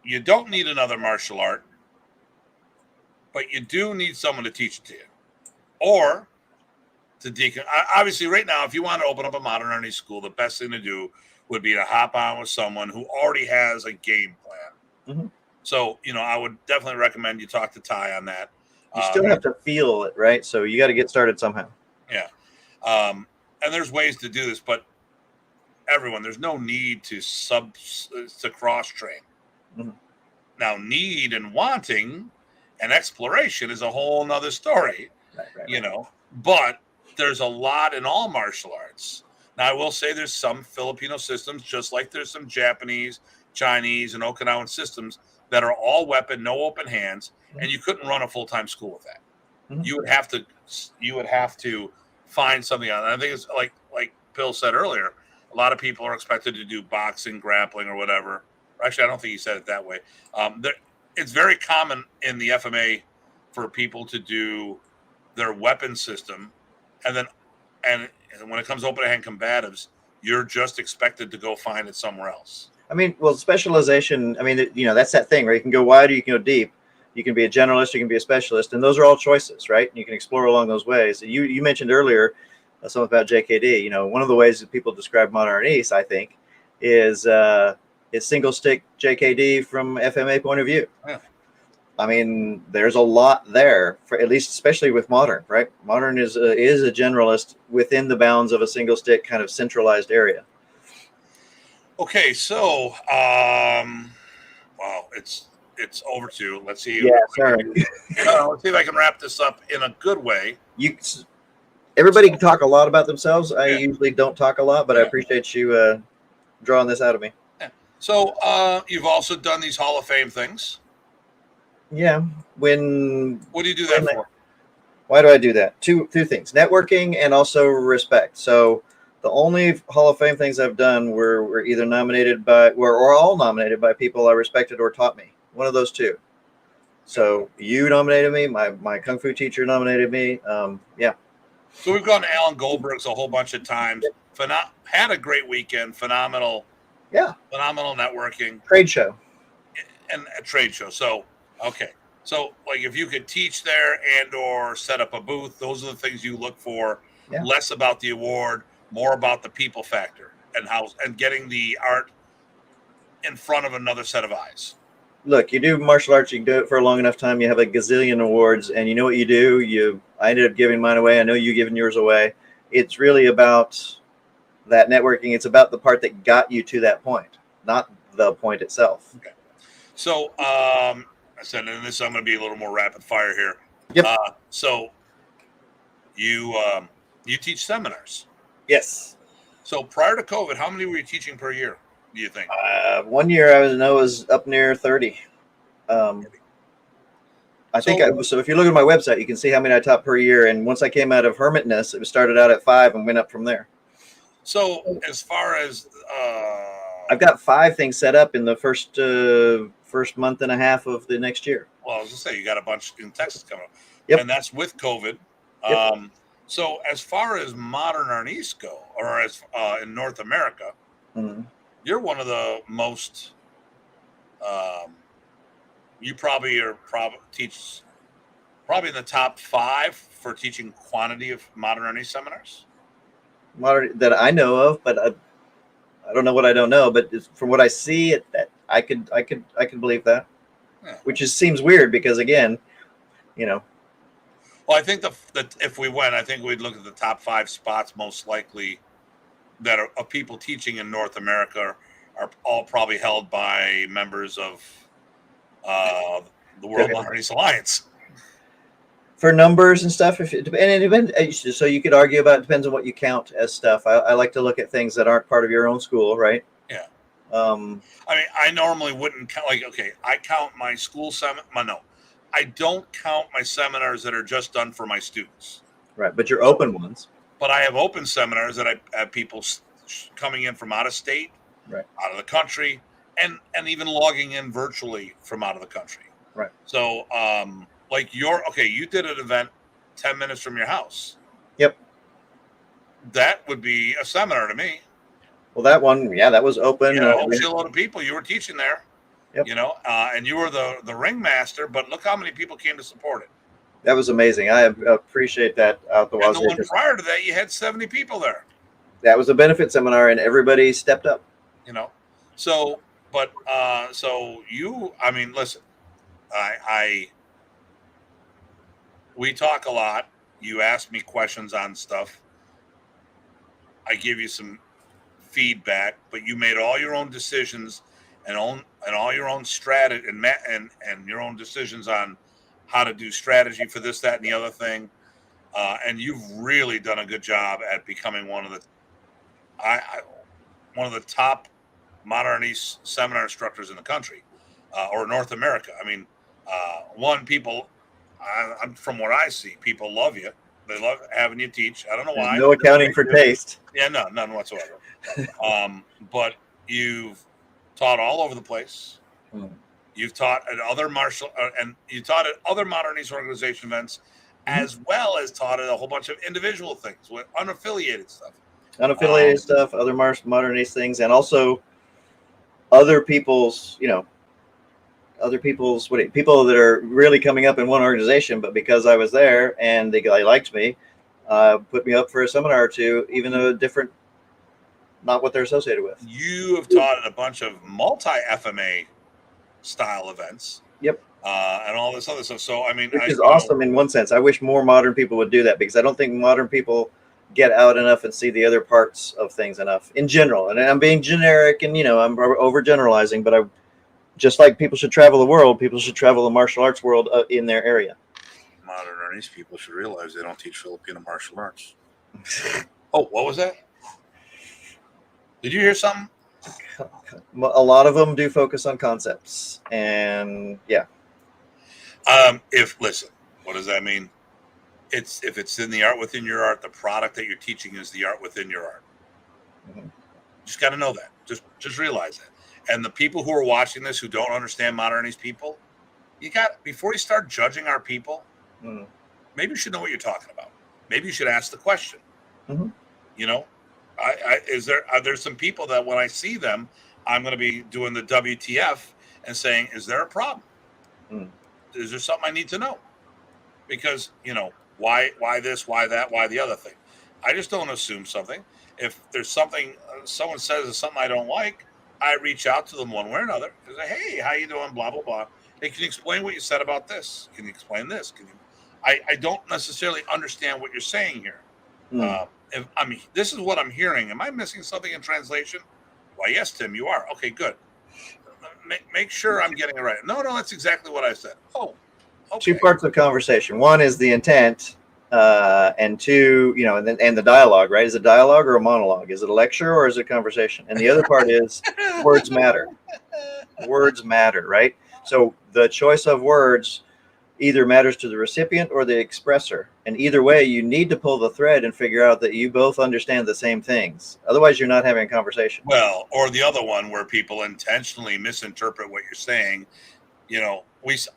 you don't need another martial art, but you do need someone to teach it to you. Or to obviously right now, if you want to open up a modern learning school, the best thing to do would be to hop on with someone who already has a game plan. Mm-hmm. So, I would definitely recommend you talk to Ty on that. You still have to feel it, right? So you got to get started somehow. Yeah. And there's ways to do this, but there's no need to cross train. Mm-hmm. Now, need and wanting and exploration is a whole nother story, right. But there's a lot in all martial arts. Now, I will say there's some Filipino systems, just like there's some Japanese, Chinese, and Okinawan systems that are all weapon, no open hands, and you couldn't run a full-time school with that. Mm-hmm. You would have to find something on. I think it's like Bill said earlier. A lot of people are expected to do boxing, grappling, or whatever. Actually, I don't think he said it that way. It's very common in the FMA for people to do their weapon system, and when it comes to open hand combatives, you're just expected to go find it somewhere else. I mean, well, specialization. I mean, that's that thing, right? You can go wide or you can go deep. You can be a generalist, you can be a specialist, and those are all choices, right? You can explore along those ways. You mentioned earlier something about JKD. One of the ways that people describe modern East, I think, is single stick JKD from FMA point of view. Yeah. I mean, there's a lot there, for at least, especially with modern, right? Modern is a generalist within the bounds of a single stick kind of centralized area. Okay, so wow, it's over to. Let's see. Yeah, sorry. Let's see if I can wrap this up in a good way. Everybody can talk a lot about themselves. I usually don't talk a lot, but I appreciate you drawing this out of me. Yeah. So you've also done these Hall of Fame things. Yeah. What do you do that for? Why do I do that? Two things: networking and also respect. So the only Hall of Fame things I've done were either nominated or all nominated by people I respected or taught me. One of those two. So you nominated me. My kung fu teacher nominated me. Yeah. So we've gone to Alan Goldberg's a whole bunch of times. Had a great weekend. Phenomenal. Yeah. Phenomenal networking. Trade show. And a trade show. So, okay. So, like, if you could teach there and or set up a booth, those are the things you look for. Yeah. Less about the award, more about the people factor and getting the art in front of another set of eyes. Look, you do martial arts, you can do it for a long enough time. You have a gazillion awards, and you know what you do. I ended up giving mine away. I know you giving yours away. It's really about that networking. It's about the part that got you to that point, not the point itself. Okay. So, I said, and this I'm going to be a little more rapid fire here. Yep. So, you teach seminars. Yes. So prior to COVID, how many were you teaching per year, do you think? 1 year I was up near 30. So if you look at my website, you can see how many I taught per year. And once I came out of hermitness, it started out at 5 and went up from there. So as far as I've got 5 things set up in the first month and a half of the next year. Well, I was gonna say you got a bunch in Texas coming up. Yep. And that's with COVID. Yep. So as far as modern Arnis go, or as in North America, mm-hmm. you're one of the most. You probably probably in the top 5 for teaching quantity of modern Ernie seminars. Modern that I know of, but I don't know what I don't know. But from what I see, that I could believe that, Yeah. which seems weird because again, you know. Well, I think that if we went, I think we'd look at the top 5 spots most likely that are of people teaching in North America are all probably held by members of the World Modern East Alliance. For numbers and stuff, and it depends. So you could argue about it depends on what you count as stuff. I like to look at things that aren't part of your own school, right? Yeah. I mean, I normally wouldn't count. Like, okay, I count my school no, I don't count my seminars that are just done for my students. Right, but your open ones. But I have open seminars that I have people coming in from out of state, right, out of the country, and even logging in virtually from out of the country. Right. So, like you did an event 10 minutes from your house. Yep. That would be a seminar to me. Well, that one, yeah, that was open. A lot of people you were teaching there. Yep. And you were the ringmaster, but look how many people came to support it. That was amazing. I appreciate that out the wazoo. And the one prior to that, you had 70 people there. That was a benefit seminar, and everybody stepped up. So you, I mean, listen, we talk a lot. You ask me questions on stuff. I give you some feedback, but you made all your own decisions and all your own strategy and your own decisions on how to do strategy for this, that, and the other thing. And you've really done a good job at becoming one of the top modern East seminar instructors in the country, or North America. I mean, from what I see, people love you. They love having you teach. I don't know why. No accounting for taste. Yeah, no, none whatsoever. But you've taught all over the place. You've taught at other you taught at other modern East organization events, as well as taught at a whole bunch of individual things with unaffiliated stuff. Other modern East things, and also other people's, people that are really coming up in one organization, but because I was there and they liked me, put me up for a seminar or two, even though not what they're associated with. You have taught at a bunch of multi-FMA style events. Yep. And all this other stuff. So, I mean, which is awesome in one sense. I wish more modern people would do that, because I don't think modern people get out enough and see the other parts of things enough in general. And I'm being generic and, I'm overgeneralizing, but just like people should travel the world, people should travel the martial arts world in their area. Modern Ernie's people should realize they don't teach Filipino martial arts. Oh, what was that? Did you hear something? A lot of them do focus on concepts, and yeah. Listen, what does that mean? If it's in the art within your art, the product that you're teaching is the art within your art. Mm-hmm. Just got to know that. Just realize that. And the people who are watching this who don't understand modern East people, before you start judging our people, maybe you should know what you're talking about. Maybe you should ask the question. Mm-hmm. Are there some people that when I see them, I'm going to be doing the WTF and saying, is there a problem? Is there something I need to know? Because, why this, why that, why the other thing? I just don't assume something. If there's something someone says is something I don't like, I reach out to them one way or another and say, hey, how you doing? Blah, blah, blah. Hey, can you explain what you said about this? Can you explain this? I don't necessarily understand what you're saying here. This is what I'm hearing. Am I missing something in translation? Why, yes, Tim, you are. Okay, good. Make sure I'm getting it right. No, that's exactly what I said. Oh, okay. 2 parts of conversation. One is the intent, and 2, and the dialogue, right? Is it dialogue or a monologue? Is it a lecture or is it a conversation? And the other part is words matter. Words matter, right? So the choice of words either matters to the recipient or the expressor. And either way, you need to pull the thread and figure out that you both understand the same things. Otherwise, you're not having a conversation. Well, or the other one where people intentionally misinterpret what you're saying.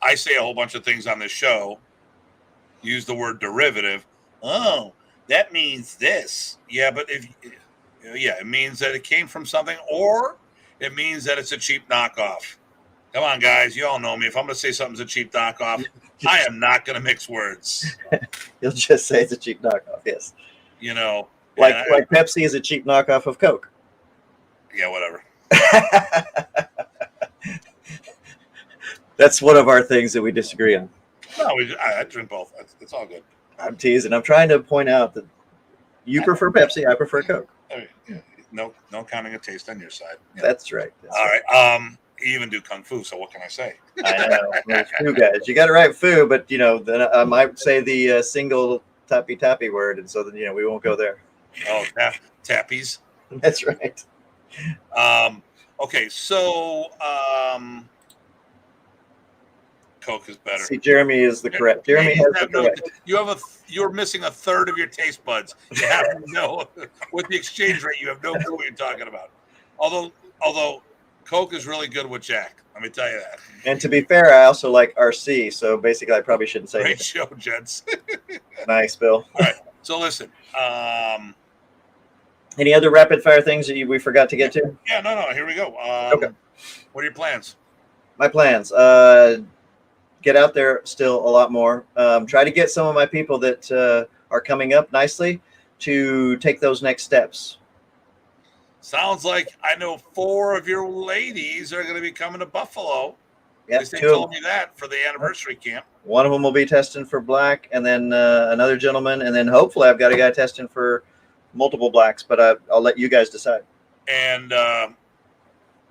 I say a whole bunch of things on this show, use the word derivative. Oh, that means this. Yeah, but it means that it came from something, or it means that it's a cheap knockoff. Come on, guys. You all know me. If I'm going to say something's a cheap knockoff, I am not going to mix words. You'll just say it's a cheap knockoff. Yes. You know, Like Pepsi is a cheap knockoff of Coke. Yeah, whatever. That's one of our things that we disagree on. No, I drink both. It's all good. I'm teasing. I'm trying to point out that you prefer Pepsi. I prefer Coke. No counting a taste on your side. Yeah. That's right. All right. You even do kung fu. So what can I say? I know. Those fu guys. You got to write fu, but then I might say the single tappy word, and so then we won't go there. Oh, tappies. That's right. Okay, so Coke is better. See, Jeremy is the correct. Jeremy has the correct. You're missing a third of your taste buds. You have to know with the exchange rate. You have no clue what you're talking about. Although Coke is really good with Jack. Let me tell you that. And to be fair, I also like RC. So basically, I probably shouldn't say. Great show, gents. Nice, Bill. All right. So listen. Any other rapid fire things that we forgot to get to? Yeah, no. Here we go. Okay. What are your plans? My plans. Get out there still a lot more. Try to get some of my people that are coming up nicely to take those next steps. Sounds like I know 4 of your ladies are going to be coming to Buffalo. Yep, They told me that for the anniversary camp. One of them will be testing for black, and then another gentleman, and then hopefully I've got a guy testing for multiple blacks, but I'll let you guys decide. And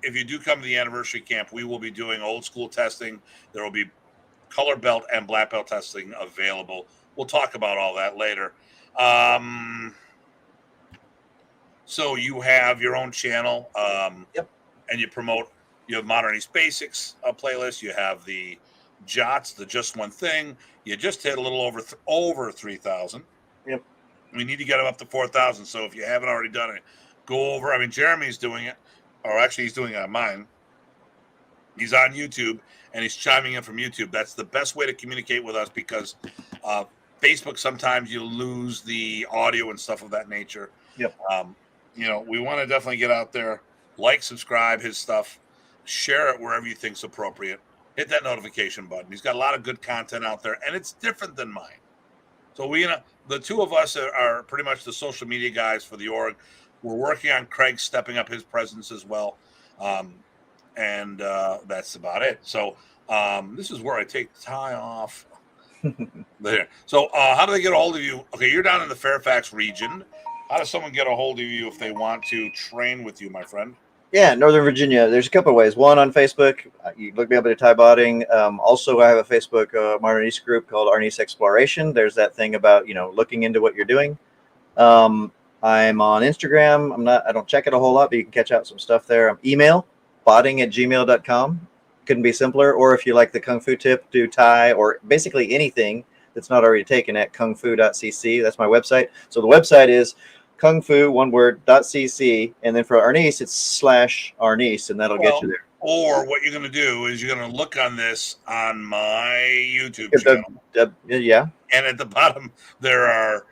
if you do come to the anniversary camp, we will be doing old school testing. There will be color belt and black belt testing available. We'll talk about all that later. So you have your own channel, Yep. And you have Modern East Basics playlist. You have the JOTS, the Just One Thing. You just hit a little over 3,000. Yep. We need to get them up to 4,000. So if you haven't already done it, go over. I mean, Jeremy's doing it, or actually he's doing it on mine. He's on YouTube and he's chiming in from YouTube. That's the best way to communicate with us because Facebook, sometimes you lose the audio and stuff of that nature. Yep. We want to definitely get out there, like, subscribe his stuff, share it wherever you think's appropriate. Hit that notification button. He's got a lot of good content out there, and it's different than mine. So the two of us are pretty much the social media guys for the org. We're working on Craig stepping up his presence as well. And that's about it. So this is where I take the tie off. There. So how do they get a hold of you? Okay, you're down in the Fairfax region. How does someone get a hold of you if they want to train with you, my friend? Yeah, Northern Virginia. There's a couple of ways. One, on Facebook, you look me up at Tye Botting. Also, I have a Facebook Modern East group called Arnis Exploration. There's that thing about looking into what you're doing. I'm on Instagram. I don't check it a whole lot, but you can catch out some stuff there. Email botting@gmail.com. Couldn't be simpler. Or if you like the Kung Fu tip, do Thai or basically anything that's not already taken at kungfu.cc. That's my website. So the website is kungfu, one word, .cc. And then for Arnis, it's /Arnis, and that'll get you there. Or what you're going to do is you're going to look on this on my YouTube channel. Yeah. And at the bottom, there are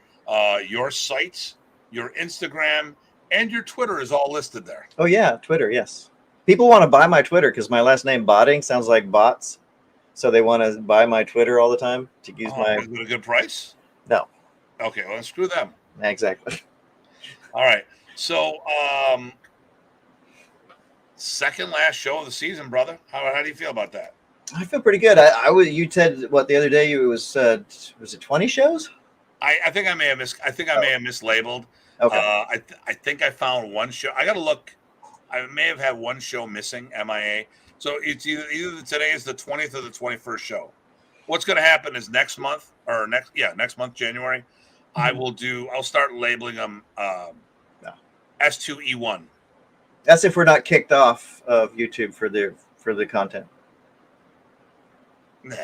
your sites, your Instagram, and your Twitter is all listed there. Oh, yeah. Twitter, yes. People want to buy my Twitter because my last name, Botting, sounds like bots. So they want to buy my Twitter all the time to use my... Is it a good price? No. Okay, well, screw them. Exactly. All right. So, second last show of the season, brother. How do you feel about that? I feel pretty good. You said what the other day? It was it 20 shows? I think I may have mislabeled. Okay. I think I found one show. I got to look. I may have had one show missing, MIA. So it's either today is the 20th or the 21st show. What's going to happen is next month, January, Mm-hmm. I'll start labeling them S2E1. That's if we're not kicked off of YouTube for the content. Nah.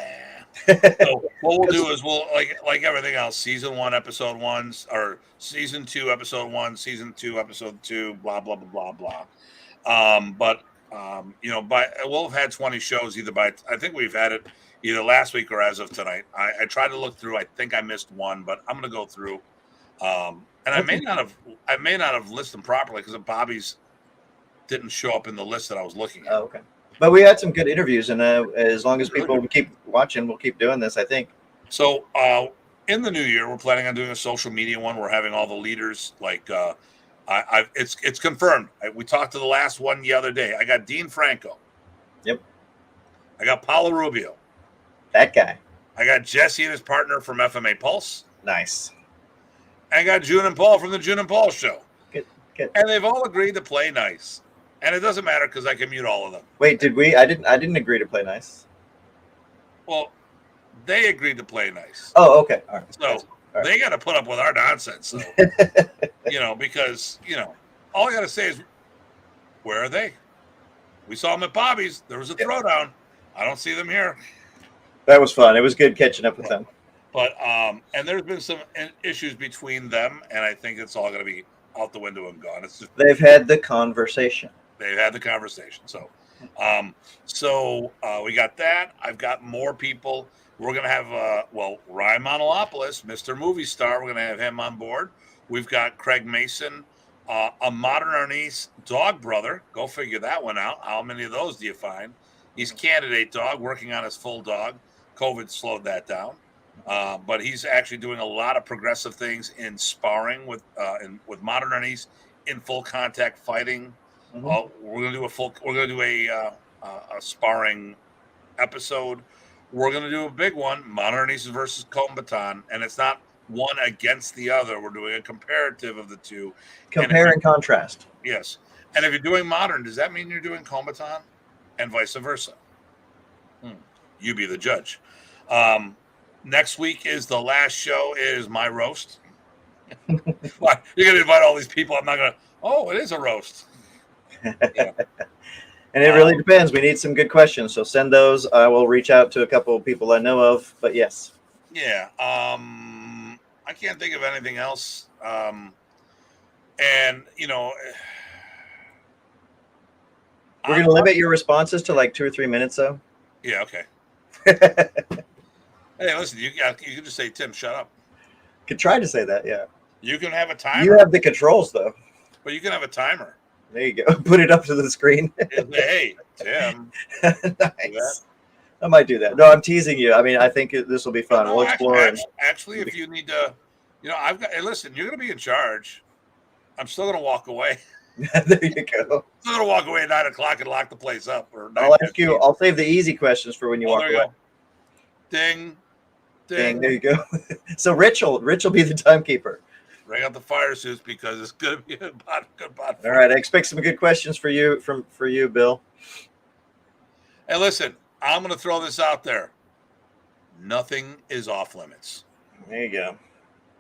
So what we'll do is we'll like everything else, season 1, episode 1, or season 2, episode 1, season 2, episode 2, blah blah blah blah blah. We'll have had 20 shows I think we've had it either last week or as of tonight. I tried to look through. I think I missed one, but I'm going to go through. And I may not have listed them properly because of Bobby's didn't show up in the list that I was looking at. Oh, okay. But we had some good interviews, and as long as Really people keep watching, we'll keep doing this, I think. So in the new year, we're planning on doing a social media one. We're having all the leaders like it's confirmed. We talked to the last one the other day. I got Dean Franco. Yep. I got Paulo Rubio. That guy. I got Jesse and his partner from FMA Pulse. Nice. I got June and Paul from the June and Paul show. Good. And they've all agreed to play nice. And it doesn't matter because I can mute all of them. Wait, did we? I didn't agree to play nice. Well, they agreed to play nice. Oh, okay. All right. So they got to put up with our nonsense. So, because, all I got to say is, where are they? We saw them at Bobby's. There was a throwdown. I don't see them here. That was fun. It was good catching up with them. But, and there's been some issues between them, and I think it's all going to be out the window and gone. It's just, They've had the conversation. They've had the conversation. So, we got that. I've got more people. We're going to have, Ryan Monolopoulos, Mr. Movie Star. We're going to have him on board. We've got Craig Mason, a modern Arnese dog brother. Go figure that one out. How many of those do you find? He's candidate dog, working on his full dog. COVID slowed that down. But he's actually doing a lot of progressive things in sparring with modern Arnese in full contact fighting. Mm-hmm. We're gonna do a sparring episode. We're gonna do a big one, modern Arnese versus combatant, and it's not one against the other. We're doing a comparative of the two. Compare and contrast. Yes. And if you're doing modern, does that mean you're doing combatant and vice versa? You be the judge. Next week is the last show. It is my roast. You're going to invite all these people. I'm not going to. Oh, it is a roast. Yeah. And it really depends. We need some good questions. So send those. I will reach out to a couple of people I know of. But yes. Yeah. I can't think of anything else. And, we're going to limit your responses to like 2 or 3 minutes, though. Yeah, okay. Hey, listen, you can just say, Tim, shut up. Could try to say that, yeah. You can have a timer. You have the controls, though. But you can have a timer. There you go. Put it up to the screen. Hey, Tim. Nice. I might do that. No, I'm teasing you. I mean, I think this will be fun. No, we'll explore. Actually, if you need to, I've got. Hey, listen, you're going to be in charge. I'm still going to walk away. There you go. I'm still going to walk away at 9:00 and lock the place up. Or I'll ask you. I'll save the easy questions for when you walk away. Go. Ding. There you go. So Rich will be the timekeeper. Bring out the fire suits because it's going to be a good bot. All right, I expect some good questions for you Bill. Hey, listen, I'm going to throw this out there. Nothing is off limits. There you go.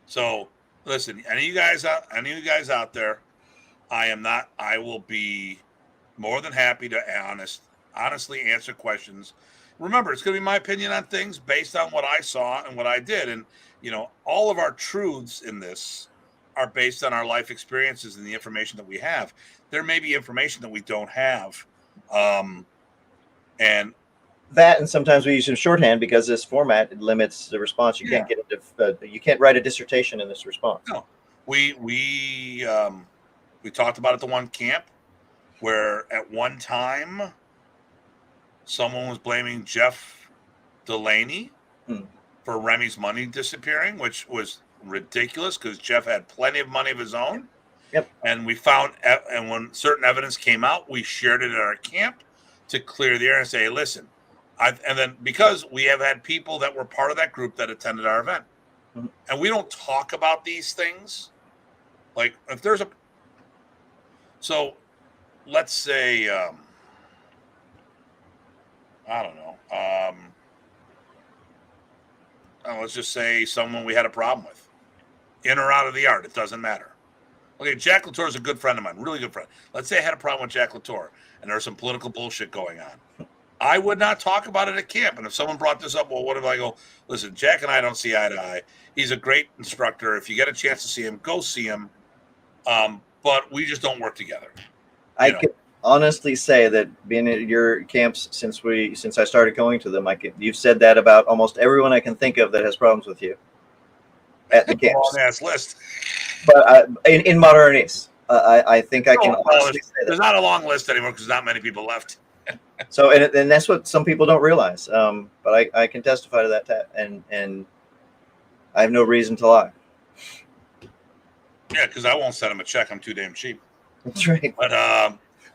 So, listen, any of you guys out there, I will be more than happy to honestly answer questions. Remember, it's going to be my opinion on things based on what I saw and what I did. And, all of our truths in this are based on our life experiences and the information that we have. There may be information that we don't have. And sometimes we use some shorthand because this format limits the response. You can't get you can't write a dissertation in this response. No, we talked about it at the one camp where at one time someone was blaming Jeff Delaney for Remy's money disappearing, which was ridiculous because Jeff had plenty of money of his own. Yep. And we found, and when certain evidence came out, we shared it at our camp to clear the air and say, hey, listen, and then because we have had people that were part of that group that attended our event, and we don't talk about these things. Like if there's so let's say, I don't know. Let's just say someone we had a problem with, in or out of the yard. It doesn't matter. Okay, Jack Latour is a good friend of mine, really good friend. Let's say I had a problem with Jack Latour, and there's some political bullshit going on. I would not talk about it at camp. And if someone brought this up, well, what if I go, listen, Jack and I don't see eye to eye. He's a great instructor. If you get a chance to see him, go see him. But we just don't work together. I could honestly say that being at your camps since I started going to them, you've said that about almost everyone I can think of that has problems with you at the camps. Long ass list. But in modern Arnese, I think I can Well, honestly say there's that. not a long list anymore because not many people left. So, and that's what some people don't realize. But I can testify to that, and I have no reason to lie. Yeah, because I won't send them a check. I'm too damn cheap. That's right. But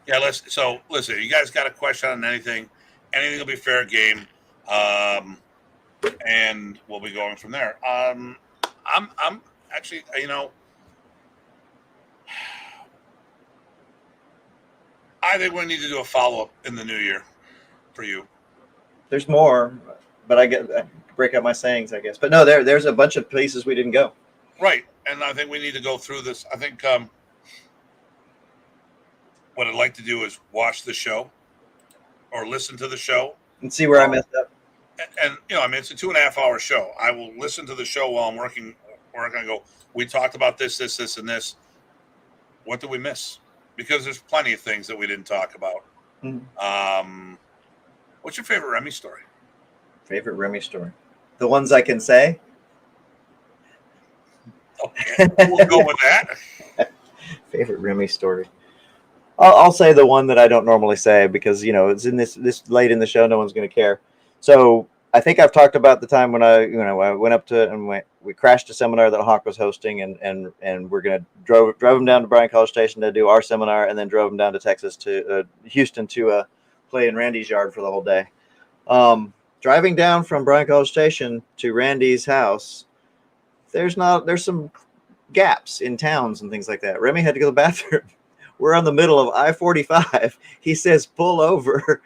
yeah, listen. You guys got a question on anything? Anything will be fair game, and we'll be going from there. I'm actually, I think we need to do a follow up in the new year for you. There's more, but I break up my sayings, I guess. But no, there's a bunch of places we didn't go. Right, and I think we need to go through this. I think what I'd like to do is watch the show or listen to the show And see where I messed up. and I mean, it's a 2.5 hour show. I will listen to the show while I'm working. I go, we talked about this, and this. What did we miss? Because there's plenty of things that we didn't talk about. Mm-hmm. What's your favorite Remy story? Favorite Remy story? The ones I can say. Okay, we'll go with that. Favorite Remy story. I'll say the one that I don't normally say because it's in this late in the show, no one's going to care. So I think I've talked about the time when I went up to and we crashed a seminar that Hawk was hosting, and we're gonna drove him down to Bryan College Station to do our seminar, and then drove him down to Texas to Houston to play in Randy's yard for the whole day. Driving down from Bryan College Station to Randy's house, there's some gaps in towns and things like that. Remy had to go to the bathroom. We're on the middle of I-45. He says, pull over.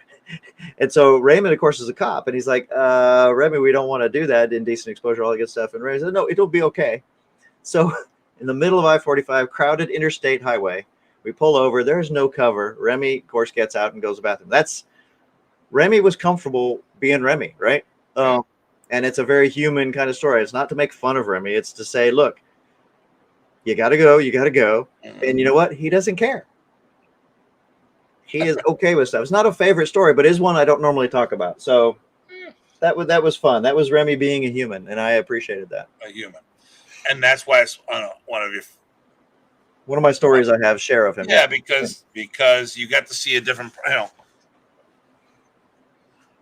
And so Raymond, of course, is a cop. And he's like, Remy, we don't want to do that. Indecent exposure, all that good stuff. And Remy said, no, it'll be okay. So in the middle of I-45, crowded interstate highway, we pull over. There's no cover. Remy, of course, gets out and goes to the bathroom. Remy was comfortable being Remy, right? And it's a very human kind of story. It's not to make fun of Remy. It's to say, look, you got to go. You got to go. And you know what? He doesn't care. He is okay with stuff. It's not a favorite story, but it is one I don't normally talk about. So that was fun. That was Remy being a human, and I appreciated that. A human. And that's why it's one of my stories I have share of him. Yeah, because you got to see a different.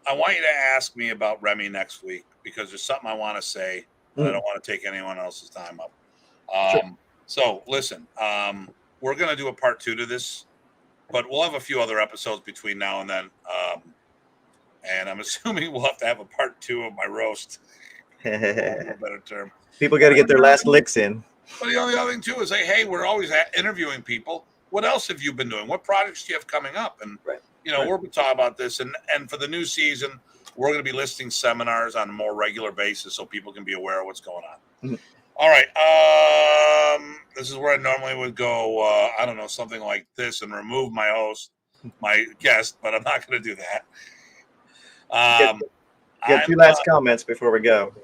I want you to ask me about Remy next week because there's something I want to say. I don't want to take anyone else's time up. Sure. So listen, we're going to do a part 2 to this, but we'll have a few other episodes between now and then. And I'm assuming we'll have to have a part 2 of my roast. For a better term. People got to get their last licks in. But the only other thing too is, hey, we're always interviewing people. What else have you been doing? What projects do you have coming up? And we're talking about this. And for the new season, we're going to be listing seminars on a more regular basis so people can be aware of what's going on. Mm-hmm. All right. This is where I normally would go, I don't know, something like this and remove my guest, but I'm not going to do that. Get 2 last comments before we go.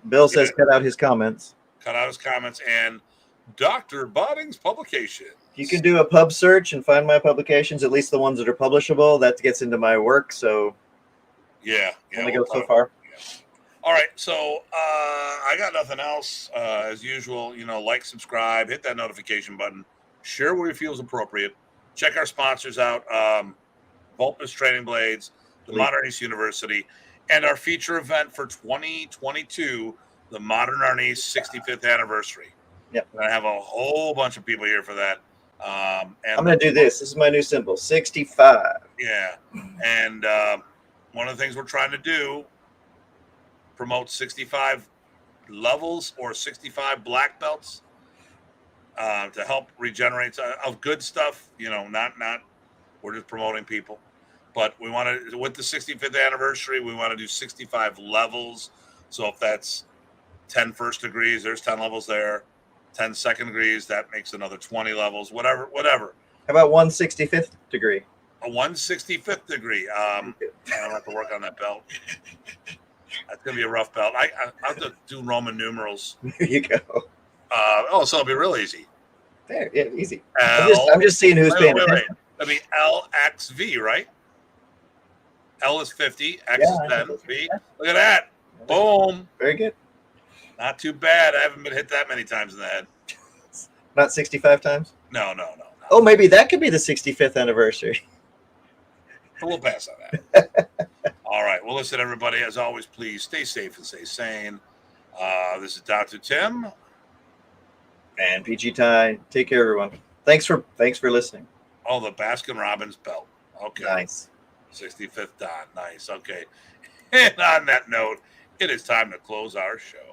Bill says cut out his comments. Cut out his comments and Dr. Botting's publication. You can do a pub search and find my publications, at least the ones that are publishable. That gets into my work, so only go so far. Yeah. All right, so I got nothing else. As usual, like, subscribe, hit that notification button, share where you feel is appropriate. Check our sponsors out, Mantis Training Blades, the Modern East University, and our feature event for 2022, the Modern Arnis 65th anniversary. Yep. I have a whole bunch of people here for that. And I'm going to do this. This is my new symbol, 65. Yeah. And one of the things we're trying to do, promote 65 levels or 65 black belts to help regenerate of good stuff. Not we're just promoting people. But we want to, with the 65th anniversary, we want to do 65 levels. So if that's 10 first degrees, there's 10 levels there. 10 second degrees, that makes another 20 levels, whatever. How about 165th degree? A 165th degree. I don't have to work on that belt. That's going to be a rough belt. I have to do Roman numerals. There you go. So it'll be real easy. There, yeah, easy. I'm just seeing who's paying attention. That'll be LXV, right? L is 50, X is 10, V. Look at that. Boom. Very good. Not too bad. I haven't been hit that many times in the head. Not 65 times? No. Oh, maybe that could be the 65th anniversary. But we'll pass on that. All right. Well, listen, everybody, as always, please stay safe and stay sane. This is Dr. Tim. And PG Ty. Take care, everyone. Thanks for listening. Oh, the Baskin Robbins belt. Okay. Nice. 65th Don. Nice. Okay. And on that note, it is time to close our show.